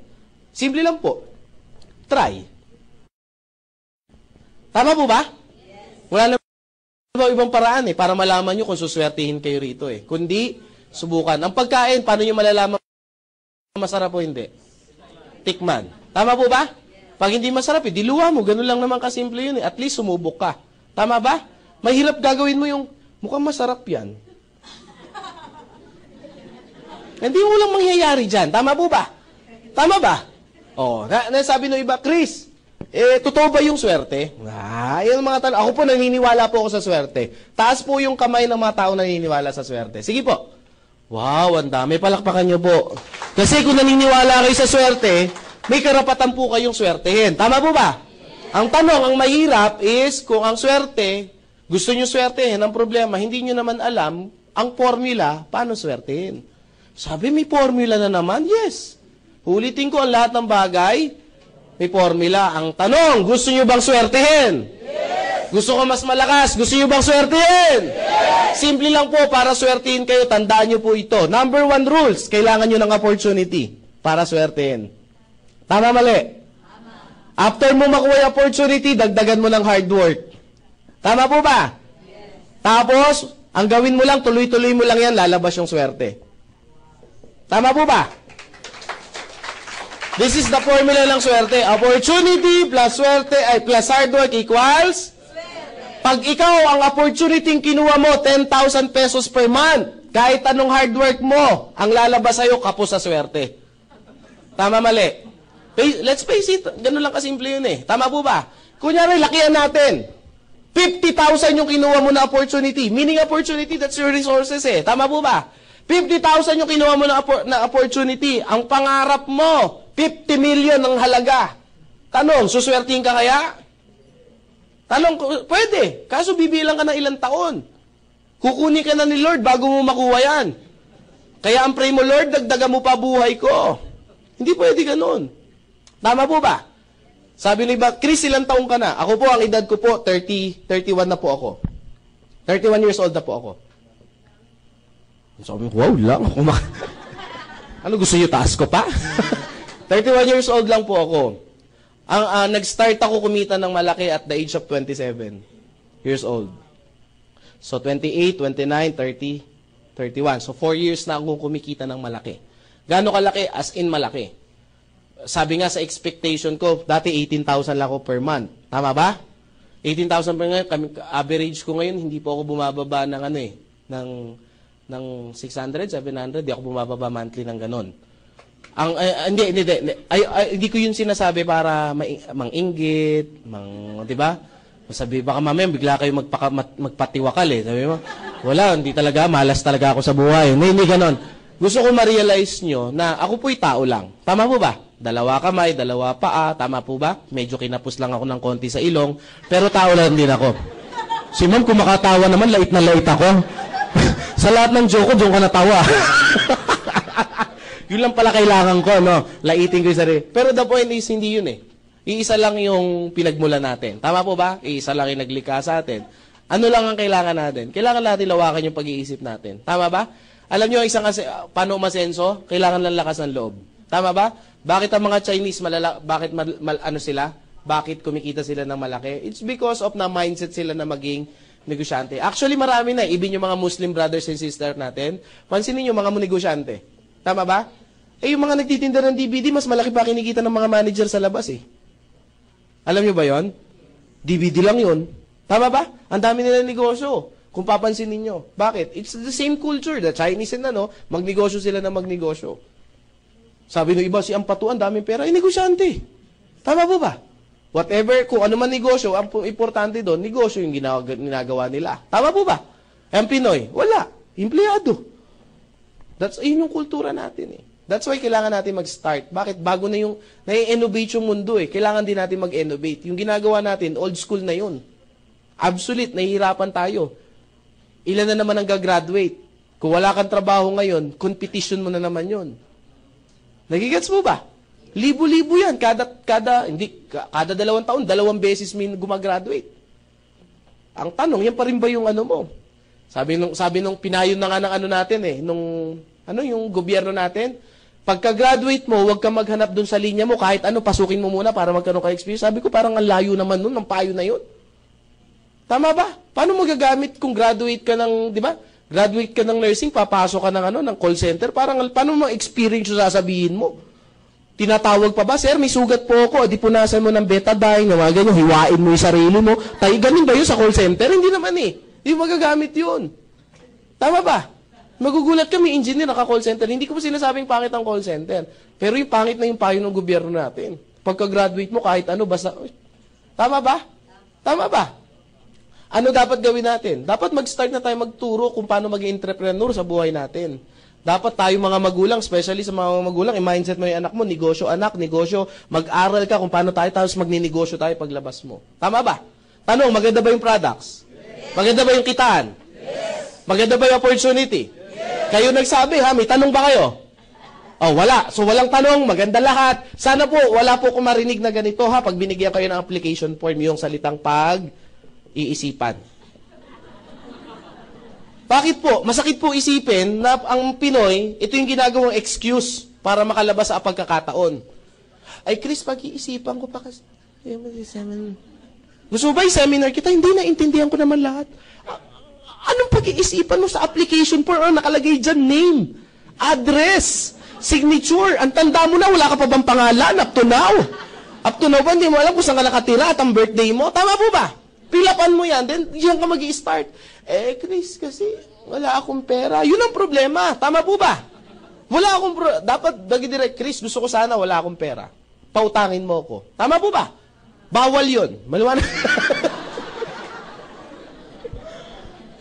S1: Simple lang po. Try. Tama po ba? Yes. Wala na ibang paraan para malaman nyo kung suswertihin kayo rito Kundi, subukan. Ang pagkain, paano nyo malalaman masarap o hindi? Tikman. Tama po ba? Pag hindi masarap, diluwa mo. Ganun lang naman kasimple yun At least sumubok ka. Tama ba? Mahirap gagawin mo yung, mukhang masarap yan. Hindi mo lang mangyayari dyan. Tama po ba? Tama ba? Nasabi ng iba, Chris, totoo ba yung swerte? Yan mga tanong. Ako po, naniniwala po ako sa swerte. Taas po yung kamay ng mga tao naniniwala sa swerte. Sige po. Wow, ang dami. Palakpakan nyo po. Kasi kung naniniwala kayo sa swerte, may karapatan po kayong swertehin. Tama po ba? Ang tanong, ang mahirap is, kung ang swerte, gusto nyo swertehin, ang problema, hindi nyo naman alam ang formula, paano swertehin. Sabi, may formula na naman? Yes. Ulitin ko ang lahat ng bagay, may formula. Ang tanong, gusto nyo bang swertehin? Yes. Gusto ko mas malakas, gusto nyo bang swertehin? Yes. Simple lang po, para swertehin kayo, tandaan nyo po ito. Number 1 rules, kailangan nyo ng opportunity para swertehin. Tama, mali? Tama. After mo makuha yung opportunity, dagdagan mo ng hard work. Tama po ba? Yes. Tapos, ang gawin mo lang, tuloy-tuloy mo lang yan, lalabas yung swerte. Tama po ba? This is the formula ng swerte. Opportunity plus swerte, plus hard work equals? Swerte. Pag ikaw, ang opportunity kinuha mo, 10,000 pesos per month, kahit anong hard work mo, ang lalabas sa'yo, kapos sa swerte. Tama, mali? Let's face it, ganun lang kasimple yun Tama po ba? Kunyari, lakihan natin. 50,000 yung kinuha mo na opportunity. Meaning opportunity, that's your resources Tama po ba? 50,000 yung kinuha mo na opportunity. Ang pangarap mo, 50 million ang halaga. Tanong, suswertihin ka kaya? Tanong, pwede. Kaso bibilang ka ng ilang taon. Kukunin ka na ni Lord bago mo makuha yan. Kaya ang pray mo, Lord, dagdagan mo pa buhay ko. Hindi pwede ganun. Tama po ba? Sabi ni ba, Chris, ilang taong ka na? Ako po, ang edad ko po, 31 na po ako. 31 years old na po ako. Sabi ko, wow lang. Ano gusto niyo, taas ko pa? 31 years old lang po ako. Nag-start ako kumita ng malaki at the age of 27 years old. So, 28, 29, 30, 31. So, 4 years na akong kumikita ng malaki. Gaano kalaki? As in malaki. Sabi nga sa expectation ko, dati 18,000 lang ako per month. Tama ba? 18,000 per month. Average ko ngayon, hindi po ako bumababa ng ng 600, 700. Di ako bumababa monthly ng ganon. Hindi ko yun sinasabi para mang-inggit, di ba? Sabi, baka mamaya bigla kayo magpatiwakal Sabi mo, wala, hindi talaga, malas talaga ako sa buhay. Hindi ganon. Gusto ko ma-realize nyo na ako po'y tao lang. Tama po ba? 2 kamay, 2 paa. Tama po ba? Medyo kinapos lang ako ng konti sa ilong. Pero tao lang din ako.
S2: Si ma'am, kung makatawa naman, lait na lait ako. Sa lahat ng joke ko, doon ka natawa. Yun lang pala kailangan ko, no? Laitin ko yung sarili. Pero the point is, hindi yun eh. Iisa lang yung pinagmula natin. Tama po ba? Iisa lang yung naglikha sa atin. Ano lang ang kailangan natin? Kailangan natin lawakan yung pag-iisip natin. Tama ba? Alam nyo, isang paano umasenso? Kailangan lang lakas ng loob. Tama ba? Bakit ang mga Chinese bakit ano sila? Bakit kumikita sila ng malaki? It's because of na mindset sila na maging negosyante. Actually, marami na. Even yung mga Muslim brothers and sisters natin, pansinin yung mga negosyante. Tama ba? Eh, yung mga nagtitinda ng DVD, mas malaki pa kinikita ng mga manager sa labas eh. Alam nyo ba yon? DVD lang yon. Tama ba? Ang dami nila negosyo. Kung papansin ninyo. Bakit? It's the same culture. The Chinese and magnegosyo sila na magnegosyo. Sabi ng iba, si Ampatu, ang daming pera, negosyante. Tama po ba? Whatever, kung ano man negosyo, ang importante doon, negosyo yung ginagawa nila. Tama po ba? Ang Pinoy, wala. Empleyado. Yun yung kultura natin eh. That's why kailangan natin mag-start. Bakit? Bago na yung, nai-innovate yung mundo eh. Kailangan din natin mag-innovate. Yung ginagawa natin, old school na yun. Obsolete, nahihirapan tayo. Ilan na naman ang gagraduate? Kung wala kang trabaho ngayon, competition mo na naman yun. Nagigets mo ba? Libo-libo yan. Kada 2 taon, 2 beses may gumagraduate. Ang tanong, yan pa rin ba yung ano mo? Sabi nung pinayon na nga ng natin eh, yung gobyerno natin, pagka-graduate mo, huwag ka maghanap dun sa linya mo, kahit pasukin mo muna para magkaroon ka experience. Sabi ko, parang ang layo naman nun, ang payo na yun. Tama ba? Paano magagamit kung graduate ka ng, di ba? Graduate ka ng nursing, papasok ka ng call center, paano mo experience yung sasabihin mo? Tinatawag pa ba, sir, may sugat po ako, di punasan mo ng betadine, mga ganyan, hiwain mo yung sarili mo. Ganun ba yun sa call center? Hindi naman eh. Hindi magagamit yun. Tama ba? Magugulat ka, may engineer naka-call center. Hindi ko po sinasabing pangit ang call center. Pero yung pangit na yung payo ng gobyerno natin. Pagka-graduate mo, kahit basta... Tama ba? Tama ba? Ano dapat gawin natin? Dapat mag-start na tayo magturo kung paano maging entrepreneur sa buhay natin. Dapat tayo mga magulang, especially sa mga magulang, i-mindset mo yung anak mo, negosyo, mag-aral ka kung paano tayo, tapos magninegosyo tayo paglabas mo. Tama ba? Tanong, maganda ba yung products? Maganda ba yung kitaan? Maganda ba yung opportunity? Kayo nagsabi ha, may tanong ba kayo? Oh, wala. So walang tanong, maganda lahat. Sana po, wala po kung marinig na ganito ha, pag binigyan kayo ng application form, yung salitang pag-iisipan. Bakit po? Masakit po isipin na ang Pinoy, ito yung ginagawang excuse para makalabas sa pagkakataon. Ay, Chris, pag-iisipan ko pa kasi. Gusto mo ba yung seminar kita? Hindi, naintindihan ko naman lahat. Anong pag-iisipan mo sa application form? Nakalagay dyan, name, address, signature. Ang tanda mo na, wala ka pa bang pangalan up to now? Up to now ba, hindi mo alam kung saan ka nakatira at ang birthday mo? Tama po ba? Pilapan mo yan, then diyan ka mag-i-start. Eh, Chris, kasi wala akong pera. Yun ang problema. Tama po ba? Wala akong dapat direct, Chris, gusto ko sana wala akong pera. Pautangin mo ko. Tama po ba? Bawal yun. Maliwanag.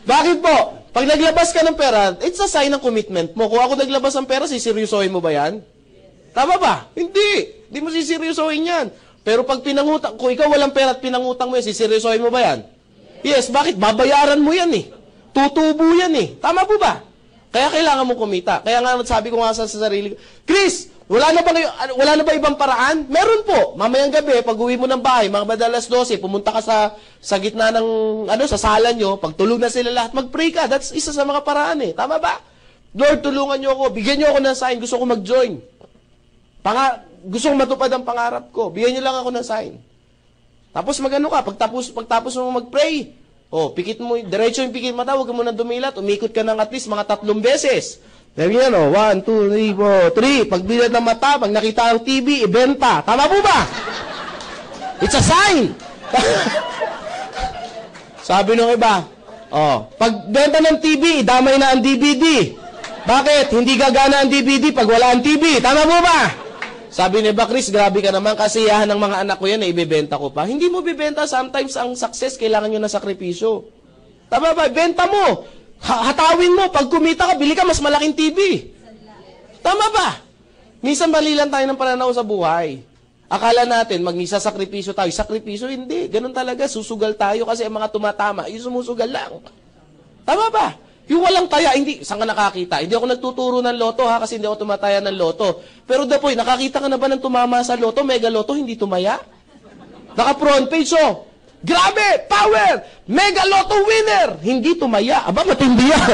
S2: Bakit po? Pag naglabas ka ng pera, it's a sign ng commitment mo. Kung ako naglabas ng pera, siseryosohin mo ba yan? Tama ba? Hindi. Hindi mo siseryosohin yan. Pero pag pinangutang, kung ikaw walang pera at pinangutang mo yan, siseryosohin mo ba yan? Yes, bakit? Babayaran mo yan eh. Tutubo yan eh. Tama po ba? Kaya kailangan mo kumita. Kaya nga sabi ko nga sa sarili ko, Chris, wala na ba ibang paraan? Meron po. Mamayang gabi, pag uwi mo ng bahay, mga madalas 12, pumunta ka sa gitna ng, sa sala nyo, pag tulog na sila lahat, mag-pray ka. That's isa sa mga paraan eh. Tama ba? Lord, tulungan nyo ako. Bigyan nyo ako ng sign. Gusto ko mag-join. Gusto kong matupad ang pangarap ko. Bigyan nyo lang ako ng sign. Tapos magano ka, pagtapos mo mag-pray, pikit mo, diretso yung pikit mata, huwag mo na dumilat, umikot ka ng at least mga 3 beses. Sabi yan, 1, 2, 3, 4, 3. Pag bilat ng mata, pag nakita ang TV, ibenta. Tama po ba? It's a sign. Sabi nung iba, pag benta ng TV, damay na ang DVD. Bakit? Hindi gagana ang DVD pag wala ang TV. Tama po ba? Sabi ni Chris, grabe ka naman, kasiyahan ng mga anak ko yan na ibebenta ko pa. Hindi mo bibenta, sometimes ang success, kailangan nyo ng sakripisyo. Tama ba? Benta mo. Hatawin mo. Pag kumita ka, bili ka mas malaking TV. Tama ba? Minsan mali lang tayo ng pananaw sa buhay. Akala natin, magsasakripisyo tayo. Sakripisyo, hindi. Ganun talaga, susugal tayo kasi ang mga tumatama, yung sumusugal lang. Tama ba? Yung walang taya, hindi. Saan ka nakakita? Hindi ako nagtuturo ng loto ha, kasi hindi ako tumataya ng loto. Pero the point, nakakita ka na ba ng tumama sa loto? Mega loto, hindi tumaya? Naka-front page, oh. Grabe! Power! Mega loto winner! Hindi tumaya. Aba, matindi yan.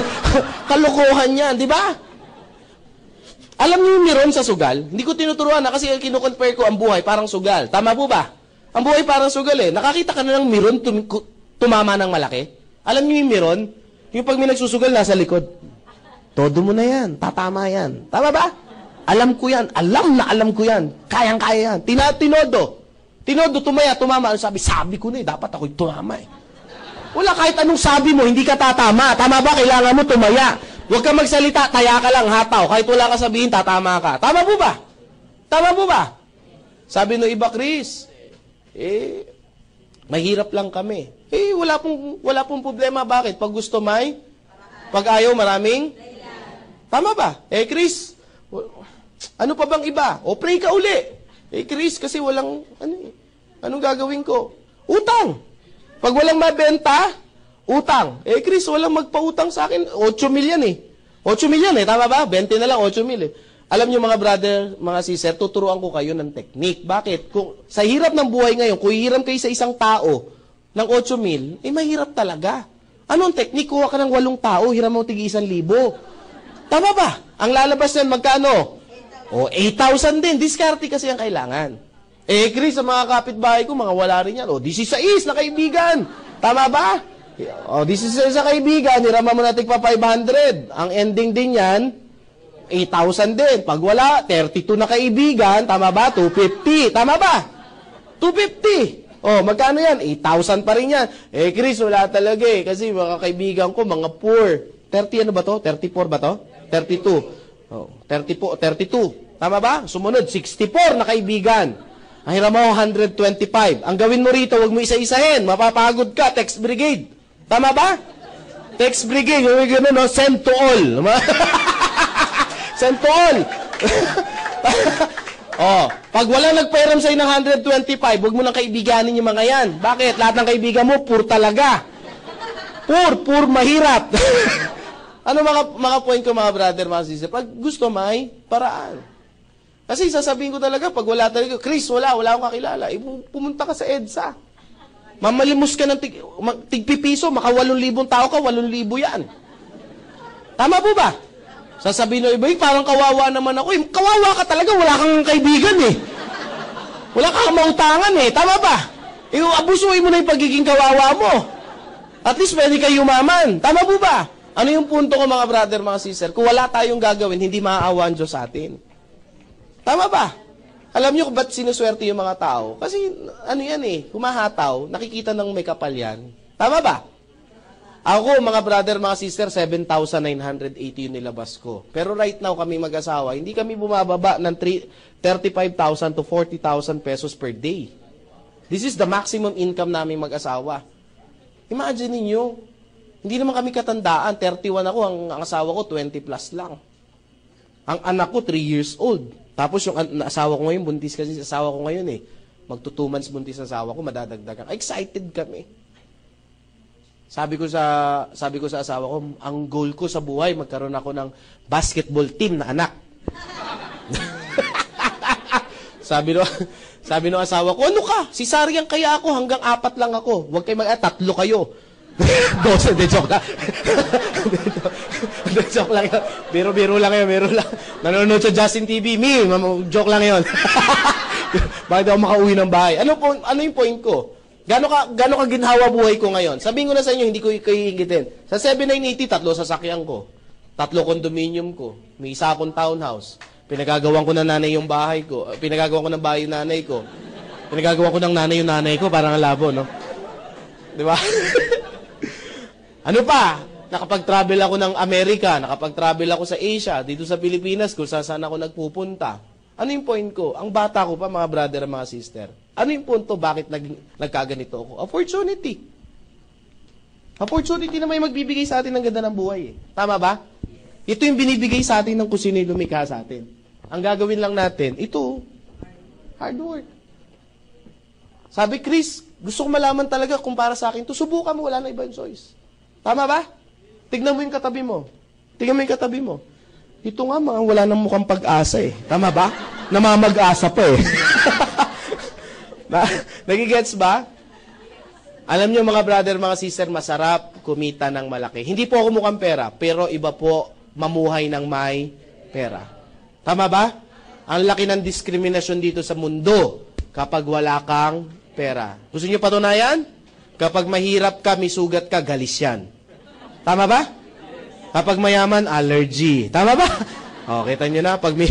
S2: Kalokohan yan, di ba? Alam niyo yung meron sa sugal? Hindi ko tinuturuan na kasi kinukompare ko ang buhay parang sugal. Tama po ba? Ang buhay parang sugal eh. Nakakita ka na ng meron tumama ng malaki? Alam niyo yung meron? Yung pag may nagsusugal, nasa likod. Todo mo na yan. Tatama yan. Tama ba? Alam ko yan. Alam na alam ko yan. Kayang-kaya yan. Tinodo. Tinodo, tumama. Sabi ko na eh. Dapat ako'y tumama eh. Wala kahit anong sabi mo, hindi ka tatama. Tama ba? Kailangan mo tumaya. Huwag kang magsalita, taya ka lang, hataw. Kahit wala ka sabihin, tatama ka. Tama po ba? Tama po ba? Sabi no iba, Chris, mahirap lang kami. Wala pong problema. Bakit? Pag gusto may, pag ayaw maraming, tama ba? Chris, ano pa bang iba? O pray ka uli. Chris, kasi walang, anong gagawin ko? Utang. Pag walang mabenta, utang. Chris, walang magpautang sa akin. 8 million eh. 8 million eh. Tama ba? 20 na lang, 8 million. Alam niyo mga brother, mga sister, tuturuan ko kayo ng technique. Bakit? Kung sa hirap ng buhay ngayon, kung hihiram kayo sa isang tao ng 8 mil, mahirap talaga. Anong technique? Kuha ka ng 8 tao, hiram mo tig 1,000. Tama ba? Ang lalabas yan, magkano? 8,000 din. Diskarte kasi ang kailangan. Chris, sa mga kapitbahay ko, mga wala rin yan. 16 na kaibigan. Tama ba? 16 sa kaibigan, hirama mo natin pa 500. Ang ending din yan, 8,000 din. Pag wala, 32 na kaibigan, tama ba? 250. Tama ba? 250. Magkano yan? 8,000 pa rin yan. Chris, wala talaga eh. Kasi mga kaibigan ko, mga poor. 30 ano ba to? 34 ba to? 32. 32. Tama ba? Sumunod, 64 na kaibigan. Ang hiram mo, 125. Ang gawin mo rito, huwag mo isa-isahin. Mapapagod ka, text brigade. Tama ba? Text brigade, yung gano'n, no? Send to all. Send to all. Pag wala nagpairam sa'yo ng 125, huwag mo nang kaibiganin yung mga yan. Bakit? Lahat ng kaibigan mo, poor talaga. Poor mahirap. Ano mga point ko, mga brother, mga sister? Pag gusto, may paraan. Kasi sasabihin ko talaga, pag wala talaga, Chris, wala akong kakilala. Pumunta ka sa EDSA. Mamalimos ka ng tigpipiso, maka 8,000 tao ka, 8,000 yan. Tama po ba? Sasabihin ng iba, parang kawawa naman ako. Kawawa ka talaga, wala kang kaibigan eh. Wala kang mautangan eh. Tama ba? Abusuhin mo na yung pagiging kawawa mo. At least pwede kayo yumaman. Tama po ba? Ano yung punto ko, mga brother, mga sister? Kung wala tayong gagawin, hindi maaawa ang Diyos sa atin. Tama ba? Alam niyo kung ba't sinuswerte yung mga tao? Kasi, yan humahataw, nakikita ng may kapal yan. Tama ba? Ako, mga brother, mga sister, 7,980 yung nilabas ko. Pero right now, kami mag-asawa, hindi kami bumababa ng 35,000 to 40,000 pesos per day. This is the maximum income namin mag-asawa. Imagine niyo, hindi naman kami katandaan. 31 ako, ang asawa ko 20 plus lang. Ang anak ko 3 years old. Tapos yung asawa ko ngayon, buntis kasi sa asawa ko ngayon eh. Magto 2 months buntis sa asawa ko, madadagdagan. Excited kami. Sabi ko sa asawa ko, ang goal ko sa buhay, magkaroon ako ng basketball team na anak. Sabi no asawa ko, ano ka? Si Sariang kaya ako, hanggang 4 lang ako. Huwag kayo 3 kayo. 12, de joke lang. Joke lang yun. Biro lang yun, biro lang. Nanonood sa Justin TV, joke lang yun. Bakit ako makauwi ng bahay? Ano yung point ko? Gano'n ka ginhawa buhay ko ngayon? Sabihin ko na sa inyo, hindi ko kayo higitin. Sa 7980, 3 sasakyan ko. 3 condominium ko. May 1 akong townhouse. Pinagagawan ko ng nanay yung bahay ko. Pinagagawan ko ng bahay yung nanay ko. Pinagagawan ko ng nanay yung nanay ko. Parang labo, no? Di ba? Ano pa? Nakapag-travel ako ng Amerika, nakapag-travel ako sa Asia, dito sa Pilipinas, kung saan ako nagpupunta. Ano yung point ko? Ang bata ko pa, mga brother at mga sister. Ano yung punto? Bakit nagkaganito ako? Opportunity. Opportunity na may magbibigay sa atin ng ganda ng buhay. Tama ba? Ito yung binibigay sa atin ng kung sino yung lumikha sa atin. Ang gagawin lang natin, ito, hard work. Sabi, Chris, gusto ko malaman talaga kung para sa akin to. Subukan mo, wala na ibang choice. Tama ba? Tignan mo yung katabi mo. Tignan mo yung katabi mo. Ito nga, mga wala nang mukhang pag-asa eh. Tama ba? Namamag-asa pa eh. Nagigets ba? Alam niyo mga brother, mga sister, masarap kumita ng malaki. Hindi po ako mukhang pera, pero iba po mamuhay ng may pera. Tama ba? Ang laki ng diskriminasyon dito sa mundo kapag wala kang pera. Gusto niyo patunayan? Kapag mahirap ka, may sugat ka, galis yan. Tama ba? Kapag mayaman, allergy. Tama ba? O, kita niyo na, pag may...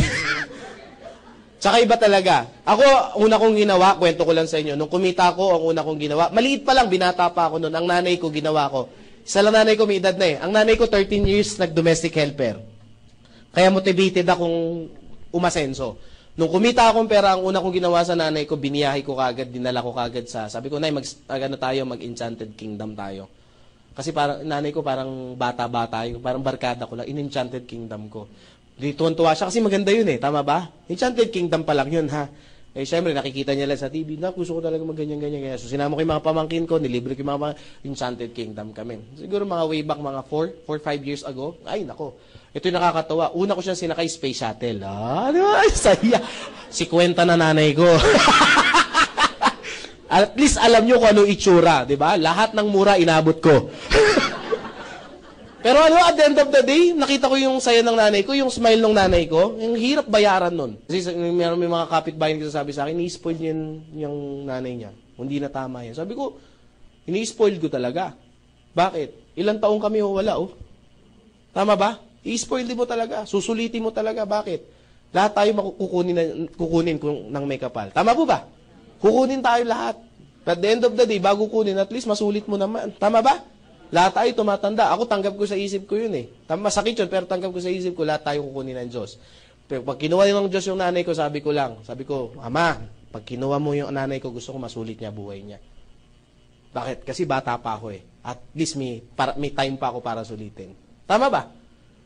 S2: Tsaka iba talaga. Ako, una kong ginawa, kwento ko lang sa inyo, nung kumita ko, ang una kong ginawa, maliit pa lang, binata pa ako noon, ang nanay ko, ginawa ko. Isa lang nanay ko, may edad na eh. Ang nanay ko, 13 years, nag-domestic helper. Kaya motivated akong umasenso. Nung kumita akong pera, ang una kong ginawa sa nanay ko, biniyahe ko kagad, dinala ko kagad sa, sabi ko, Nay, mag-Enchanted Kingdom tayo. Kasi parang, nanay ko parang bata-bata, yung parang barkada ko lang, in-Enchanted Kingdom ko. Tuwan-tuwa siya kasi maganda yun eh. Tama ba? Enchanted Kingdom pa lang yun ha. Eh syempre nakikita niya lang sa TV. Gusto ko talaga magganyan-ganyan. So sinama ko yung mga pamangkin ko, nilibre ko yung mga Enchanted Kingdom kami. Siguro mga way back, mga 4-5 years ago. Ay nako. Ito yung nakakatawa. Una ko siyang sinakay space shuttle. Di ba? Ay, saya. Si kwenta na nanay ko. At least alam nyo kung anong itsura. Di ba? Lahat ng mura inabot ko. Pero at the end of the day, nakita ko yung saya ng nanay ko, yung smile ng nanay ko, yung hirap bayaran nun. Kasi may mga kapitbahay na sabi sa akin, ni-spoil yung nanay niya. Hindi na tama yan. Sabi ko, ini-spoil ko talaga. Bakit? Ilang taong kami wala, oh. Tama ba? I-spoil mo talaga. Susulitin mo talaga. Bakit? Lahat tayo kukunin ng may kapal. Tama po ba? Kukunin tayo lahat. At the end of the day, bago kunin, at least masulit mo naman. Tama ba? Lahat tayo tumatanda. Ako, tanggap ko sa isip ko yun eh. Masakit yun, pero tanggap ko sa isip ko, lahat tayo kukunin ng Diyos. Pero pag kinuha ng Diyos yung nanay ko, sabi ko, Ama, pag kinuha mo yung nanay ko, gusto ko masulit niya buhay niya. Bakit? Kasi bata pa ako eh. At least may time pa ako para sulitin. Tama ba?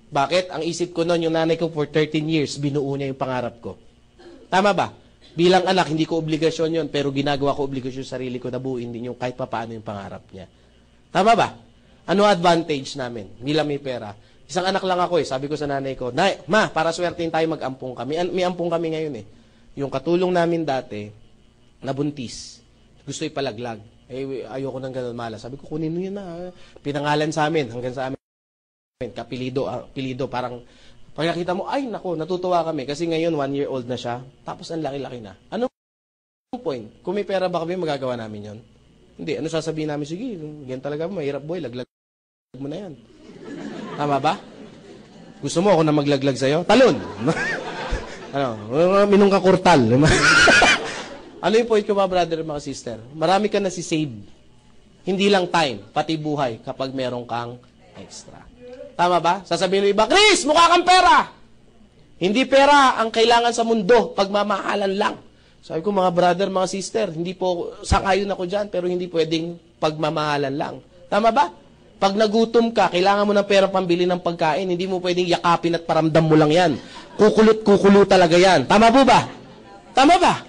S2: Bakit? Ang isip ko noon, yung nanay ko for 13 years, binuo niya yung pangarap ko. Tama ba? Bilang anak, hindi ko obligasyon yun, pero ginagawa ko obligasyon sa sarili ko na buuin din yung kahit paano yung pangarap niya. Tama ba? Ano advantage namin? Bilang may pera. Isang anak lang ako eh. Sabi ko sa nanay ko, Ma, para swertein tayo mag-ampong kami. May ampong kami ngayon eh. Yung katulong namin dati, nabuntis. Gusto ipalaglag. Eh, ayoko nang ganun mala. Sabi ko, kunin mo yun na. Pinangalan sa amin, hanggang sa amin. Kapilido, parang, pag nakita mo, ay nako, natutuwa kami. Kasi ngayon, 1-year-old na siya. Tapos ang laki-laki na. Anong point? Kung may pera ba kami, magagawa namin yon? Hindi. Ano sasabihin namin? Sige, ganyan talaga, mahirap boy, laglag mo na yan. Tama ba? Gusto mo ako na maglaglag sa'yo? Talon! Minong ka kurtal. Ano yung point ko mga brother, mga sister? Marami ka na si-save. Hindi lang time, pati buhay kapag meron kang extra. Tama ba? Sasabihin ng iba, Chris, mukha kang pera! Hindi pera ang kailangan sa mundo, pagmamahalan lang. Sabi ko, mga brother, mga sister, hindi po, sangayon ako dyan, pero hindi pwedeng pagmamahalan lang. Tama ba? Pag nagutom ka, kailangan mo ng pera pambili ng pagkain, hindi mo pwedeng yakapin at paramdam mo lang yan. Kukulot talaga yan. Tama po ba? Tama ba?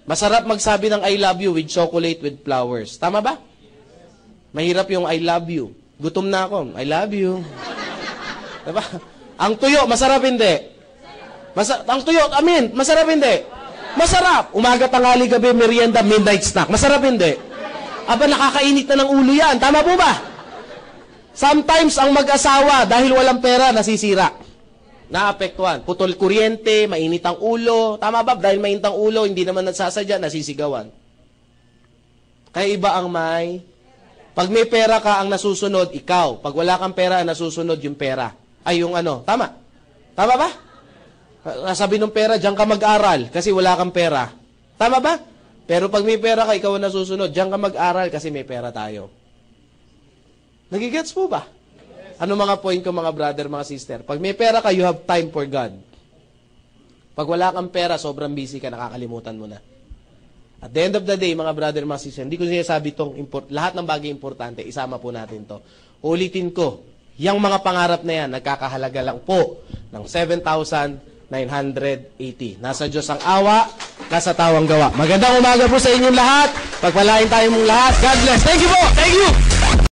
S2: Masarap magsabi ng I love you with chocolate with flowers. Tama ba? Mahirap yung I love you. Gutom na ako. I love you. Diba? Ang tuyo, masarap hindi. Ang tuyo, masarap hindi. Masarap. Umaga, tanghali, gabi, merienda, midnight snack. Masarap hindi. Aba, nakakainit na ng ulo yan. Tama po ba? Sometimes, ang mag-asawa, dahil walang pera, nasisira. Naapektuhan. Putol kuryente, mainit ang ulo. Tama ba? Dahil mainit ang ulo, hindi naman nagsasadya, nasisigawan. Kaya iba ang may... Pag may pera ka, ang nasusunod, ikaw. Pag wala kang pera, ang nasusunod yung pera. Ay, yung ano. Tama. Tama ba? Sabi ng pera, diyan ka mag-aral kasi wala kang pera. Tama ba? Pero pag may pera ka, ikaw ang nasusunod, diyan ka mag-aral kasi may pera tayo. Nagigets po ba? Ano mga point ko mga brother, mga sister? Pag may pera ka, you have time for God. Pag wala kang pera, sobrang busy ka, nakakalimutan mo na. At the end of the day, mga brother, mga sister, hindi ko sinasabi itong lahat ng bagay importante, isama po natin to. Ulitin ko, yung mga pangarap na yan, nagkakahalaga lang po ng 7,980. Nasa Diyos ang awa, kasatawang gawa. Magandang umaga po sa inyong lahat. Pagpalain tayo mong lahat. God bless. Thank you po. Thank you.